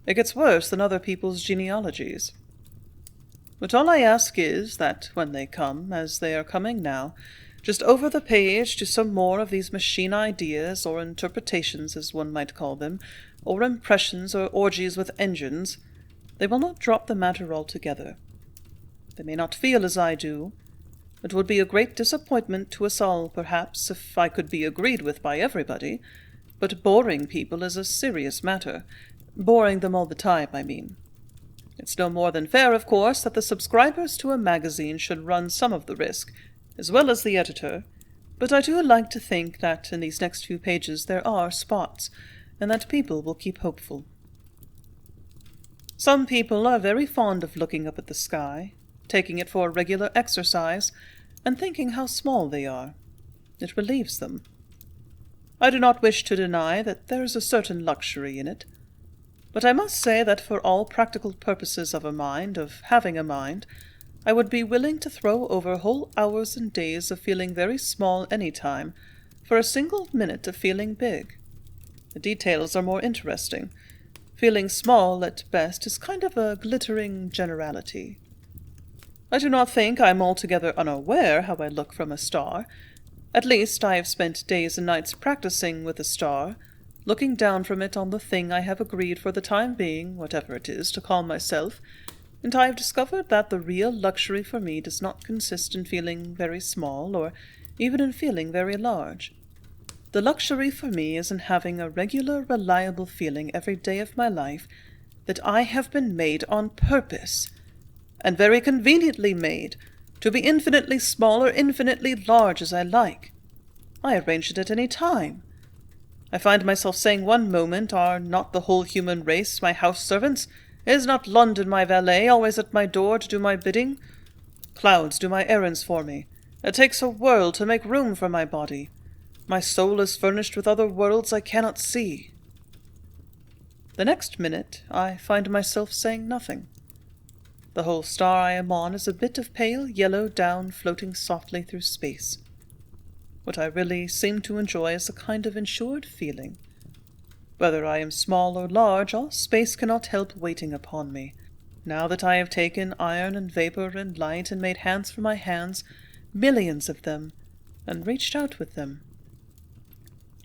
It gets worse than other people's genealogies. But all I ask is that, when they come, as they are coming now, just over the page to some more of these machine ideas, or interpretations as one might call them, or impressions or orgies with engines, they will not drop the matter altogether. They may not feel as I do. It would be a great disappointment to us all, perhaps, if I could be agreed with by everybody, but boring people is a serious matter. Boring them all the time, I mean. It's no more than fair, of course, that the subscribers to a magazine should run some of the risk, as well as the editor, but I do like to think that in these next few pages there are spots, and that people will keep hopeful. Some people are very fond of looking up at the sky, taking it for regular exercise, and thinking how small they are. It relieves them. I do not wish to deny that there is a certain luxury in it, but I must say that for all practical purposes of having a mind, I would be willing to throw over whole hours and days of feeling very small any time, for a single minute of feeling big. The details are more interesting. Feeling small, at best, is kind of a glittering generality. I do not think I am altogether unaware how I look from a star. At least I have spent days and nights practicing with a star, looking down from it on the thing I have agreed for the time being, whatever it is, to call myself, and I have discovered that the real luxury for me does not consist in feeling very small, or even in feeling very large. The luxury for me is in having a regular, reliable feeling every day of my life that I have been made on purpose, and very conveniently made, to be infinitely small or infinitely large as I like. I arrange it at any time. I find myself saying one moment, are not the whole human race my house servants? Is not London my valet, always at my door to do my bidding? Clouds do my errands for me. It takes a world to make room for my body. My soul is furnished with other worlds I cannot see. The next minute I find myself saying nothing. The whole star I am on is a bit of pale yellow down floating softly through space. What I really seem to enjoy is a kind of insured feeling. Whether I am small or large, all space cannot help waiting upon me. Now that I have taken iron and vapor and light and made hands for my hands, millions of them, and reached out with them.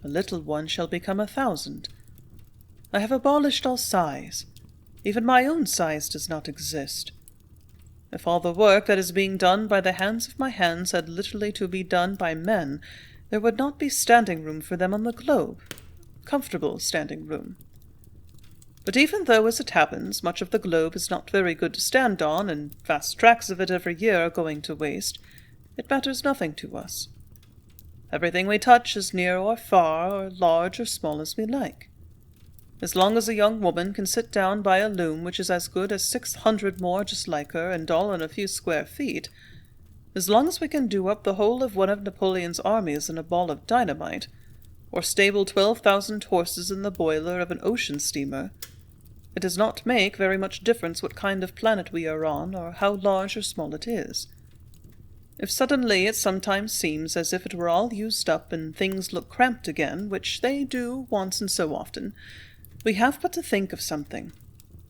A little one shall become 1,000. I have abolished all size. Even my own size does not exist. If all the work that is being done by the hands of my hands had literally to be done by men, there would not be standing room for them on the globe. Comfortable standing room. But even though, as it happens, much of the globe is not very good to stand on, and vast tracts of it every year are going to waste, it matters nothing to us. Everything we touch is near or far, or large or small as we like. As long as a young woman can sit down by a loom which is as good as 600 more just like her, and all in a few square feet, as long as we can do up the whole of one of Napoleon's armies in a ball of dynamite, or stable 12,000 horses in the boiler of an ocean steamer, it does not make very much difference what kind of planet we are on, or how large or small it is. If suddenly it sometimes seems as if it were all used up and things look cramped again, which they do once and so often, we have but to think of something,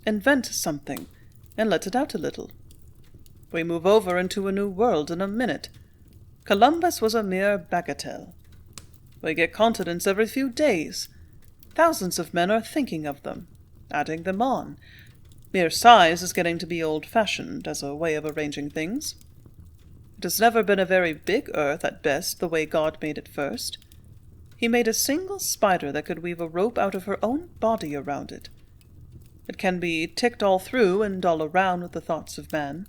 invent something, and let it out a little. We move over into a new world in a minute. Columbus was a mere bagatelle. We get continents every few days. Thousands of men are thinking of them, adding them on. Mere size is getting to be old-fashioned as a way of arranging things. It has never been a very big earth at best, the way God made it first. He made a single spider that could weave a rope out of her own body around it. It can be ticked all through and all around with the thoughts of man.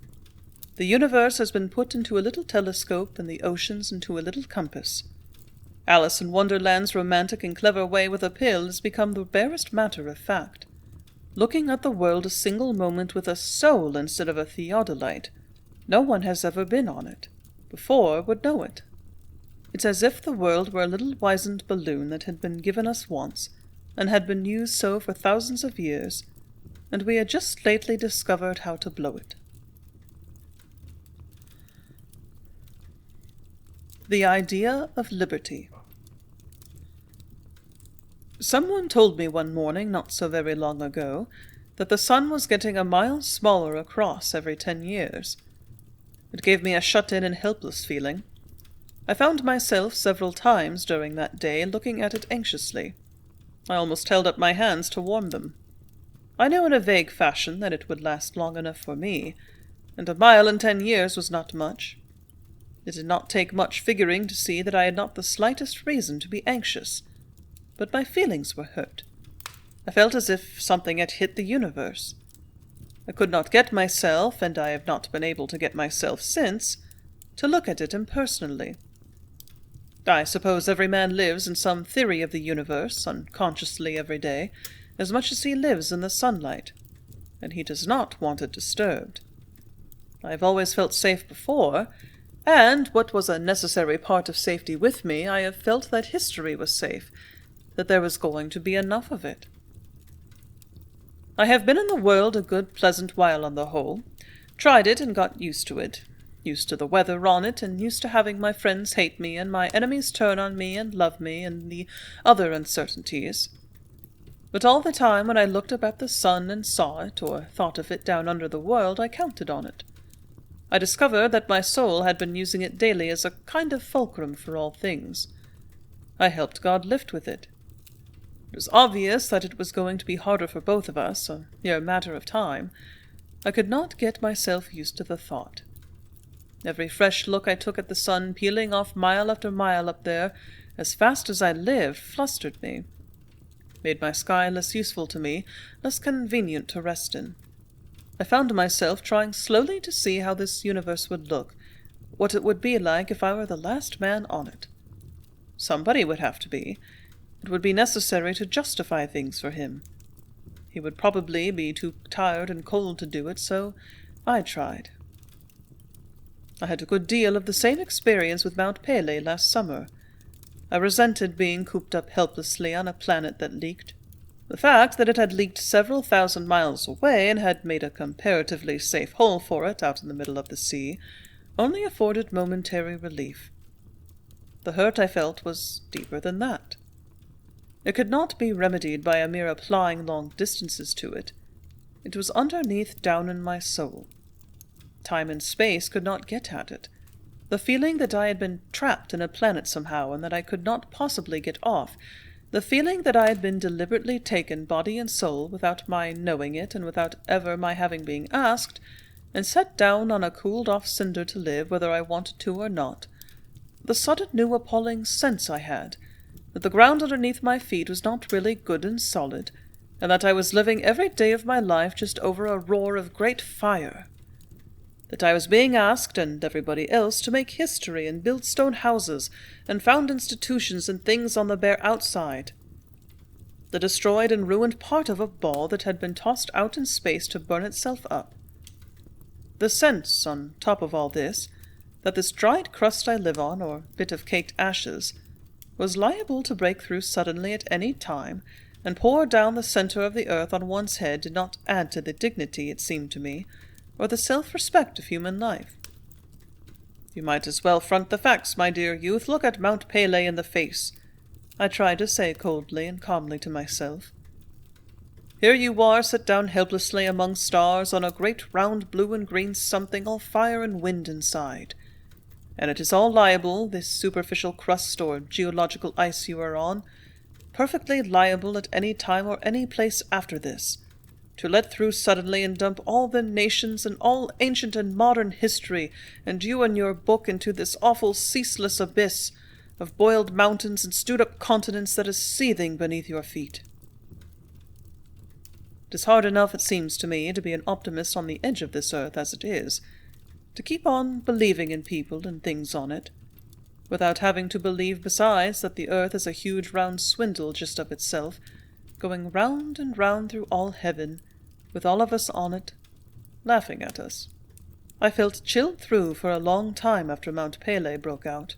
The universe has been put into a little telescope and the oceans into a little compass. Alice in Wonderland's romantic and clever way with a pill has become the barest matter of fact. Looking at the world a single moment with a soul instead of a theodolite, no one has ever been on it. Before would know it. It's as if the world were a little wizened balloon that had been given us once, and had been used so for thousands of years, and we had just lately discovered how to blow it. The idea of liberty. Someone told me one morning, not so very long ago, that the sun was getting a mile smaller across every 10 years. It gave me a shut-in and helpless feeling. I found myself several times during that day looking at it anxiously. I almost held up my hands to warm them. I knew in a vague fashion that it would last long enough for me, and a mile in 10 years was not much. It did not take much figuring to see that I had not the slightest reason to be anxious, but my feelings were hurt. I felt as if something had hit the universe. I could not get myself, and I have not been able to get myself since, to look at it impersonally. I suppose every man lives in some theory of the universe, unconsciously every day, as much as he lives in the sunlight, and he does not want it disturbed. I have always felt safe before, and, what was a necessary part of safety with me, I have felt that history was safe, that there was going to be enough of it. I have been in the world a good pleasant while on the whole, tried it and got used to it, used to the weather on it, and used to having my friends hate me and my enemies turn on me and love me, and the other uncertainties. But all the time when I looked up at the sun and saw it, or thought of it down under the world, I counted on it. I discovered that my soul had been using it daily as a kind of fulcrum for all things. I helped God lift with it. It was obvious that it was going to be harder for both of us, a mere matter of time. I could not get myself used to the thought. Every fresh look I took at the sun peeling off mile after mile up there, as fast as I lived, flustered me, made my sky less useful to me, less convenient to rest in. I found myself trying slowly to see how this universe would look, what it would be like if I were the last man on it. Somebody would have to be. It would be necessary to justify things for him. He would probably be too tired and cold to do it, so I tried. I had a good deal of the same experience with Mount Pelee last summer. I resented being cooped up helplessly on a planet that leaked. The fact that it had leaked several thousand miles away and had made a comparatively safe hole for it out in the middle of the sea only afforded momentary relief. The hurt I felt was deeper than that. It could not be remedied by a mere applying long distances to it. It was underneath down in my soul. Time and space could not get at it. The feeling that I had been trapped in a planet somehow and that I could not possibly get off, the feeling that I had been deliberately taken body and soul without my knowing it and without ever my having been asked, and set down on a cooled-off cinder to live whether I wanted to or not, the sudden new appalling sense I had, that the ground underneath my feet was not really good and solid, and that I was living every day of my life just over a roar of great fire. That I was being asked, and everybody else, to make history and build stone houses and found institutions and things on the bare outside. The destroyed and ruined part of a ball that had been tossed out in space to burn itself up. The sense, on top of all this, that this dried crust I live on, or bit of caked ashes, was liable to break through suddenly at any time, and pour down the center of the earth on one's head did not add to the dignity, it seemed to me, or the self-respect of human life. You might as well front the facts, my dear youth. Look at Mount Pelee in the face, I tried to say coldly and calmly to myself. Here you are, set down helplessly among stars on a great round blue and green something all fire and wind inside. And it is all liable, this superficial crust or geological ice you are on, perfectly liable at any time or any place after this, to let through suddenly and dump all the nations and all ancient and modern history and you and your book into this awful ceaseless abyss of boiled mountains and stewed-up continents that is seething beneath your feet. It is hard enough, it seems to me, to be an optimist on the edge of this earth as it is, to keep on believing in people and things on it, without having to believe besides that the earth is a huge round swindle just of itself, going round and round through all heaven, with all of us on it, laughing at us. I felt chilled through for a long time after Mount Pelee broke out.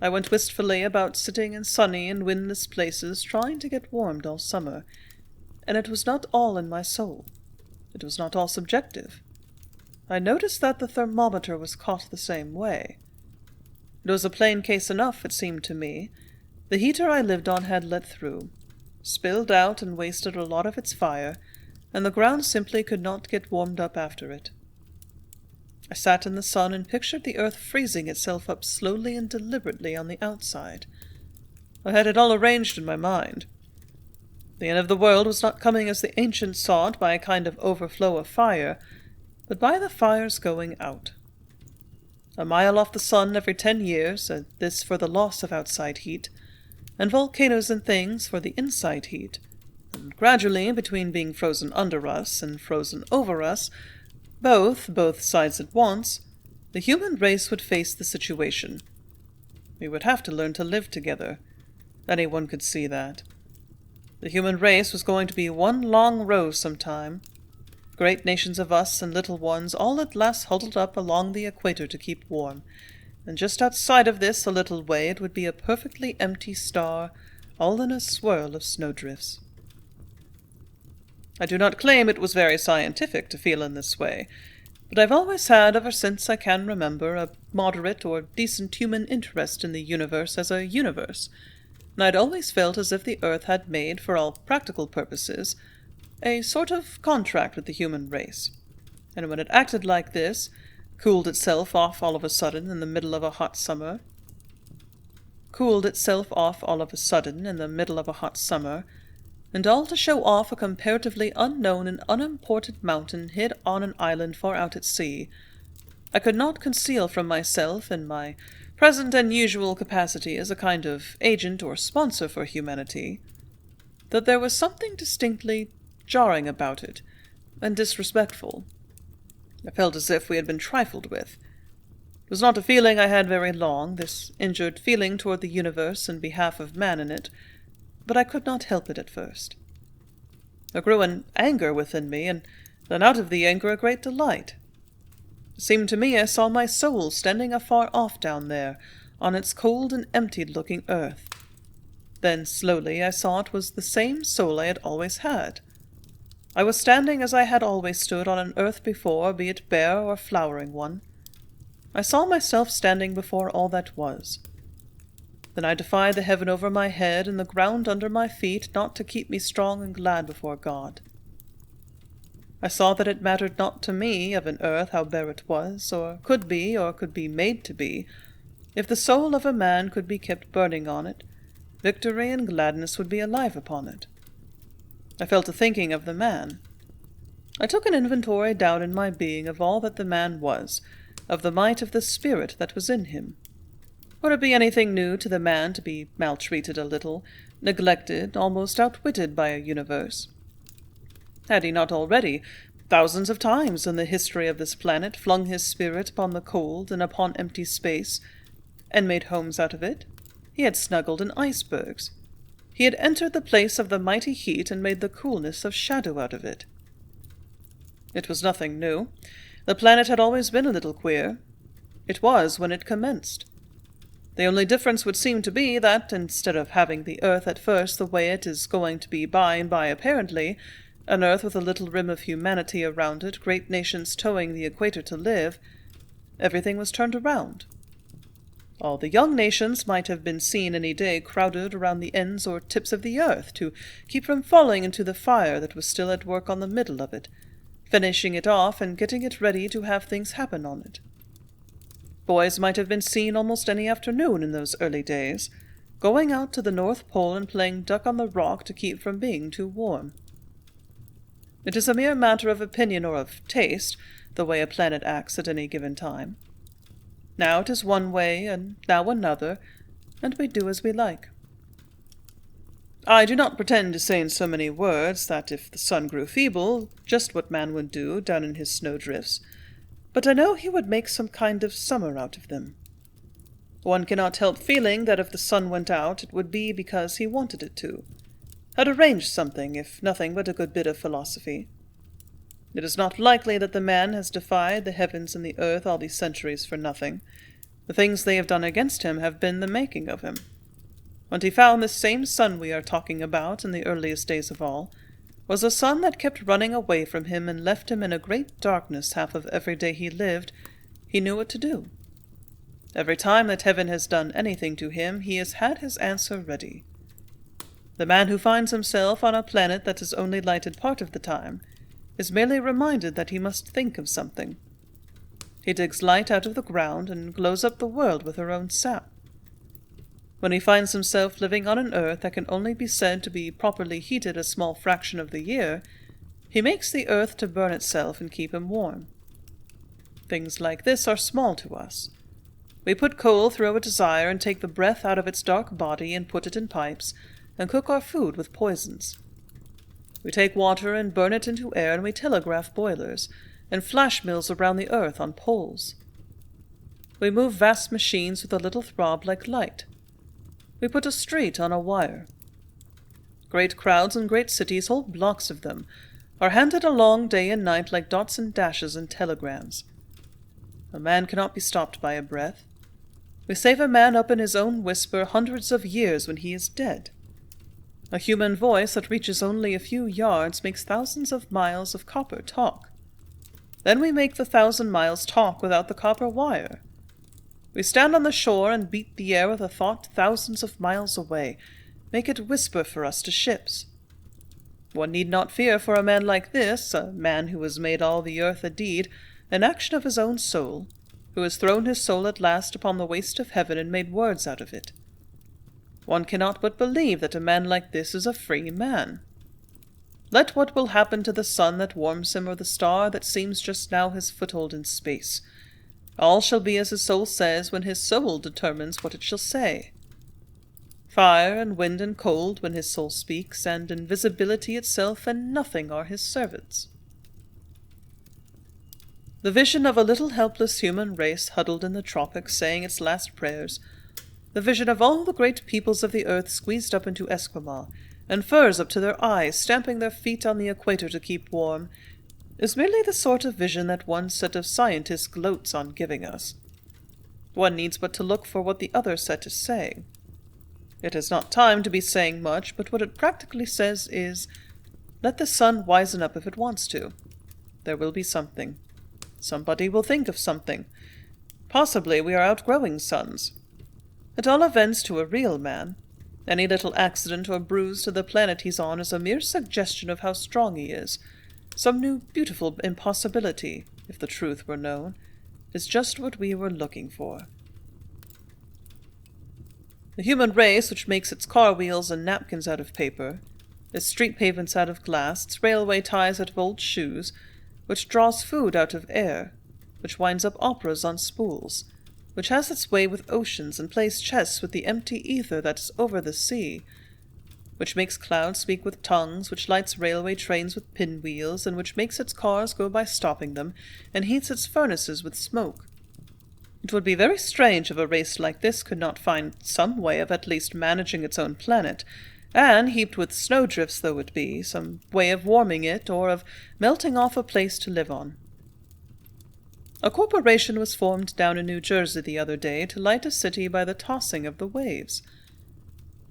I went wistfully about sitting in sunny and windless places trying to get warmed all summer, and it was not all in my soul. It was not all subjective. I noticed that the thermometer was caught the same way. It was a plain case enough, it seemed to me. The heater I lived on had let through, spilled out and wasted a lot of its fire, and the ground simply could not get warmed up after it. I sat in the sun and pictured the earth freezing itself up slowly and deliberately on the outside. I had it all arranged in my mind. The end of the world was not coming as the ancients saw it by a kind of overflow of fire, but by the fire's going out. A mile off the sun every 10 years, this for the loss of outside heat, and volcanoes and things for the inside heat, And gradually, between being frozen under us and frozen over us, both sides at once, the human race would face the situation. We would have to learn to live together. Anyone could see that. The human race was going to be one long row sometime. Great nations of us and little ones all at last huddled up along the equator to keep warm, and just outside of this a little way it would be a perfectly empty star, all in a swirl of snowdrifts. I do not claim it was very scientific to feel in this way, but I've always had, ever since I can remember, a moderate or decent human interest in the universe as a universe, and I'd always felt as if the Earth had made, for all practical purposes, a sort of contract with the human race. And when it acted like this, cooled itself off all of a sudden in the middle of a hot summer, and all to show off a comparatively unknown and unimportant mountain hid on an island far out at sea, I could not conceal from myself, in my present and usual capacity as a kind of agent or sponsor for humanity, that there was something distinctly jarring about it, and disrespectful. I felt as if we had been trifled with. It was not a feeling I had very long, this injured feeling toward the universe in behalf of man in it, but I could not help it at first. There grew an anger within me, and then out of the anger a great delight. It seemed to me I saw my soul standing afar off down there, on its cold and emptied-looking earth. Then slowly I saw it was the same soul I had always had. I was standing as I had always stood on an earth before, be it bare or flowering one. I saw myself standing before all that was. Then I defied the heaven over my head and the ground under my feet not to keep me strong and glad before God. I saw that it mattered not to me of an earth how bare it was, or could be made to be. If the soul of a man could be kept burning on it, victory and gladness would be alive upon it. I fell to thinking of the man. I took an inventory down in my being of all that the man was, of the might of the spirit that was in him. Would it be anything new to the man to be maltreated a little, neglected, almost outwitted by a universe? Had he not already, thousands of times in the history of this planet, flung his spirit upon the cold and upon empty space, and made homes out of it? He had snuggled in icebergs. He had entered the place of the mighty heat and made the coolness of shadow out of it. It was nothing new. The planet had always been a little queer. It was when it commenced. The only difference would seem to be that, instead of having the earth at first the way it is going to be by and by apparently, an earth with a little rim of humanity around it, great nations towing the equator to live, everything was turned around. All the young nations might have been seen any day crowded around the ends or tips of the earth to keep from falling into the fire that was still at work on the middle of it, finishing it off and getting it ready to have things happen on it. Boys might have been seen almost any afternoon in those early days, going out to the North Pole and playing duck on the rock to keep from being too warm. It is a mere matter of opinion or of taste, the way a planet acts at any given time. Now it is one way, and now another, and we do as we like. I do not pretend to say in so many words that if the sun grew feeble, just what man would do down in his snowdrifts, but I know he would make some kind of summer out of them. One cannot help feeling that if the sun went out, it would be because he wanted it to, had arranged something, if nothing but a good bit of philosophy. It is not likely that the man has defied the heavens and the earth all these centuries for nothing. The things they have done against him have been the making of him. And he found this same sun we are talking about in the earliest days of all was a sun that kept running away from him and left him in a great darkness half of every day he lived. He knew what to do. Every time that heaven has done anything to him, he has had his answer ready. The man who finds himself on a planet that is only lighted part of the time is merely reminded that he must think of something. He digs light out of the ground and glows up the world with her own sap. When he finds himself living on an earth that can only be said to be properly heated a small fraction of the year, he makes the earth to burn itself and keep him warm. Things like this are small to us. We put coal through a desire and take the breath out of its dark body and put it in pipes, and cook our food with poisons. We take water and burn it into air, and we telegraph boilers, and flash mills around the earth on poles. We move vast machines with a little throb like light. We put a street on a wire. Great crowds in great cities, whole blocks of them, are handed along day and night like dots and dashes in telegrams. A man cannot be stopped by a breath. We save a man up in his own whisper hundreds of years when he is dead. A human voice that reaches only a few yards makes thousands of miles of copper talk. Then we make the 1,000 miles talk without the copper wire. We stand on the shore and beat the air with a thought thousands of miles away, make it whisper for us to ships. One need not fear for a man like this, a man who has made all the earth a deed, an action of his own soul, who has thrown his soul at last upon the waste of heaven and made words out of it. One cannot but believe that a man like this is a free man. Let what will happen to the sun that warms him or the star that seems just now his foothold in space. All shall be as his soul says when his soul determines what it shall say. Fire and wind and cold when his soul speaks, and invisibility itself and nothing are his servants. The vision of a little helpless human race huddled in the tropics saying its last prayers, the vision of all the great peoples of the earth squeezed up into Esquimaux, and furs up to their eyes, stamping their feet on the equator to keep warm, is merely the sort of vision that one set of scientists gloats on giving us. One needs but to look for what the other set is saying. It has not time to be saying much, but what it practically says is, let the sun wisen up if it wants to. There will be something. Somebody will think of something. Possibly we are outgrowing suns. At all events, to a real man, any little accident or bruise to the planet he's on is a mere suggestion of how strong he is. Some new beautiful impossibility, if the truth were known, is just what we were looking for. The human race, which makes its car wheels and napkins out of paper, its street pavements out of glass, its railway ties out of old shoes, which draws food out of air, which winds up operas on spools, which has its way with oceans and plays chess with the empty ether that is over the sea, which makes clouds speak with tongues, which lights railway trains with pinwheels, and which makes its cars go by stopping them, and heats its furnaces with smoke. It would be very strange if a race like this could not find some way of at least managing its own planet, and, heaped with snowdrifts though it be, some way of warming it, or of melting off a place to live on. A corporation was formed down in New Jersey the other day to light a city by the tossing of the waves.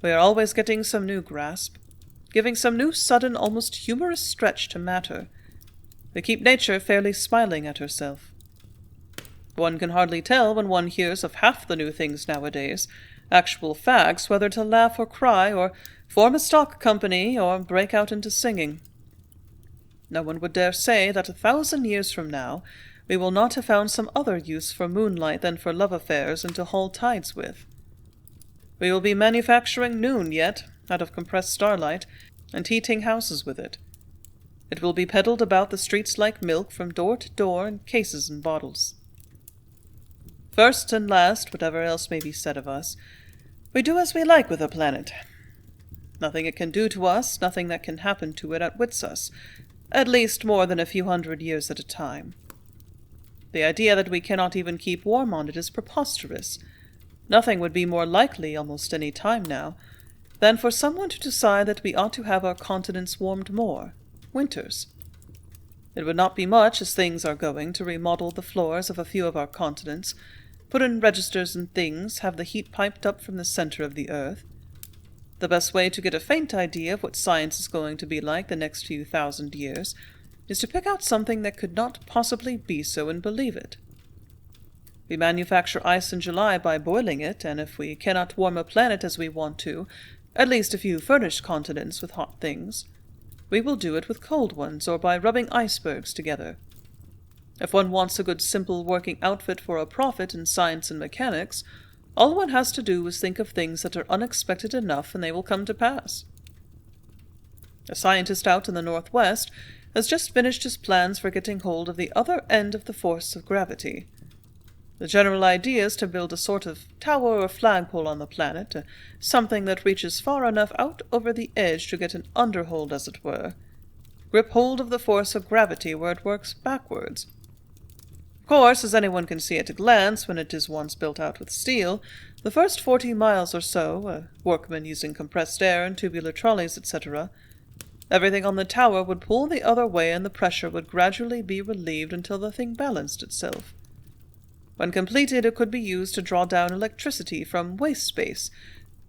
We are always getting some new grasp, giving some new sudden, almost humorous stretch to matter. We keep nature fairly smiling at herself. One can hardly tell when one hears of half the new things nowadays, actual facts, whether to laugh or cry, or form a stock company, or break out into singing. No one would dare say that 1,000 years from now we will not have found some other use for moonlight than for love affairs and to haul tides with. We will be manufacturing noon yet, out of compressed starlight, and heating houses with it. It will be peddled about the streets like milk from door to door in cases and bottles. First and last, whatever else may be said of us, we do as we like with the planet. Nothing it can do to us, nothing that can happen to it outwits us, at least more than a few 100 years at a time. The idea that we cannot even keep warm on it is preposterous. Nothing would be more likely, almost any time now, than for someone to decide that we ought to have our continents warmed more, winters. It would not be much, as things are going, to remodel the floors of a few of our continents, put in registers and things, have the heat piped up from the center of the earth. The best way to get a faint idea of what science is going to be like the next few 1,000 years is to pick out something that could not possibly be so and believe it. We manufacture ice in July by boiling it, and if we cannot warm a planet as we want to, at least a few furnished continents with hot things, we will do it with cold ones or by rubbing icebergs together. If one wants a good simple working outfit for a profit in science and mechanics, all one has to do is think of things that are unexpected enough and they will come to pass. A scientist out in the Northwest has just finished his plans for getting hold of the other end of the force of gravity. The general idea is to build a sort of tower or flagpole on the planet, something that reaches far enough out over the edge to get an underhold, as it were, grip hold of the force of gravity where it works backwards. Of course, as anyone can see at a glance when it is once built out with steel, the first 40 miles or so, workmen using compressed air and tubular trolleys, etc., everything on the tower would pull the other way and the pressure would gradually be relieved until the thing balanced itself. When completed, it could be used to draw down electricity from waste space,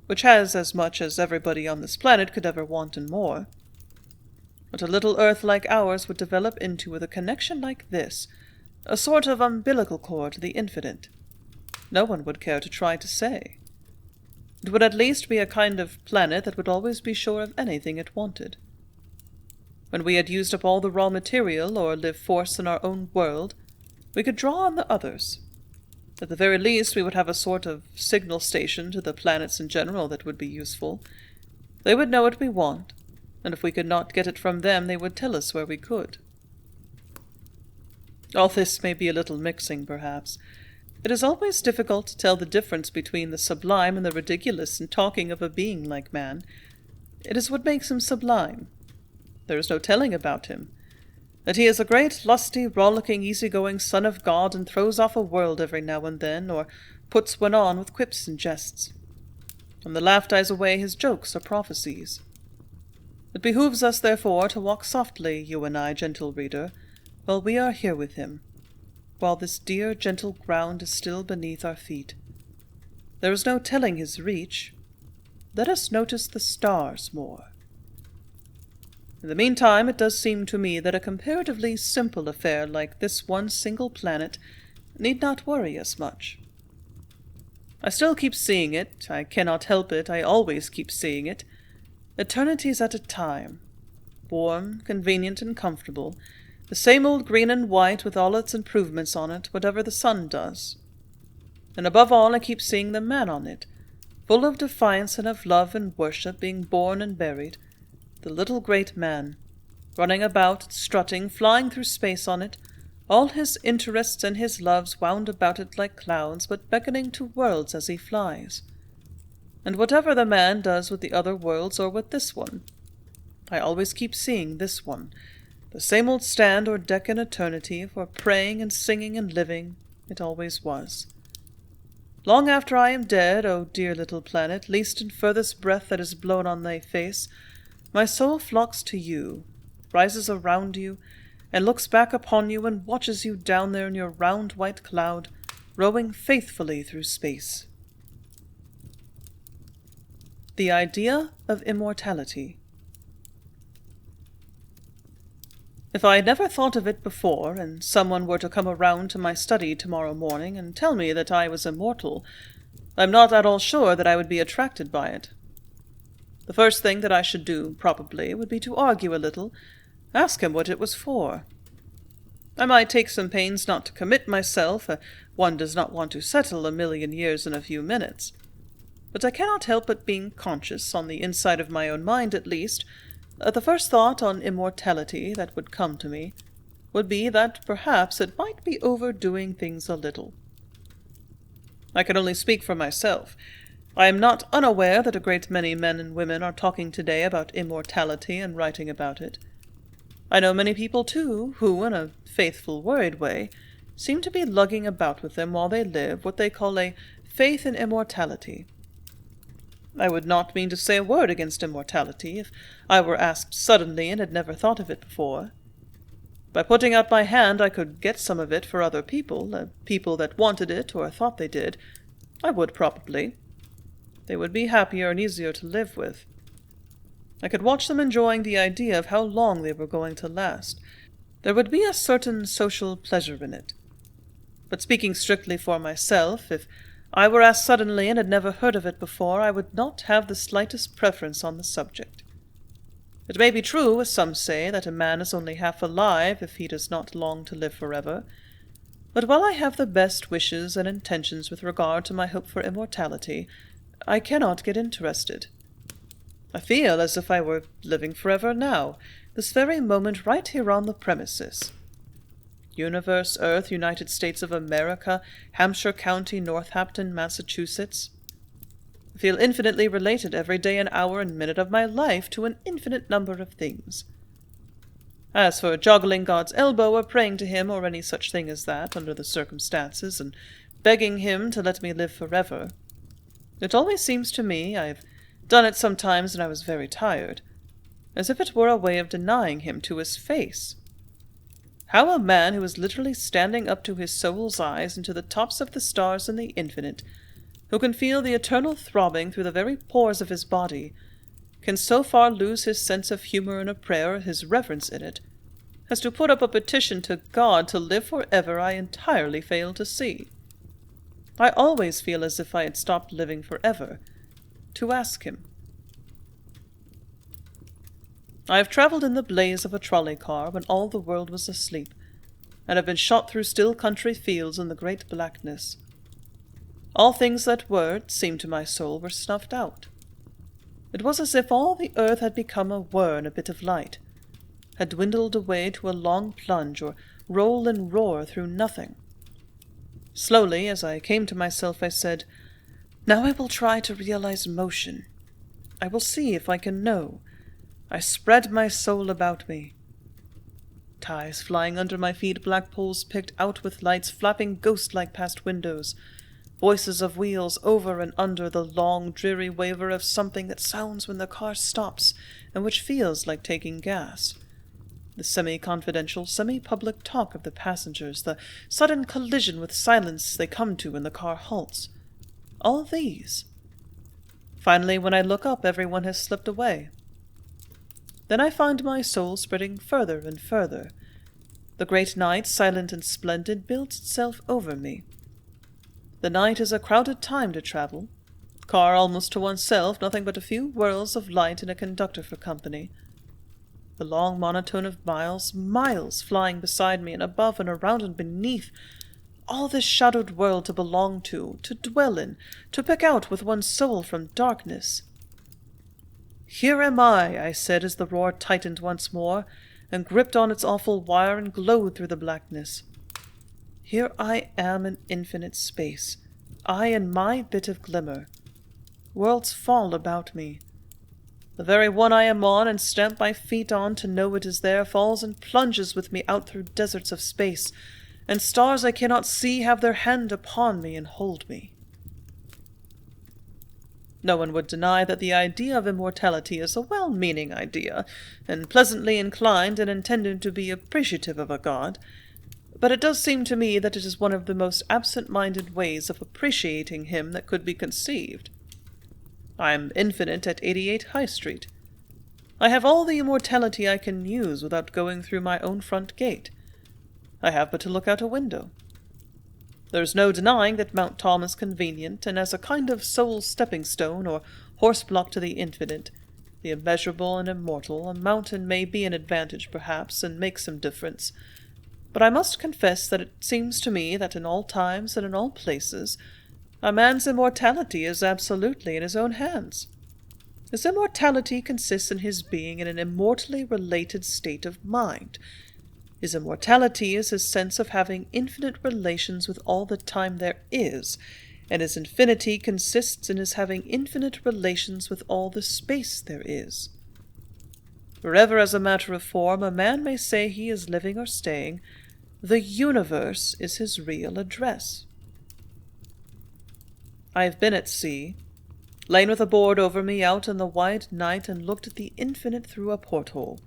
which has as much as everybody on this planet could ever want and more. What a little Earth like ours would develop into with a connection like this, a sort of umbilical cord to the infinite, no one would care to try to say. It would at least be a kind of planet that would always be sure of anything it wanted. When we had used up all the raw material or live force in our own world, we could draw on the others. At the very least, we would have a sort of signal station to the planets in general that would be useful. They would know what we want, and if we could not get it from them, they would tell us where we could. All this may be a little mixing, perhaps. It is always difficult to tell the difference between the sublime and the ridiculous in talking of a being like man. It is what makes him sublime. There is no telling about him. That he is a great, lusty, rollicking, easy-going son of God and throws off a world every now and then, or puts one on with quips and jests. When the laugh dies away, his jokes are prophecies. It behooves us, therefore, to walk softly, you and I, gentle reader, while we are here with him, while this dear, gentle ground is still beneath our feet. There is no telling his reach. Let us notice the stars more. In the meantime, it does seem to me that a comparatively simple affair like this one single planet need not worry us much. I still keep seeing it, I cannot help it, I always keep seeing it, eternities at a time, warm, convenient, and comfortable, the same old green and white with all its improvements on it, whatever the sun does. And above all, I keep seeing the man on it, full of defiance and of love and worship, being born and buried, the little great man, running about, strutting, flying through space on it, all his interests and his loves wound about it like clouds, but beckoning to worlds as he flies. And whatever the man does with the other worlds or with this one, I always keep seeing this one, the same old stand or deck in eternity, for praying and singing and living, it always was. Long after I am dead, O dear little planet, least and furthest breath that is blown on thy face, my soul flocks to you, rises around you, and looks back upon you and watches you down there in your round white cloud, rowing faithfully through space. The idea of immortality. If I had never thought of it before, and someone were to come around to my study tomorrow morning and tell me that I was immortal, I am not at all sure that I would be attracted by it. The first thing that I should do, probably, would be to argue a little, ask him what it was for. I might take some pains not to commit myself, one does not want to settle 1,000,000 years in a few minutes. But I cannot help but being conscious, on the inside of my own mind at least, the first thought on immortality that would come to me would be that perhaps it might be overdoing things a little. I can only speak for myself. I am not unaware that a great many men and women are talking today about immortality and writing about it. I know many people, too, who, in a faithful, worried way, seem to be lugging about with them while they live what they call a faith in immortality. I would not mean to say a word against immortality if I were asked suddenly and had never thought of it before. By putting out my hand I could get some of it for other people, people that wanted it or thought they did. I would probably. They would be happier and easier to live with. I could watch them enjoying the idea of how long they were going to last. There would be a certain social pleasure in it. But speaking strictly for myself, if I were asked suddenly and had never heard of it before, I would not have the slightest preference on the subject. It may be true, as some say, that a man is only half alive if he does not long to live forever, but while I have the best wishes and intentions with regard to my hope for immortality, I cannot get interested. I feel as if I were living forever now, this very moment right here on the premises. Universe, Earth, United States of America, Hampshire County, Northampton, Massachusetts. I feel infinitely related every day and hour and minute of my life to an infinite number of things. As for joggling God's elbow or praying to him or any such thing as that, under the circumstances, and begging him to let me live forever, it always seems to me, I've done it sometimes and I was very tired, as if it were a way of denying him to his face. How a man who is literally standing up to his soul's eyes and to the tops of the stars in the infinite, who can feel the eternal throbbing through the very pores of his body, can so far lose his sense of humor in a prayer, his reverence in it, as to put up a petition to God to live forever, I entirely fail to see. I always feel as if I had stopped living forever, to ask him. I have travelled in the blaze of a trolley car when all the world was asleep, and have been shot through still country fields in the great blackness. All things that were, it seemed to my soul, were snuffed out. It was as if all the earth had become a whir in a bit of light, had dwindled away to a long plunge or roll and roar through nothing. Slowly, as I came to myself, I said, "Now I will try to realize motion. I will see if I can know." I spread my soul about me. Ties flying under my feet, black poles picked out with lights flapping ghost-like past windows, voices of wheels over and under, the long, dreary waver of something that sounds when the car stops and which feels like taking gas, the semi-confidential, semi-public talk of the passengers, the sudden collision with silence they come to when the car halts. All these. Finally, when I look up, everyone has slipped away. Then I find my soul spreading further and further. The great night, silent and splendid, builds itself over me. The night is a crowded time to travel. Car almost to oneself, nothing but a few whirls of light and a conductor for company. The long monotone of miles, miles flying beside me and above and around and beneath. All this shadowed world to belong to dwell in, to pick out with one's soul from darkness. "Here am I," said as the roar tightened once more, and gripped on its awful wire and glowed through the blackness. "Here I am in infinite space, I and my bit of glimmer. Worlds fall about me. The very one I am on and stamp my feet on to know it is there falls and plunges with me out through deserts of space, and stars I cannot see have their hand upon me and hold me." No one would deny that the idea of immortality is a well-meaning idea, and pleasantly inclined and intended to be appreciative of a god, but it does seem to me that it is one of the most absent-minded ways of appreciating him that could be conceived. I am infinite at 88 High Street. I have all the immortality I can use without going through my own front gate. I have but to look out a window. There is no denying that Mount Tom is convenient, and as a kind of soul stepping-stone or horse-block to the infinite, the immeasurable and immortal, a mountain may be an advantage perhaps, and make some difference. But I must confess that it seems to me that in all times and in all places, a man's immortality is absolutely in his own hands. His immortality consists in his being in an immortally related state of mind. His immortality is his sense of having infinite relations with all the time there is, and his infinity consists in his having infinite relations with all the space there is. Wherever, as a matter of form, a man may say he is living or staying, the universe is his real address. I have been at sea, lain with a board over me out in the wide night and looked at the infinite through a porthole.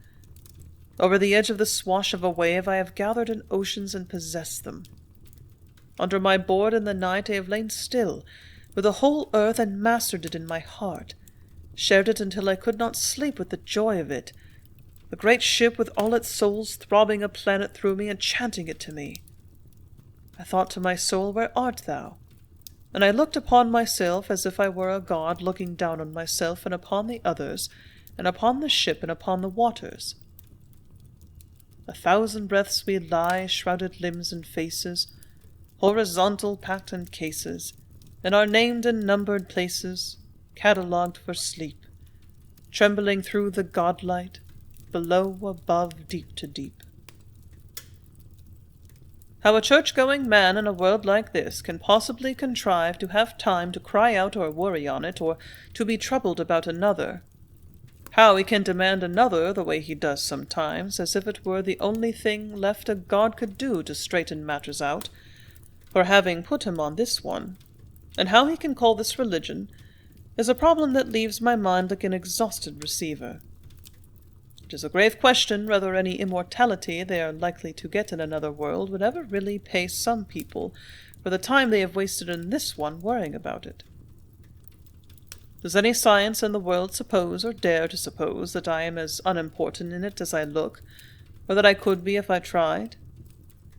Over the edge of the swash of a wave I have gathered in oceans and possessed them. Under my board in the night I have lain still, with the whole earth and mastered it in my heart, shared it until I could not sleep with the joy of it, the great ship with all its souls throbbing a planet through me and chanting it to me. I thought to my soul, "Where art thou?" And I looked upon myself as if I were a god looking down on myself and upon the others, and upon the ship and upon the waters. 1,000 breaths we lie, shrouded limbs and faces, horizontal patent cases, in our named and numbered places, catalogued for sleep, trembling through the godlight, below, above, deep to deep. How a church-going man in a world like this can possibly contrive to have time to cry out or worry on it, or to be troubled about another, How he can demand another the way he does sometimes, as if it were the only thing left a god could do to straighten matters out, for having put him on this one, and how he can call this religion, is a problem that leaves my mind like an exhausted receiver. It is a grave question whether any immortality they are likely to get in another world would ever really pay some people for the time they have wasted in this one worrying about it. Does any science in the world suppose or dare to suppose that I am as unimportant in it as I look, or that I could be if I tried?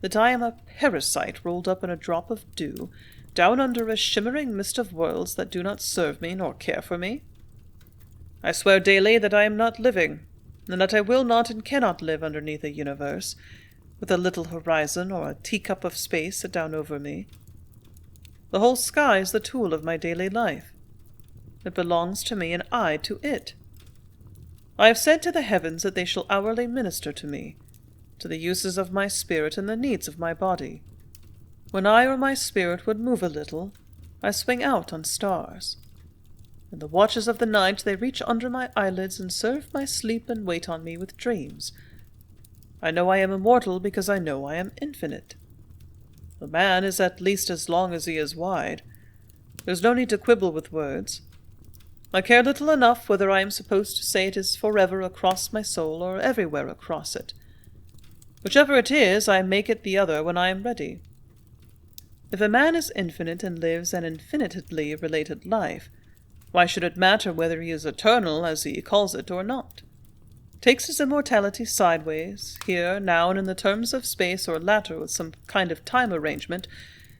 That I am a parasite rolled up in a drop of dew, down under a shimmering mist of worlds that do not serve me nor care for me? I swear daily that I am not living, and that I will not and cannot live underneath a universe, with a little horizon or a teacup of space set down over me. The whole sky is the tool of my daily life. It belongs to me, and I to it. I have said to the heavens that they shall hourly minister to me, to the uses of my spirit and the needs of my body. When I or my spirit would move a little, I swing out on stars. In the watches of the night they reach under my eyelids and serve my sleep and wait on me with dreams. I know I am immortal because I know I am infinite. The man is at least as long as he is wide. There's no need to quibble with words. I care little enough whether I am supposed to say it is forever across my soul or everywhere across it. Whichever it is, I make it the other when I am ready. If a man is infinite and lives an infinitely related life, why should it matter whether he is eternal, as he calls it, or not? Takes his immortality sideways, here, now, and in the terms of space, or latter, with some kind of time arrangement,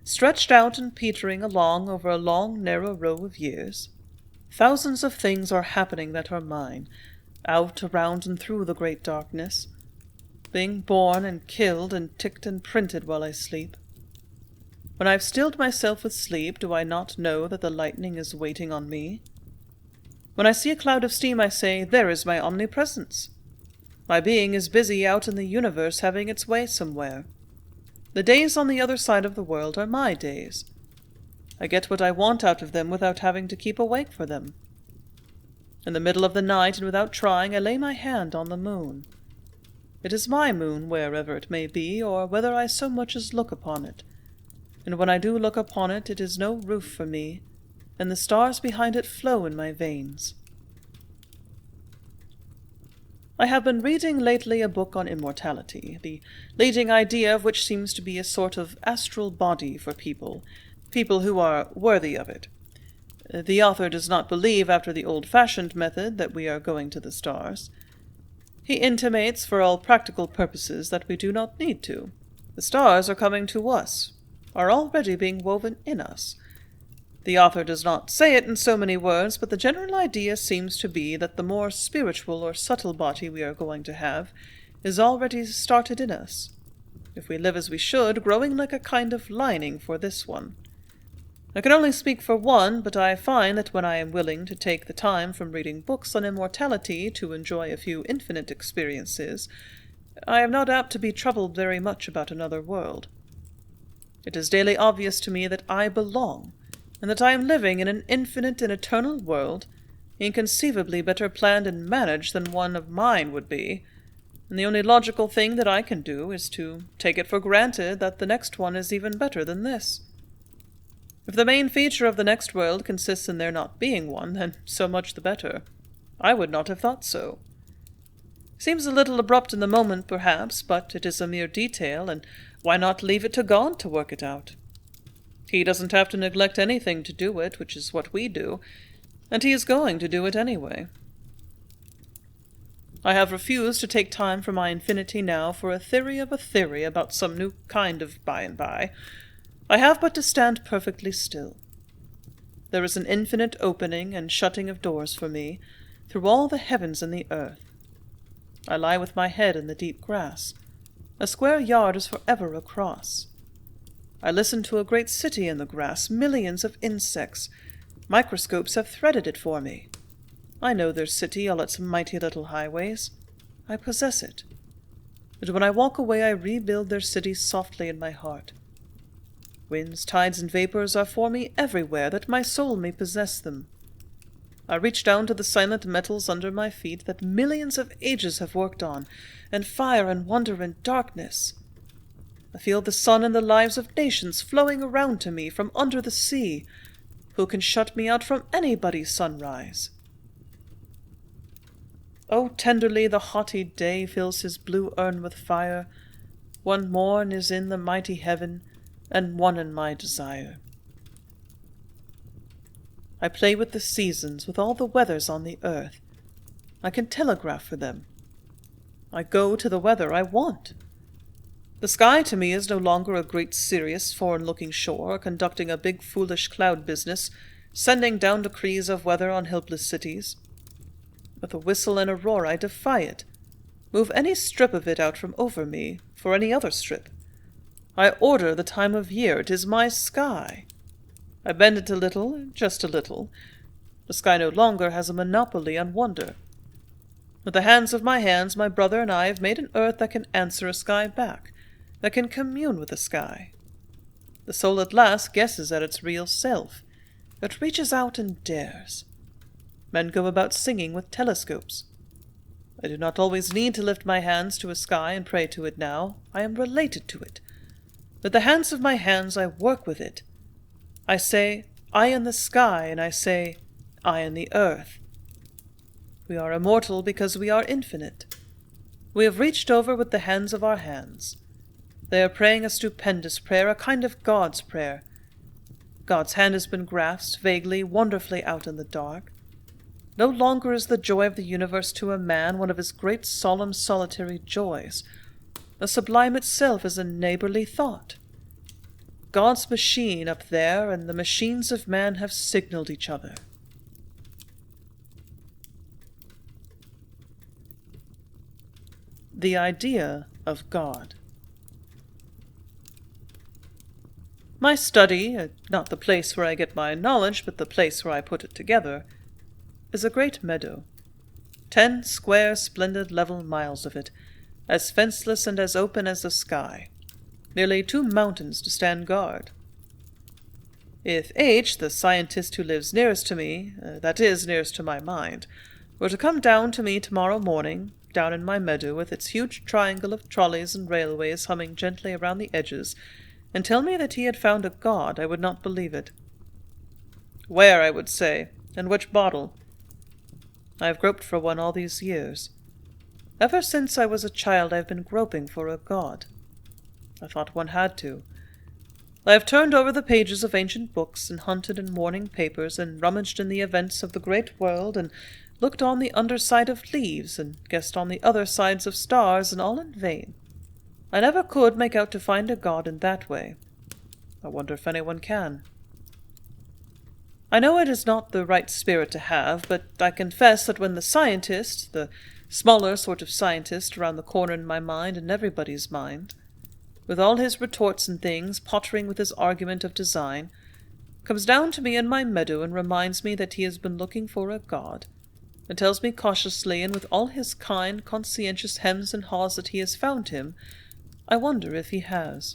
stretched out and petering along over a long, narrow row of years. Thousands of things are happening that are mine, out, around, and through the great darkness, being born and killed and ticked and printed while I sleep. When I have stilled myself with sleep, do I not know that the lightning is waiting on me? When I see a cloud of steam, I say, there is my omnipresence. My being is busy out in the universe having its way somewhere. The days on the other side of the world are my days. I get what I want out of them without having to keep awake for them. In the middle of the night, and without trying, I lay my hand on the moon. It is my moon, wherever it may be, or whether I so much as look upon it. And when I do look upon it, it is no roof for me, and the stars behind it flow in my veins. I have been reading lately a book on immortality, the leading idea of which seems to be a sort of astral body for people who are worthy of it. The author does not believe, after the old-fashioned method, that we are going to the stars. He intimates, for all practical purposes, that we do not need to. The stars are coming to us, are already being woven in us. The author does not say it in so many words, but the general idea seems to be that the more spiritual or subtle body we are going to have is already started in us, if we live as we should, growing like a kind of lining for this one. I can only speak for one, but I find that when I am willing to take the time from reading books on immortality to enjoy a few infinite experiences, I am not apt to be troubled very much about another world. It is daily obvious to me that I belong, and that I am living in an infinite and eternal world, inconceivably better planned and managed than one of mine would be, and the only logical thing that I can do is to take it for granted that the next one is even better than this. If the main feature of the next world consists in there not being one, then so much the better. I would not have thought so. Seems a little abrupt in the moment, perhaps, but it is a mere detail, and why not leave it to God to work it out? He doesn't have to neglect anything to do it, which is what we do, and he is going to do it anyway. I have refused to take time from my infinity now for a theory of a theory about some new kind of by and by. I have but to stand perfectly still. There is an infinite opening and shutting of doors for me, through all the heavens and the earth. I lie with my head in the deep grass. A square yard is forever across. I listen to a great city in the grass, millions of insects. Microscopes have threaded it for me. I know their city, all its mighty little highways. I possess it. But when I walk away, I rebuild their city softly in my heart. Winds, tides, and vapors are for me everywhere, that my soul may possess them. I reach down to the silent metals under my feet that millions of ages have worked on, and fire and wonder and darkness. I feel the sun and the lives of nations flowing around to me from under the sea. Who can shut me out from anybody's sunrise? Oh, tenderly the haughty day fills his blue urn with fire. One morn is in the mighty heaven, and one in my desire. I play with the seasons, with all the weathers on the earth. I can telegraph for them. I go to the weather I want. The sky to me is no longer a great serious foreign-looking shore, conducting a big foolish cloud business, sending down decrees of weather on helpless cities. With a whistle and a roar I defy it. Move any strip of it out from over me, for any other strip. I order the time of year, 'tis my sky. I bend it a little, just a little. The sky no longer has a monopoly on wonder. With the hands of my hands, my brother and I have made an earth that can answer a sky back, that can commune with the sky. The soul at last guesses at its real self. It reaches out and dares. Men go about singing with telescopes. I do not always need to lift my hands to a sky and pray to it now. I am related to it. With the hands of my hands I work with it. I say, I in the sky, and I say, I in the earth. We are immortal because we are infinite. We have reached over with the hands of our hands. They are praying a stupendous prayer, a kind of God's prayer. God's hand has been grasped, vaguely, wonderfully out in the dark. No longer is the joy of the universe to a man one of his great solemn solitary joys. The sublime itself is a neighborly thought. God's machine up there and the machines of man have signaled each other. The idea of God. My study, not the place where I get my knowledge, but the place where I put it together, is a great meadow. 10 square, splendid, level miles of it, as fenceless and as open as the sky. Nearly 2 mountains to stand guard. If H, the scientist who lives nearest to me, that is, nearest to my mind, were to come down to me tomorrow morning, down in my meadow with its huge triangle of trolleys and railways humming gently around the edges, and tell me that he had found a god, I would not believe it. Where, I would say, and which bottle? I have groped for one all these years. Ever since I was a child I have been groping for a god. I thought one had to. I have turned over the pages of ancient books, and hunted in morning papers, and rummaged in the events of the great world, and looked on the underside of leaves, and guessed on the other sides of stars, and all in vain. I never could make out to find a god in that way. I wonder if anyone can. I know it is not the right spirit to have, but I confess that when the scientist, the smaller sort of scientist around the corner in my mind and everybody's mind, with all his retorts and things, pottering with his argument of design, comes down to me in my meadow and reminds me that he has been looking for a god, and tells me cautiously and with all his kind, conscientious hems and haws that he has found him, I wonder if he has.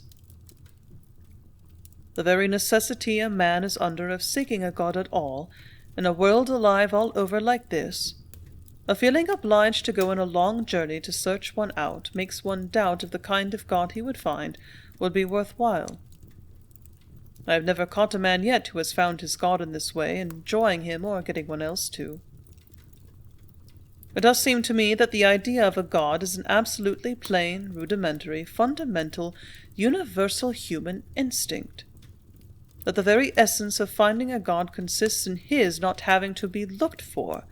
The very necessity a man is under of seeking a god at all, in a world alive all over like this, a feeling obliged to go on a long journey to search one out, makes one doubt if the kind of god he would find would be worth while. I have never caught a man yet who has found his god in this way, enjoying him or getting one else to. It does seem to me that the idea of a god is an absolutely plain, rudimentary, fundamental, universal human instinct. That the very essence of finding a god consists in his not having to be looked for,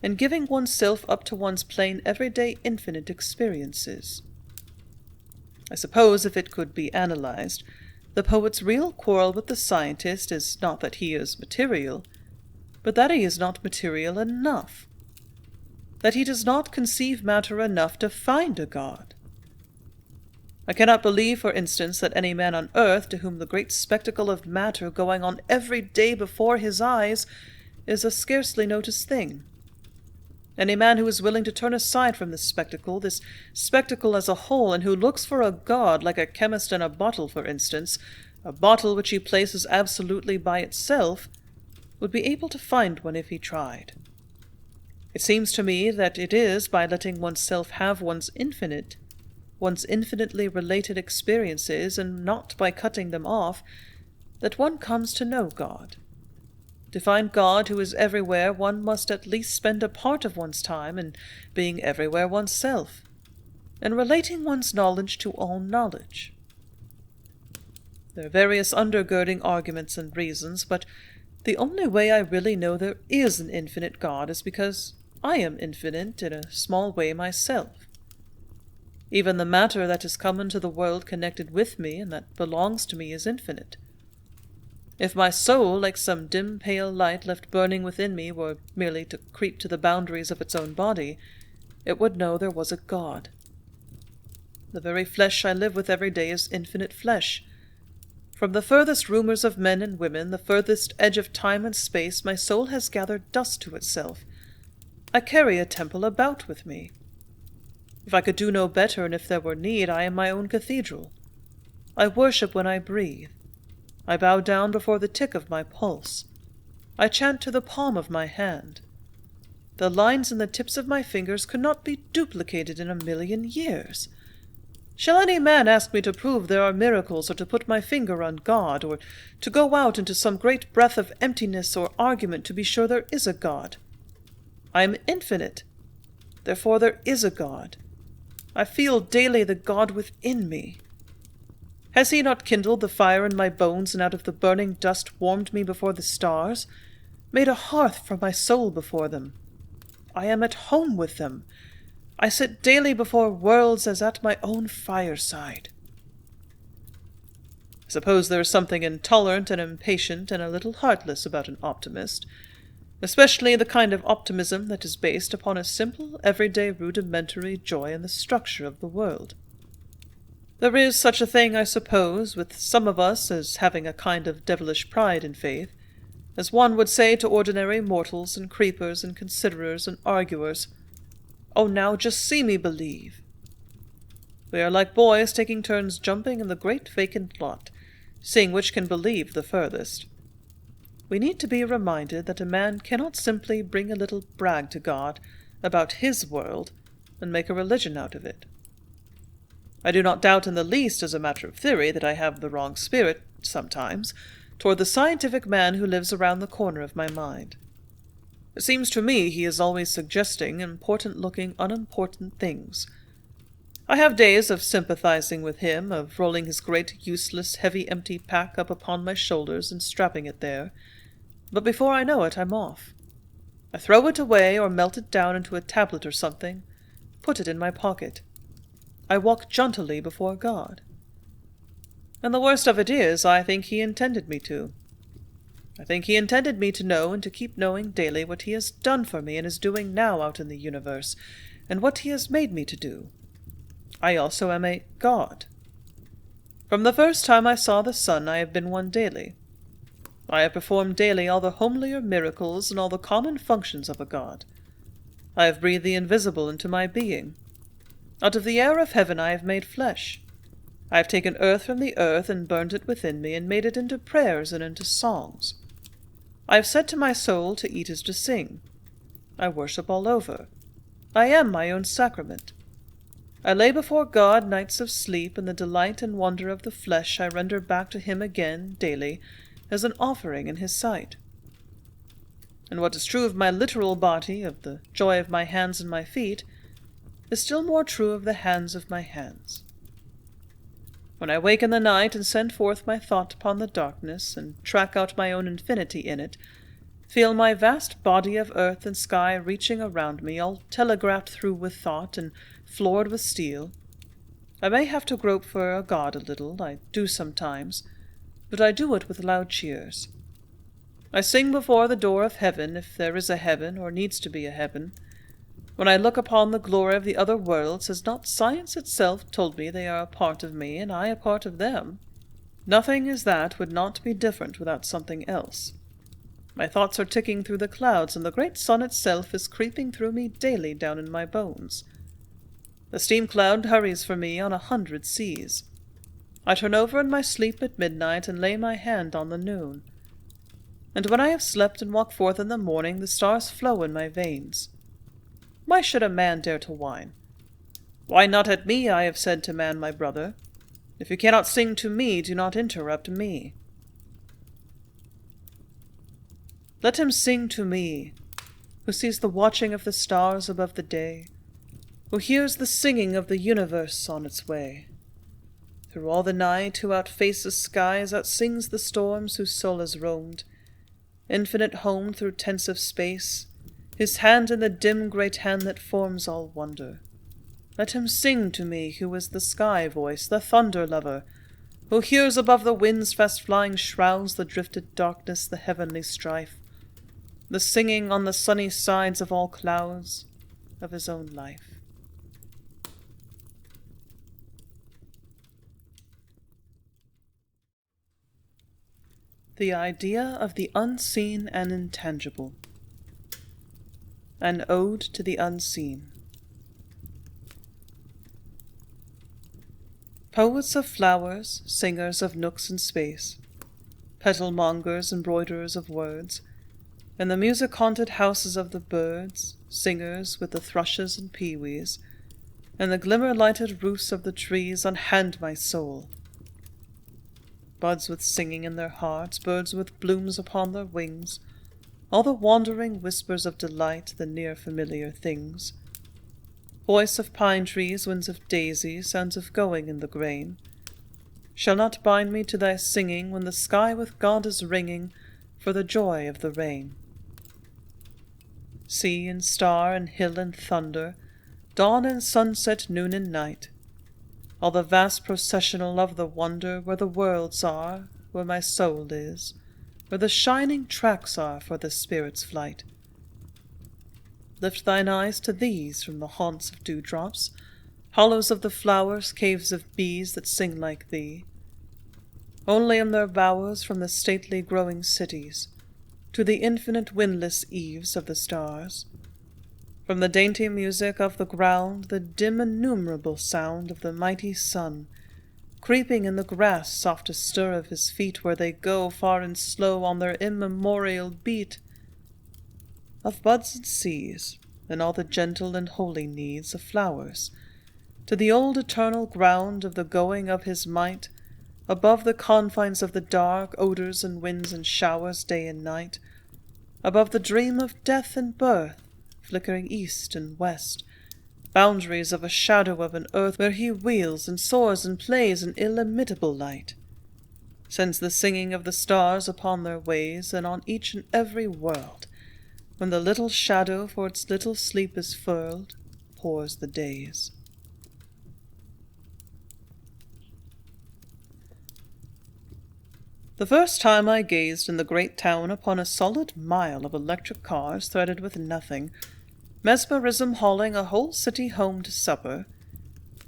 and giving oneself up to one's plain, everyday, infinite experiences. I suppose, if it could be analyzed, the poet's real quarrel with the scientist is not that he is material, but that he is not material enough. That he does not conceive matter enough to find a god. I cannot believe, for instance, that any man on earth to whom the great spectacle of matter going on every day before his eyes is a scarcely noticed thing. Any man who is willing to turn aside from this spectacle as a whole, and who looks for a god, like a chemist in a bottle, for instance, a bottle which he places absolutely by itself, would be able to find one if he tried. It seems to me that it is by letting oneself have one's infinitely related experiences, and not by cutting them off, that one comes to know God. To find God who is everywhere, one must at least spend a part of one's time in being everywhere oneself, and relating one's knowledge to all knowledge. There are various undergirding arguments and reasons, but the only way I really know there is an infinite God is because I am infinite in a small way myself. Even the matter that has come into the world connected with me and that belongs to me is infinite. If my soul, like some dim pale light left burning within me, were merely to creep to the boundaries of its own body, it would know there was a God. The very flesh I live with every day is infinite flesh. From the furthest rumors of men and women, the furthest edge of time and space, my soul has gathered dust to itself. I carry a temple about with me. If I could do no better, and if there were need, I am my own cathedral. I worship when I breathe. I bow down before the tick of my pulse. I chant to the palm of my hand. The lines in the tips of my fingers could not be duplicated in 1,000,000 years. Shall any man ask me to prove there are miracles, or to put my finger on God, or to go out into some great breath of emptiness or argument to be sure there is a God? I am infinite. Therefore there is a God. I feel daily the God within me. Has he not kindled the fire in my bones, and out of the burning dust warmed me before the stars, made a hearth for my soul before them? I am at home with them. I sit daily before worlds as at my own fireside. I suppose there is something intolerant and impatient and a little heartless about an optimist, especially the kind of optimism that is based upon a simple, everyday, rudimentary joy in the structure of the world. There is such a thing, I suppose, with some of us as having a kind of devilish pride in faith, as one would say to ordinary mortals and creepers and considerers and arguers, "Oh, now just see me believe." We are like boys taking turns jumping in the great vacant lot, seeing which can believe the furthest. We need to be reminded that a man cannot simply bring a little brag to God about his world and make a religion out of it. I do not doubt in the least, as a matter of theory, that I have the wrong spirit, sometimes, toward the scientific man who lives around the corner of my mind. It seems to me he is always suggesting important-looking, unimportant things. I have days of sympathizing with him, of rolling his great, useless, heavy, empty pack up upon my shoulders and strapping it there, but before I know it, I'm off. I throw it away or melt it down into a tablet or something, put it in my pocket. I walk jauntily before God. And the worst of it is, I think he intended me to. I think he intended me to know and to keep knowing daily what he has done for me and is doing now out in the universe, and what he has made me to do. I also am a God. From the first time I saw the sun, I have been one daily. I have performed daily all the homelier miracles and all the common functions of a God. I have breathed the invisible into my being. Out of the air of heaven I have made flesh. I have taken earth from the earth and burned it within me and made it into prayers and into songs. I have said to my soul, to eat is to sing. I worship all over. I am my own sacrament. I lay before God nights of sleep, and the delight and wonder of the flesh I render back to him again, daily, as an offering in his sight. And what is true of my literal body, of the joy of my hands and my feet, is still more true of the hands of my hands. When I wake in the night and send forth my thought upon the darkness, and track out my own infinity in it, feel my vast body of earth and sky reaching around me, all telegraphed through with thought and floored with steel, I may have to grope for a God a little, I do sometimes, but I do it with loud cheers. I sing before the door of heaven, if there is a heaven, or needs to be a heaven. When I look upon the glory of the other worlds, has not science itself told me they are a part of me, and I a part of them? Nothing as that would not be different without something else. My thoughts are ticking through the clouds, and the great sun itself is creeping through me daily down in my bones. The steam cloud hurries for me on 100 seas. I turn over in my sleep at midnight and lay my hand on the noon. and when I have slept and walk forth in the morning, the stars flow in my veins. Why should a man dare to whine? Why not at me, I have said to man my brother. If you cannot sing to me, do not interrupt me. Let him sing to me, who sees the watching of the stars above the day, who hears the singing of the universe on its way. Through all the night, who outfaces skies, outsings the storms whose soul has roamed, infinite home through tents of space, his hand in the dim great hand that forms all wonder. Let him sing to me, who is the sky voice, the thunder lover, who hears above the wind's fast-flying shrouds the drifted darkness, the heavenly strife, the singing on the sunny sides of all clouds of his own life. The idea of the unseen and intangible. An ode to the unseen. Poets of flowers, singers of nooks in space, petal-mongers, embroiderers of words, in the music-haunted houses of the birds, singers with the thrushes and peewees, and the glimmer-lighted roofs of the trees, unhand my soul. Buds with singing in their hearts, birds with blooms upon their wings, all the wandering whispers of delight, the near familiar things. Voice of pine trees, winds of daisies, sounds of going in the grain, shall not bind me to thy singing when the sky with God is ringing for the joy of the rain. Sea and star and hill and thunder, dawn and sunset, noon and night, all the vast processional of the wonder, where the worlds are, where my soul is, where the shining tracks are for the spirit's flight. Lift thine eyes to these from the haunts of dewdrops, hollows of the flowers, caves of bees that sing like thee. Only in their bowers from the stately growing cities, to the infinite windless eaves of the stars, from the dainty music of the ground, the dim innumerable sound of the mighty sun, creeping in the grass, softest stir of his feet where they go far and slow on their immemorial beat, of buds and seas, and all the gentle and holy needs of flowers, to the old eternal ground of the going of his might, above the confines of the dark, odors and winds and showers, day and night, above the dream of death and birth, flickering east and west, boundaries of a shadow of an earth where he wheels and soars and plays in illimitable light, sends the singing of the stars upon their ways, and on each and every world, when the little shadow for its little sleep is furled, pours the days. The first time I gazed in the great town upon a solid mile of electric cars threaded with nothing, mesmerism hauling a whole city home to supper,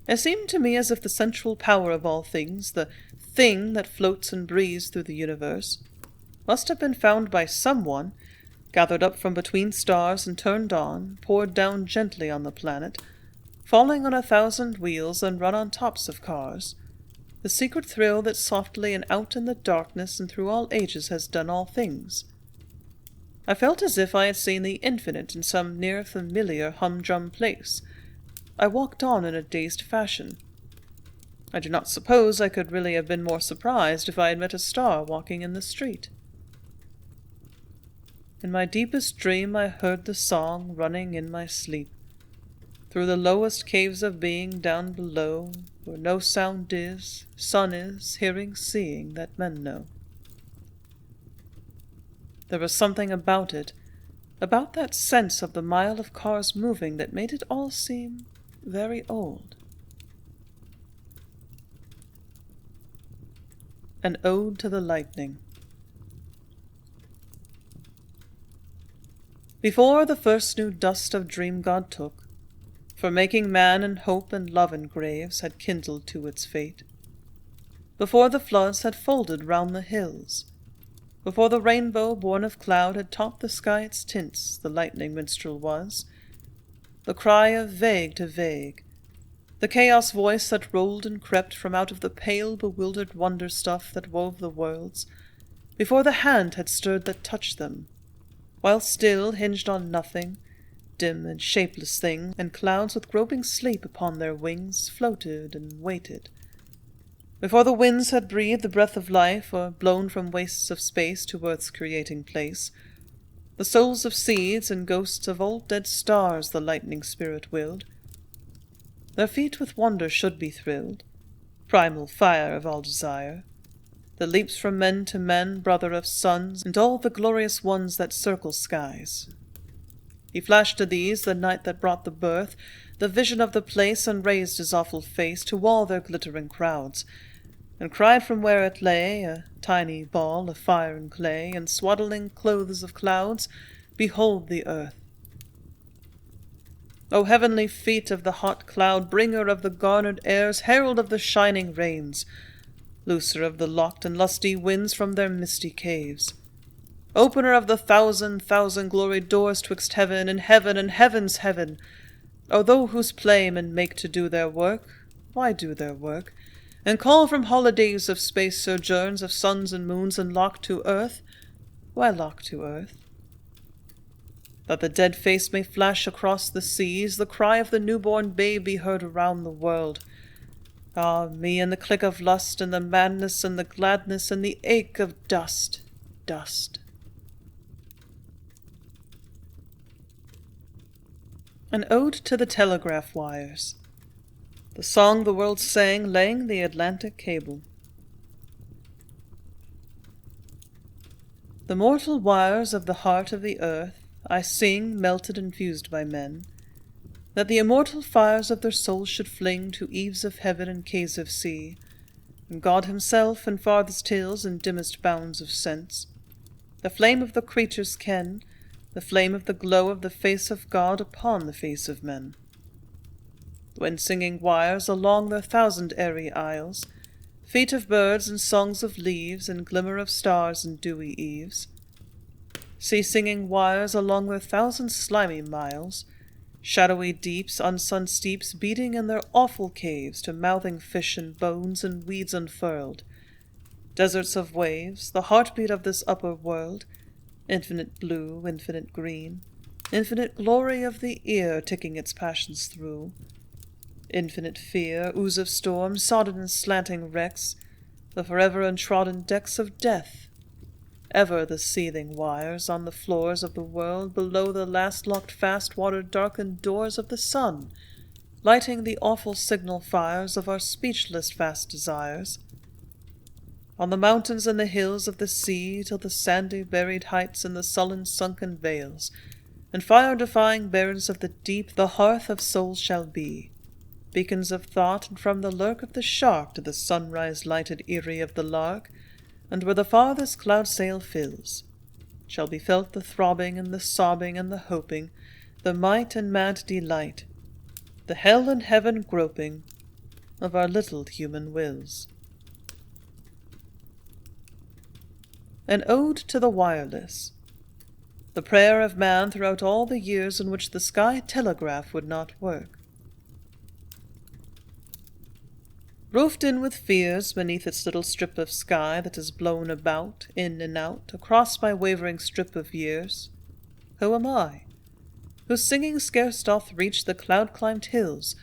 it seemed to me as if the central power of all things, the thing that floats and breathes through the universe, must have been found by someone, gathered up from between stars and turned on, poured down gently on the planet, falling on 1,000 wheels and run on tops of cars, the secret thrill that softly and out in the darkness and through all ages has done all things. I felt as if I had seen the infinite in some near familiar humdrum place. I walked on in a dazed fashion. I do not suppose I could really have been more surprised if I had met a star walking in the street. In my deepest dream I heard the song running in my sleep, through the lowest caves of being down below, where no sound is, sun is, hearing, seeing, that men know. There was something about it, about that sense of the mile of cars moving, that made it all seem very old. An Ode to the Lightning. Before the first new dust of dream God took, for making man and hope and love in graves had kindled to its fate, before the floods had folded round the hills, before the rainbow born of cloud had taught the sky its tints, the lightning minstrel was, the cry of vague to vague, the chaos voice that rolled and crept from out of the pale bewildered wonder stuff that wove the worlds, before the hand had stirred that touched them, while still hinged on nothing, dim and shapeless thing, and clouds with groping sleep upon their wings floated and waited. Before the winds had breathed the breath of life, or blown from wastes of space to earth's creating place, the souls of seeds and ghosts of old dead stars the lightning spirit willed. Their feet with wonder should be thrilled, primal fire of all desire, that leaps from men to men, brother of suns, and all the glorious ones that circle skies. He flashed to these the night that brought the birth, the vision of the place, and raised his awful face to all their glittering crowds, and cried from where it lay, a tiny ball of fire and clay, in swaddling clothes of clouds, "Behold the earth." O heavenly feet of the hot cloud, bringer of the garnered airs, herald of the shining rains, looser of the locked and lusty winds from their misty caves, opener of the thousand gloried doors twixt heaven and heaven's heaven, O thou whose play men make to do their work, why do their work, and call from holidays of space sojourns of suns and moons, and lock to earth, why lock to earth? That the dead face may flash across the seas, the cry of the newborn babe be heard around the world. Ah me, and the click of lust, and the madness, and the gladness, and the ache of dust, dust. An Ode to the Telegraph Wires. The song the world sang laying the Atlantic cable. The mortal wires of the heart of the earth I sing, melted and fused by men, that the immortal fires of their souls should fling to eaves of heaven and caves of sea, and God himself in farthest hills and dimmest bounds of sense, the flame of the creature's ken, the flame of the glow of the face of God upon the face of men. When singing wires along their thousand airy aisles, feet of birds and songs of leaves, and glimmer of stars and dewy eves, see singing wires along their thousand slimy miles, shadowy deeps, unsun steeps, beating in their awful caves to mouthing fish and bones and weeds unfurled, deserts of waves, the heartbeat of this upper world, infinite blue, infinite green, infinite glory of the ear ticking its passions through, infinite fear, ooze of storm, sodden and slanting wrecks, the forever untrodden decks of death, ever the seething wires on the floors of the world below the last locked fast water-darkened doors of the sun, lighting the awful signal fires of our speechless vast desires. On the mountains and the hills of the sea, till the sandy buried heights and the sullen sunken vales, and fire-defying barrens of the deep, the hearth of souls shall be, beacons of thought, and from the lurk of the shark to the sunrise-lighted eyrie of the lark, and where the farthest cloud-sail fills, shall be felt the throbbing and the sobbing and the hoping, the might and mad delight, the hell and heaven groping of our little human wills. An Ode to the Wireless. The prayer of man throughout all the years in which the sky telegraph would not work. Roofed in with fears beneath its little strip of sky that is blown about, in and out, across my wavering strip of years, who am I, whose singing scarce doth reach the cloud-climbed hills,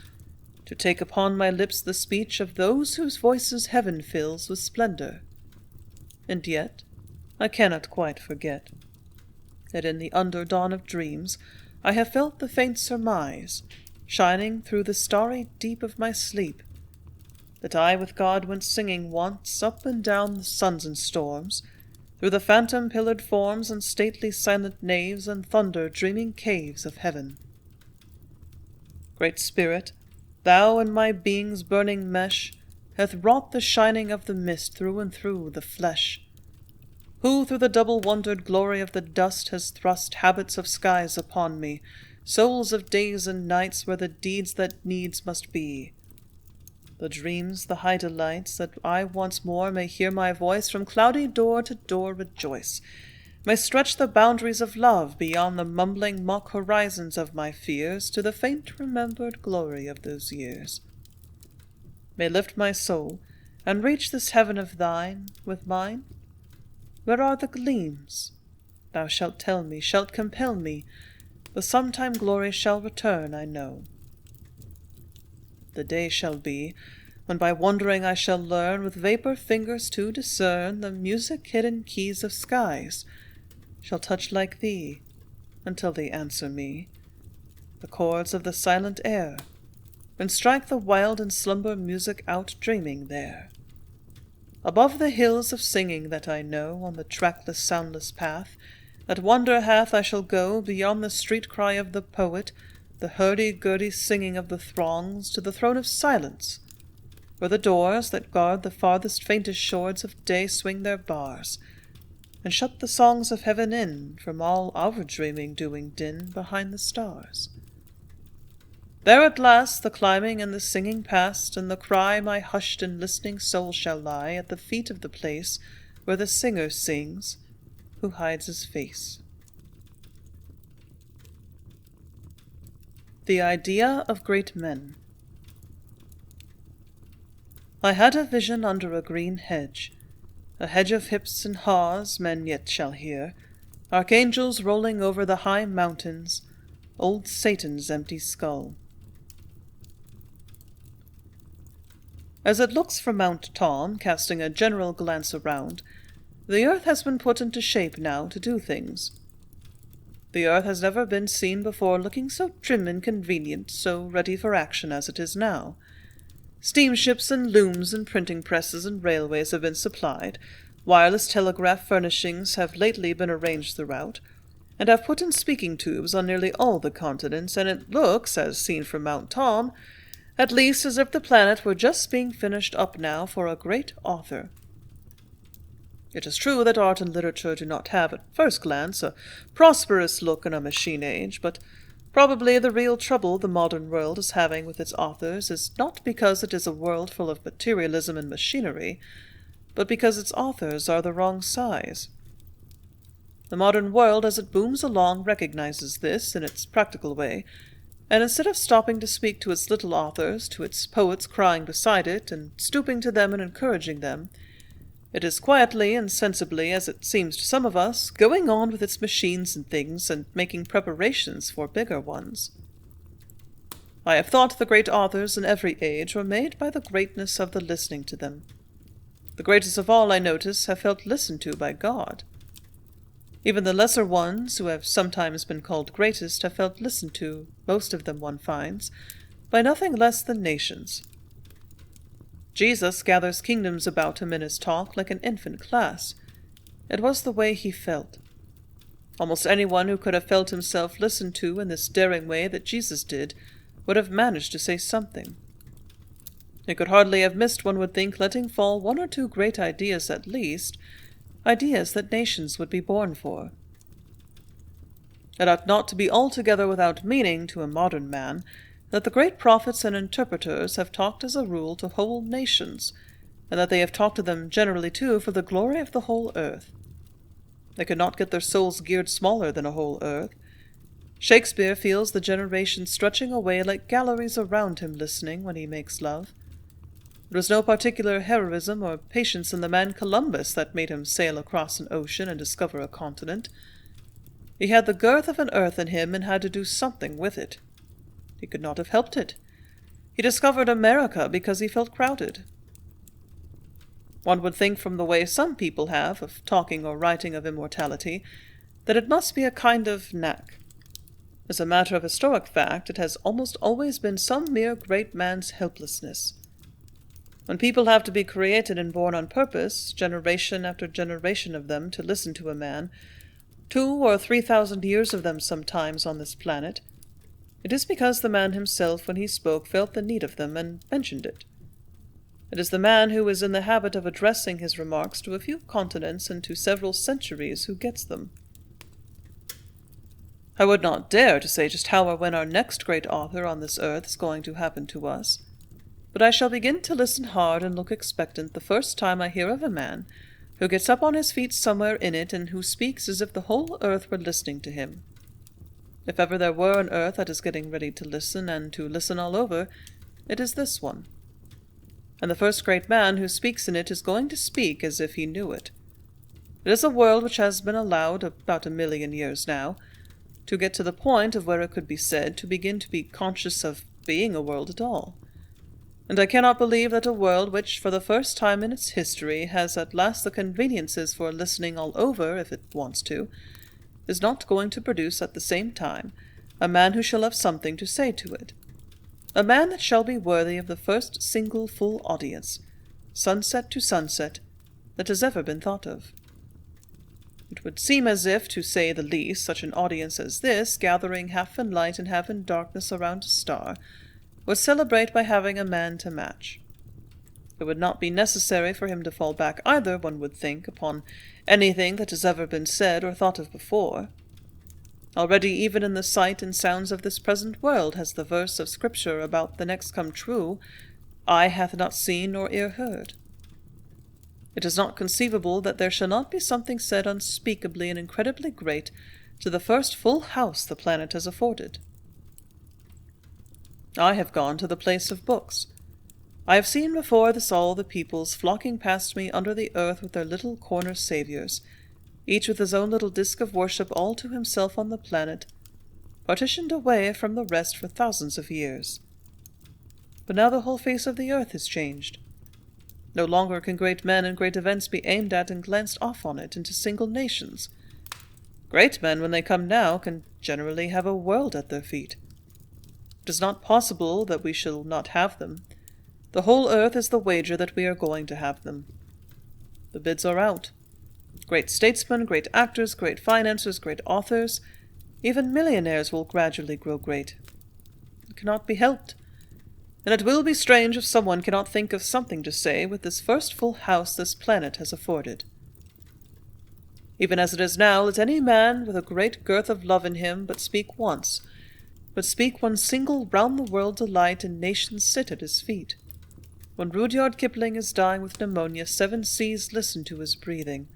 to take upon my lips the speech of those whose voices heaven fills with splendor? And yet I cannot quite forget that in the underdawn of dreams I have felt the faint surmise, shining through the starry deep of my sleep, that I with God went singing once up and down the suns and storms, through the phantom-pillared forms and stately silent naves and thunder-dreaming caves of heaven. Great Spirit, thou in my being's burning mesh hath wrought the shining of the mist through and through the flesh, who through the double-wondered glory of the dust has thrust habits of skies upon me, souls of days and nights where the deeds that needs must be, the dreams, the high delights, that I once more may hear my voice from cloudy door to door rejoice, may stretch the boundaries of love beyond the mumbling mock horizons of my fears to the faint remembered glory of those years, may lift my soul and reach this heaven of thine with mine? Where are the gleams? Thou shalt tell me, shalt compel me. The sometime glory shall return, I know. The day shall be, when by wandering I shall learn with vapor fingers to discern the music-hidden keys of skies, shall touch like thee, until they answer me, the chords of the silent air, and strike the wild and slumber music out dreaming there. Above the hills of singing that I know, on the trackless soundless path, that wonder hath I shall go, beyond the street cry of the poet, the hurdy-gurdy singing of the throngs, to the throne of silence, where the doors that guard the farthest faintest shores of day swing their bars, and shut the songs of heaven in from all our dreaming doing din behind the stars. There at last the climbing and the singing past, and the cry my hushed and listening soul shall lie at the feet of the place where the singer sings, who hides his face. The Idea of Great Men. I had a vision under a green hedge, a hedge of hips and haws men yet shall hear, archangels rolling over the high mountains, old Satan's empty skull. As it looks from Mount Tom, casting a general glance around, the earth has been put into shape now to do things. The earth has never been seen before looking so trim and convenient, so ready for action as it is now. Steamships and looms and printing presses and railways have been supplied, wireless telegraph furnishings have lately been arranged throughout, and have put in speaking tubes on nearly all the continents, and it looks, as seen from Mount Tom, at least as if the planet were just being finished up now for a great author. It is true that art and literature do not have, at first glance, a prosperous look in a machine age, but probably the real trouble the modern world is having with its authors is not because it is a world full of materialism and machinery, but because its authors are the wrong size. The modern world, as it booms along, recognizes this in its practical way, and instead of stopping to speak to its little authors, to its poets crying beside it, and stooping to them and encouraging them, it is quietly and sensibly, as it seems to some of us, going on with its machines and things, and making preparations for bigger ones. I have thought the great authors in every age were made by the greatness of the listening to them. The greatest of all, I notice, have felt listened to by God. Even the lesser ones, who have sometimes been called greatest, have felt listened to, most of them, one finds, by nothing less than nations. Jesus gathers kingdoms about him in his talk like an infant class. It was the way he felt. Almost anyone who could have felt himself listened to in this daring way that Jesus did would have managed to say something. He could hardly have missed, one would think, letting fall one or two great ideas at least, ideas that nations would be born for. It ought not to be altogether without meaning to a modern man that the great prophets and interpreters have talked as a rule to whole nations, and that they have talked to them generally too for the glory of the whole earth. They could not get their souls geared smaller than a whole earth. Shakespeare feels the generations stretching away like galleries around him listening when he makes love. It was no particular heroism or patience in the man Columbus that made him sail across an ocean and discover a continent. He had the girth of an earth in him and had to do something with it. He could not have helped it. He discovered America because he felt crowded. One would think from the way some people have of talking or writing of immortality that it must be a kind of knack. As a matter of historic fact, it has almost always been some mere great man's helplessness. When people have to be created and born on purpose, generation after generation of them to listen to a man, 2,000 or 3,000 years of them sometimes on this planet, it is because the man himself, when he spoke, felt the need of them and mentioned it. It is the man who is in the habit of addressing his remarks to a few continents and to several centuries who gets them. I would not dare to say just how or when our next great author on this earth is going to happen to us, but I shall begin to listen hard and look expectant the first time I hear of a man who gets up on his feet somewhere in it and who speaks as if the whole earth were listening to him. If ever there were an earth that is getting ready to listen, and to listen all over, it is this one. And the first great man who speaks in it is going to speak as if he knew it. It is a world which has been allowed, about 1,000,000 years now, to get to the point of where it could be said to begin to be conscious of being a world at all. And I cannot believe that a world which, for the first time in its history, has at last the conveniences for listening all over, if it wants to, is not going to produce at the same time a man who shall have something to say to it. A man that shall be worthy of the first single full audience, sunset to sunset, that has ever been thought of. It would seem as if, to say the least, such an audience as this, gathering half in light and half in darkness around a star, would celebrate by having a man to match. It would not be necessary for him to fall back either, one would think, upon anything that has ever been said or thought of before. Already even in the sight and sounds of this present world has the verse of Scripture about the next come true, eye hath not seen nor ear heard. It is not conceivable that there shall not be something said unspeakably and incredibly great to the first full house the planet has afforded. I have gone to the place of books. I have seen before this all the peoples flocking past me under the earth with their little corner saviors, each with his own little disk of worship all to himself on the planet, partitioned away from the rest for thousands of years. But now the whole face of the earth is changed. No longer can great men and great events be aimed at and glanced off on it into single nations. Great men, when they come now, can generally have a world at their feet. It is not possible that we shall not have them. The whole earth is the wager that we are going to have them. The bids are out. Great statesmen, great actors, great financiers, great authors, even millionaires will gradually grow great. It cannot be helped. And it will be strange if someone cannot think of something to say with this first full house this planet has afforded. Even as it is now, let any man with a great girth of love in him but speak once, but speak one single round-the-world delight, and nations sit at his feet. When Rudyard Kipling is dying with pneumonia, 7 seas listen to his breathing.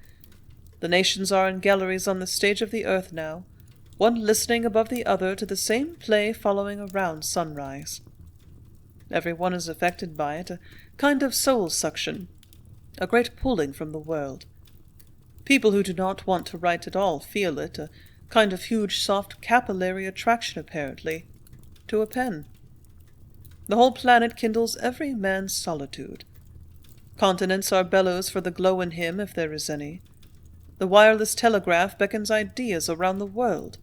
The nations are in galleries on the stage of the earth now, one listening above the other to the same play following a round sunrise. Every one is affected by it, a kind of soul suction, a great pulling from the world. People who do not want to write at all feel it, a kind of huge soft capillary attraction apparently, to a pen. The whole planet kindles every man's solitude. Continents are bellows for the glow in him, if there is any. The wireless telegraph beckons ideas around the world.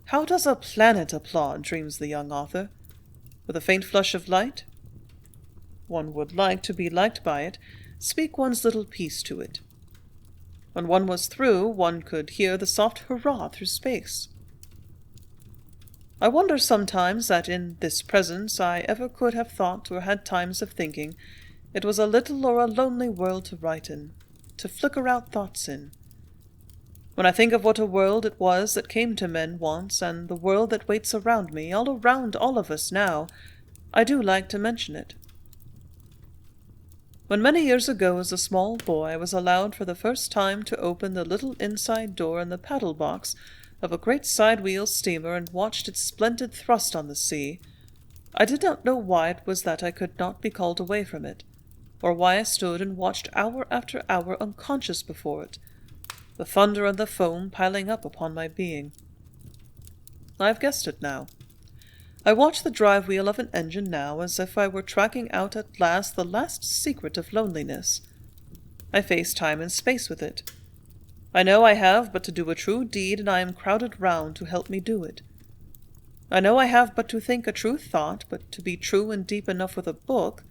How does a planet applaud, dreams the young author? With a faint flush of light? One would like to be liked by it, speak one's little piece to it. When one was through, one could hear the soft hurrah through space. I wonder sometimes that in this presence I ever could have thought or had times of thinking it was a little or a lonely world to write in, to flicker out thoughts in. When I think of what a world it was that came to men once, and the world that waits around me, all around all of us now, I do like to mention it. When many years ago as a small boy I was allowed for the first time to open the little inside door in the paddle box of a great side-wheel steamer and watched its splendid thrust on the sea, I did not know why it was that I could not be called away from it, or why I stood and watched hour after hour unconscious before it, the thunder and the foam piling up upon my being. I have guessed it now. I watch the drive wheel of an engine now as if I were tracking out at last the last secret of loneliness. I face time and space with it. I know I have but to do a true deed, and I am crowded round to help me do it. I know I have but to think a true thought, but to be true and deep enough with a book,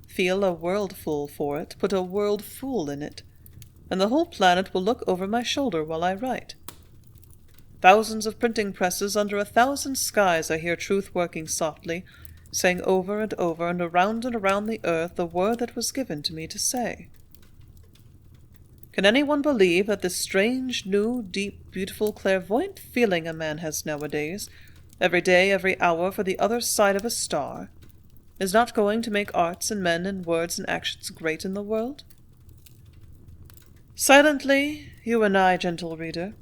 feel a world-full for it, put a world-fool in it, and the whole planet will look over my shoulder while I write. Thousands of printing presses under 1,000 skies I hear truth working softly, saying over and over and around the earth the word that was given to me to say. Can anyone believe that this strange, new, deep, beautiful, clairvoyant feeling a man has nowadays, every day, every hour, for the other side of a star, is not going to make arts and men and words and actions great in the world? Silently, you and I, gentle reader,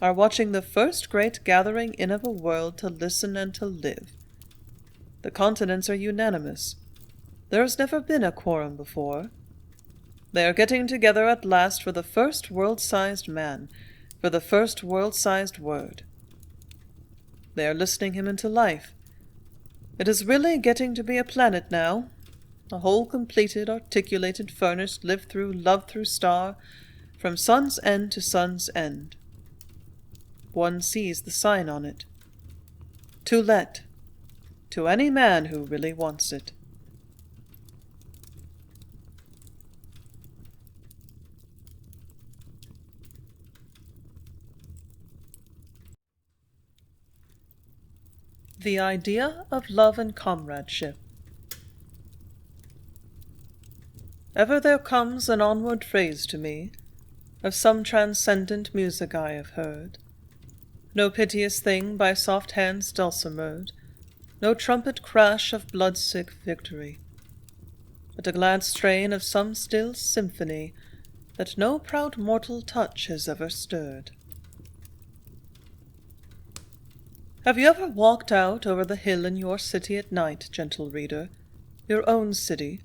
are watching the first great gathering in of a world to listen and to live. The continents are unanimous. There has never been a quorum before. They are getting together at last for the first world-sized man, for the first world-sized word. They are listening him into life. It is really getting to be a planet now, a whole completed, articulated, furnished, live-through, love-through star, from sun's end to sun's end. One sees the sign on it. To let, to any man who really wants it. The idea of love and comradeship. Ever there comes an onward phrase to me, of some transcendent music I have heard, no piteous thing by soft hands dulcimered, no trumpet crash of blood-sick victory, but a glad strain of some still symphony that no proud mortal touch has ever stirred. Have you ever walked out over the hill in your city at night, gentle reader, your own city,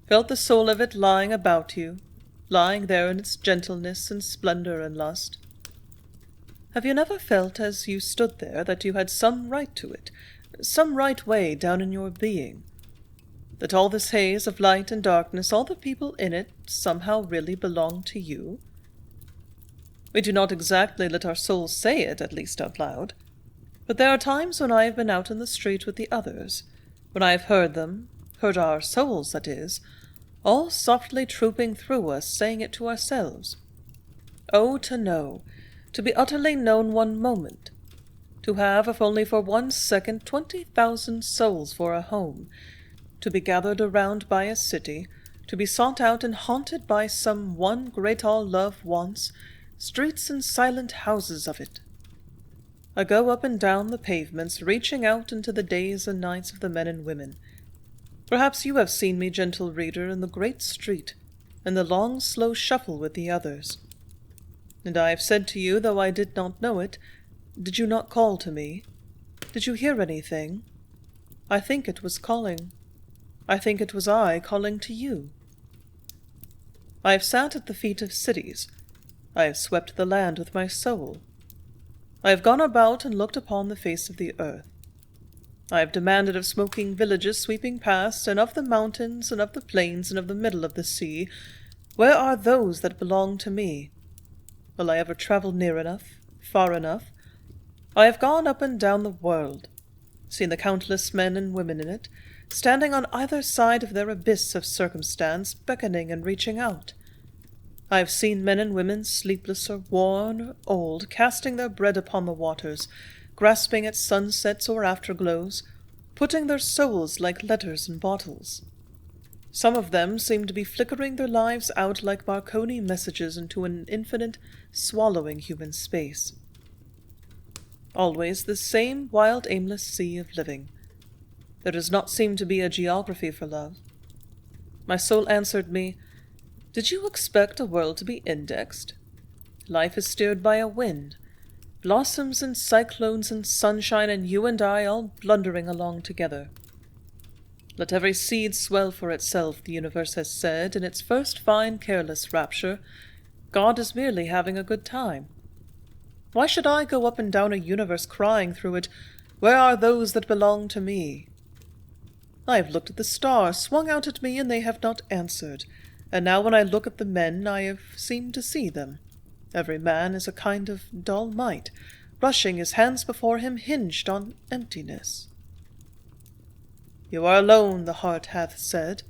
felt the soul of it lying about you, lying there in its gentleness and splendor and lust? Have you never felt as you stood there that you had some right to it, some right way down in your being, that all this haze of light and darkness, all the people in it, somehow really belong to you? We do not exactly let our souls say it, at least out loud. But there are times when I have been out in the street with the others, when I have heard them, heard our souls, that is, all softly trooping through us, saying it to ourselves. Oh, to know, to be utterly known one moment, to have, if only for 1 second, 20,000 souls for a home, to be gathered around by a city, to be sought out and haunted by some one great all love wants, streets and silent houses of it. I go up and down the pavements, reaching out into the days and nights of the men and women. Perhaps you have seen me, gentle reader, in the great street, in the long, slow shuffle with the others. And I have said to you, though I did not know it, did you not call to me? Did you hear anything? I think it was calling. I think it was I calling to you. I have sat at the feet of cities. I have swept the land with my soul. I have gone about and looked upon the face of the earth. I have demanded of smoking villages sweeping past, and of the mountains, and of the plains, and of the middle of the sea, where are those that belong to me? Will I ever travel near enough, far enough? I have gone up and down the world, seen the countless men and women in it, standing on either side of their abyss of circumstance, beckoning and reaching out. I have seen men and women, sleepless or worn or old, casting their bread upon the waters, grasping at sunsets or afterglows, putting their souls like letters in bottles. Some of them seem to be flickering their lives out like Marconi messages into an infinite, swallowing human space. Always the same wild, aimless sea of living. There does not seem to be a geography for love. My soul answered me, "Did you expect a world to be indexed? Life is steered by a wind, blossoms and cyclones and sunshine, and you and I all blundering along together. Let every seed swell for itself, the universe has said, in its first fine careless rapture. God is merely having a good time. Why should I go up and down a universe crying through it, 'Where are those that belong to me?' I have looked at the stars, swung out at me, and they have not answered. And now when I look at the men, I have seemed to see them. Every man is a kind of dull mite, rushing his hands before him, hinged on emptiness. You are alone, the heart hath said.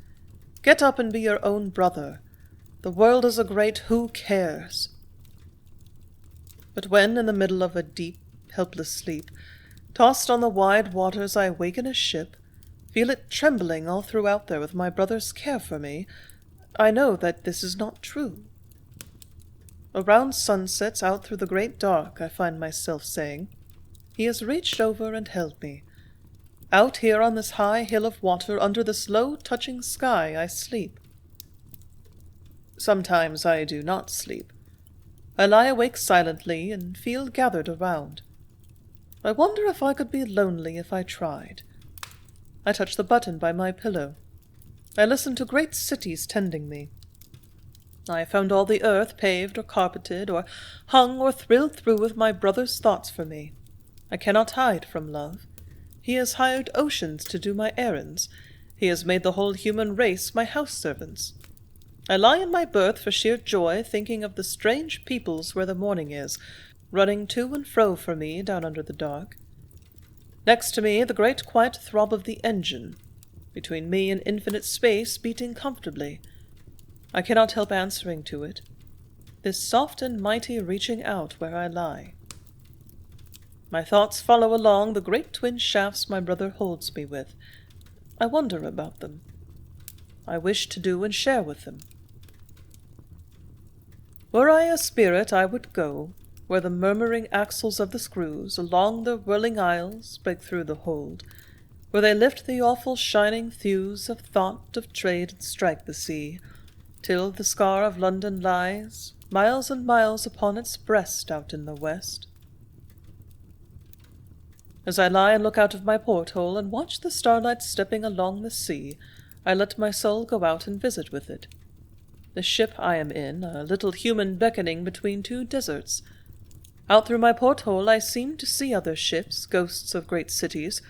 Get up and be your own brother. The world is a great who cares. But when, in the middle of a deep, helpless sleep, tossed on the wide waters, I waken a ship, feel it trembling all throughout there with my brother's care for me, I know that this is not true. Around sunsets, out through the great dark, I find myself saying, He has reached over and held me. Out here on this high hill of water, under the slow touching sky, I sleep. Sometimes I do not sleep. I lie awake silently and feel gathered around. I wonder if I could be lonely if I tried. I touch the button by my pillow. I listen to great cities tending me. I have found all the earth paved or carpeted, or hung or thrilled through with my brother's thoughts for me. I cannot hide from love. He has hired oceans to do my errands. He has made the whole human race my house-servants. I lie in my berth for sheer joy, thinking of the strange peoples where the morning is, running to and fro for me down under the dark. Next to me, the great quiet throb of the engine, between me and infinite space beating comfortably. I cannot help answering to it, this soft and mighty reaching out where I lie. My thoughts follow along the great twin shafts my brother holds me with. I wonder about them. I wish to do and share with them. Were I a spirit, I would go, where the murmuring axles of the screws along the whirling aisles break through the hold, where they lift the awful shining thews of thought, of trade, and strike the sea, till the scar of London lies, miles and miles upon its breast out in the west. As I lie and look out of my porthole and watch the starlight stepping along the sea, I let my soul go out and visit with it. The ship I am in, a little human beckoning between two deserts. Out through my porthole I seem to see other ships, ghosts of great cities,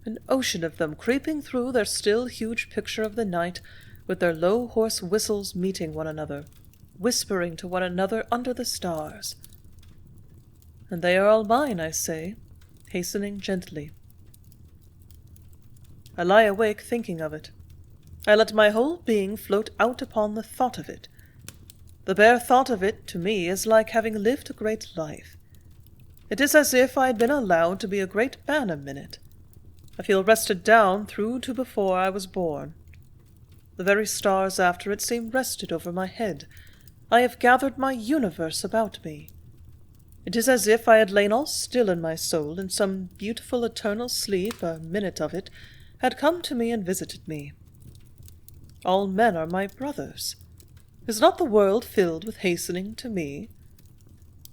an ocean of them creeping through their still huge picture of the night, with their low hoarse whistles meeting one another, whispering to one another under the stars. And they are all mine, I say, hastening gently. I lie awake thinking of it. I let my whole being float out upon the thought of it. The bare thought of it, to me, is like having lived a great life. It is as if I had been allowed to be a great man a minute. I feel rested down through to before I was born. The very stars after it seem rested over my head. I have gathered my universe about me. It is as if I had lain all still in my soul, and some beautiful eternal sleep, a minute of it, had come to me and visited me. All men are my brothers. Is not the world filled with hastening to me?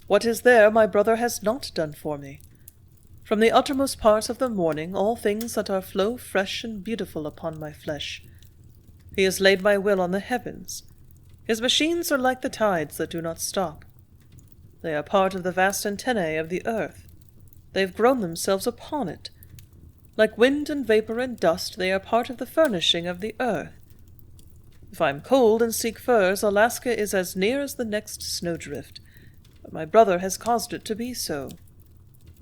What is there my brother has not done for me? From the uttermost parts of the morning, all things that are flow fresh and beautiful upon my flesh. He has laid my will on the heavens. His machines are like the tides that do not stop. They are part of the vast antennae of the earth. They have grown themselves upon it. Like wind and vapor and dust, they are part of the furnishing of the earth. If I am cold and seek furs, Alaska is as near as the next snowdrift, but my brother has caused it to be so.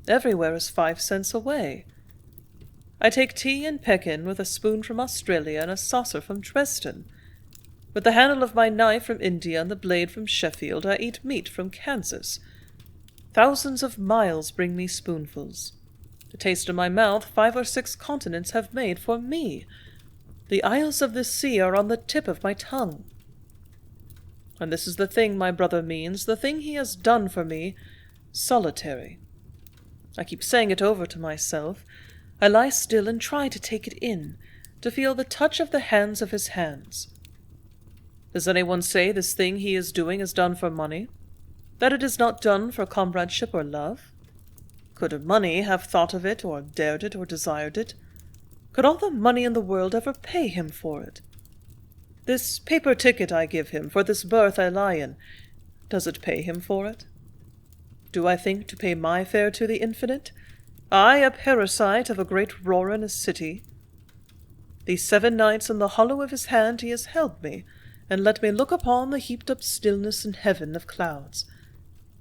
Everywhere is 5 cents away. I take tea in Pekin with a spoon from Australia and a saucer from Dresden. With the handle of my knife from India and the blade from Sheffield, I eat meat from Kansas. Thousands of miles bring me spoonfuls. The taste of my mouth 5 or 6 continents have made for me. The isles of the sea are on the tip of my tongue. And this is the thing my brother means, the thing he has done for me, solitary. I keep saying it over to myself. I lie still and try to take it in, to feel the touch of the hands of his hands. Does anyone say this thing he is doing is done for money? That it is not done for comradeship or love? Could money have thought of it, or dared it, or desired it? Could all the money in the world ever pay him for it? This paper ticket I give him, for this berth I lie in, does it pay him for it? Do I think to pay my fare to the infinite? I, a parasite of a great roar in a city? These 7 nights in the hollow of his hand he has held me, and let me look upon the heaped-up stillness and heaven of clouds.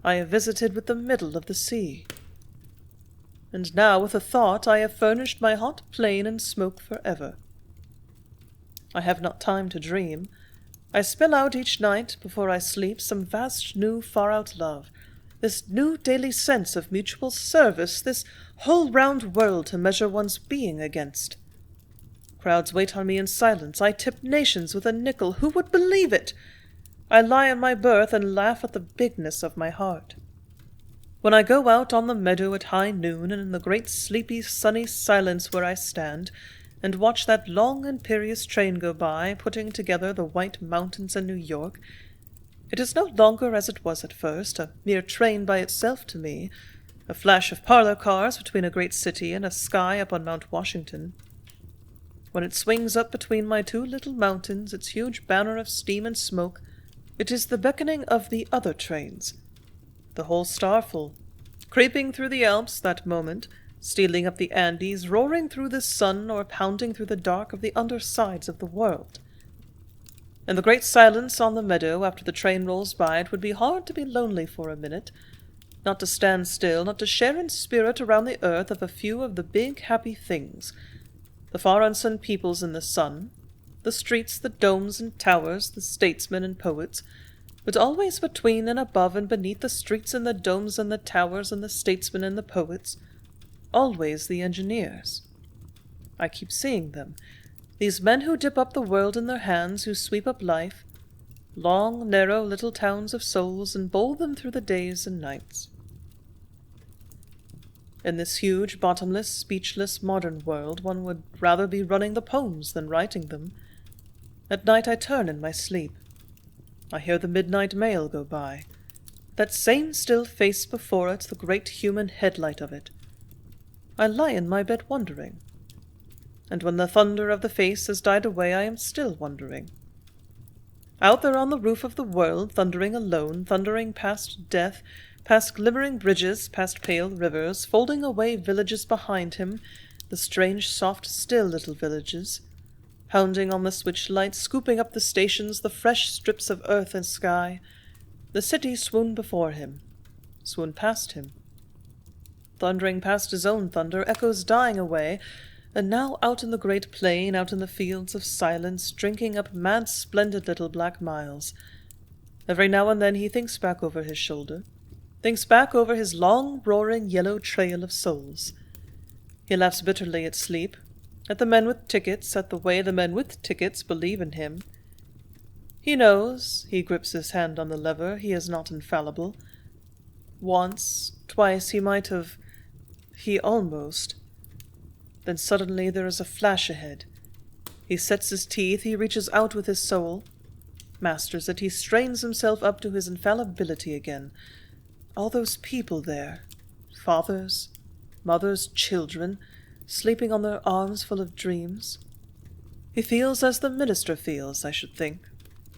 I have visited with the middle of the sea. And now with a thought I have furnished my hot plain and smoke forever. I have not time to dream. I spell out each night, before I sleep, some vast new far-out love, this new daily sense of mutual service, this whole round world to measure one's being against. Crowds wait on me in silence. I tip nations with a nickel. Who would believe it? I lie in my berth and laugh at the bigness of my heart. When I go out on the meadow at high noon, and in the great sleepy sunny silence where I stand, and watch that long imperious train go by, putting together the white mountains and New York, it is no longer as it was at first, a mere train by itself to me, a flash of parlor cars between a great city and a sky up on Mount Washington. When it swings up between my 2 little mountains, its huge banner of steam and smoke, It is the beckoning of the other trains, the whole starful, creeping through the Alps that moment, stealing up the Andes, roaring through the sun, or pounding through the dark of the undersides of the world. In the great silence on the meadow after the train rolls by, it would be hard to be lonely for a minute, not to stand still, not to share in spirit around the earth of a few of the big happy things, the far unseen peoples in the sun, the streets, the domes and towers, the statesmen and poets, but always between and above and beneath the streets and the domes and the towers and the statesmen and the poets, always the engineers. I keep seeing them, these men who dip up the world in their hands, who sweep up life, long, narrow little towns of souls, and bowl them through the days and nights. In this huge, bottomless, speechless, modern world, one would rather be running the poems than writing them. At night I turn in my sleep. I hear the midnight mail go by. That same still face before it, the great human headlight of it. I lie in my bed wondering. And when the thunder of the face has died away, I am still wondering. Out there on the roof of the world, thundering alone, thundering past death, past glimmering bridges, past pale rivers, folding away villages behind him, the strange, soft, still little villages, pounding on the switch-lights, scooping up the stations, the fresh strips of earth and sky. The city swooned before him, swooned past him. Thundering past his own thunder, echoes dying away, and now out in the great plain, out in the fields of silence, drinking up mad splendid little black miles. Every now and then he thinks back over his shoulder, thinks back over his long, roaring, yellow trail of souls. He laughs bitterly at sleep, at the men with tickets, at the way the men with tickets believe in him. He knows, he grips his hand on the lever, he is not infallible. Once, twice he might have... he almost... Then suddenly there is a flash ahead. He sets his teeth, he reaches out with his soul, masters it, he strains himself up to his infallibility again. All those people there, fathers, mothers, children, sleeping on their arms full of dreams. He feels as the minister feels, I should think,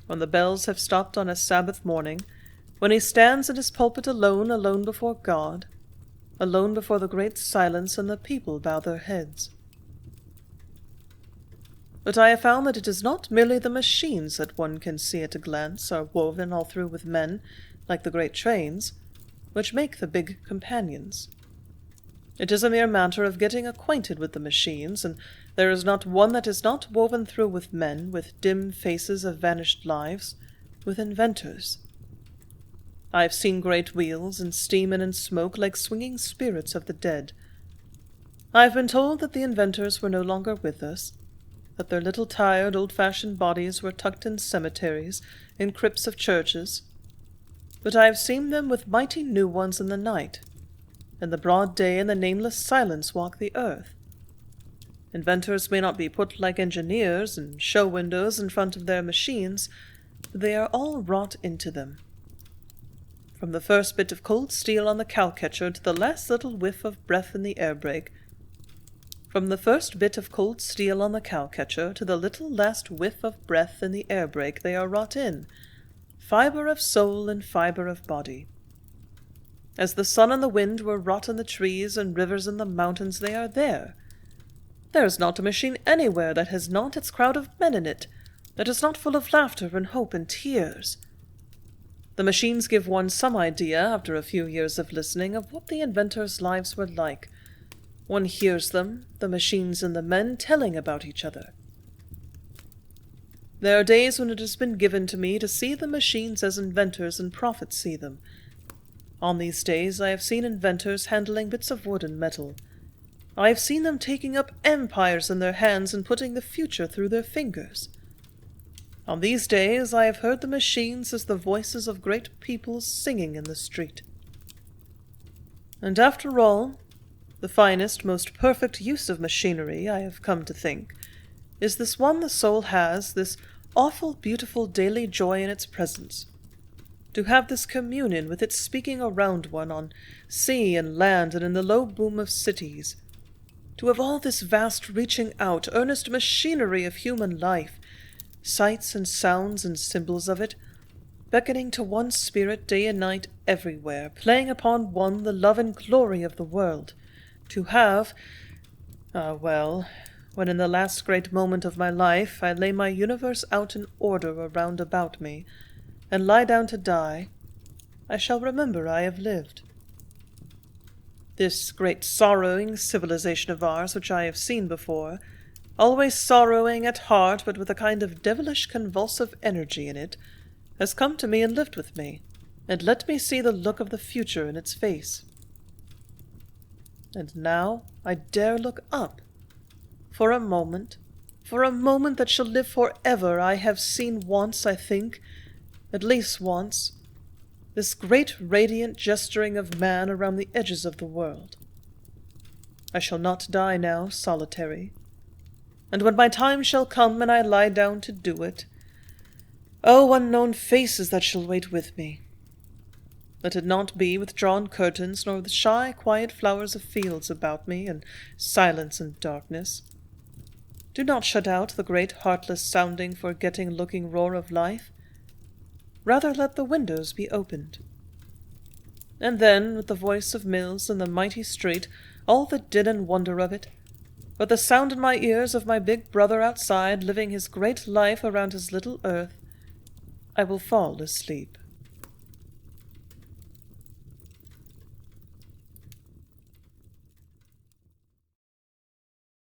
when the bells have stopped on a Sabbath morning, when he stands in his pulpit alone, alone before God, alone before the great silence, and the people bow their heads. But I have found that it is not merely the machines that one can see at a glance are woven all through with men, like the great trains, which make the big companions. It is a mere matter of getting acquainted with the machines, and there is not one that is not woven through with men, with dim faces of vanished lives, with inventors. I have seen great wheels, and steam and smoke like swinging spirits of the dead. I have been told that the inventors were no longer with us, that their little tired, old-fashioned bodies were tucked in cemeteries, in crypts of churches, but I have seen them with mighty new ones in the night, in the broad day, in the nameless silence walk the earth. Inventors may not be put like engineers in show windows in front of their machines, but they are all wrought into them. From the first bit of cold steel on the cow-catcher to the last little whiff of breath in the air-brake, from the first bit of cold steel on the cow-catcher to the little last whiff of breath in the air-brake, they are wrought in, fibre of soul and fibre of body. As the sun and the wind were wrought in the trees and rivers and the mountains, they are there. There is not a machine anywhere that has not its crowd of men in it, that is not full of laughter and hope and tears. The machines give one some idea, after a few years of listening, of what the inventors' lives were like. One hears them, the machines and the men, telling about each other. There are days when it has been given to me to see the machines as inventors and prophets see them. On these days I have seen inventors handling bits of wood and metal. I have seen them taking up empires in their hands and putting the future through their fingers. On these days I have heard the machines as the voices of great peoples singing in the street. And after all, the finest, most perfect use of machinery, I have come to think, is this one the soul has, this awful, beautiful daily joy in its presence. To have this communion with its speaking around one on sea and land and in the low boom of cities. To have all this vast reaching out, earnest machinery of human life, sights and sounds and symbols of it, beckoning to one spirit day and night everywhere, playing upon one the love and glory of the world, to have, when in the last great moment of my life I lay my universe out in order around about me, and lie down to die, I shall remember I have lived. This great sorrowing civilization of ours, which I have seen before, always sorrowing at heart but with a kind of devilish convulsive energy in it, has come to me and lived with me, and let me see the look of the future in its face. And now I dare look up. For a moment that shall live forever, I have seen once, I think, at least once, this great radiant gesturing of man around the edges of the world. I shall not die now solitary, and when my time shall come and I lie down to do it, oh, unknown faces that shall wait with me! Let it not be with drawn curtains, nor with shy, quiet flowers of fields about me, and silence and darkness. Do not shut out the great heartless-sounding, forgetting-looking roar of life. Rather let the windows be opened. And then, with the voice of mills in the mighty street, all the din and wonder of it, but the sound in my ears of my big brother outside living his great life around his little earth, I will fall asleep.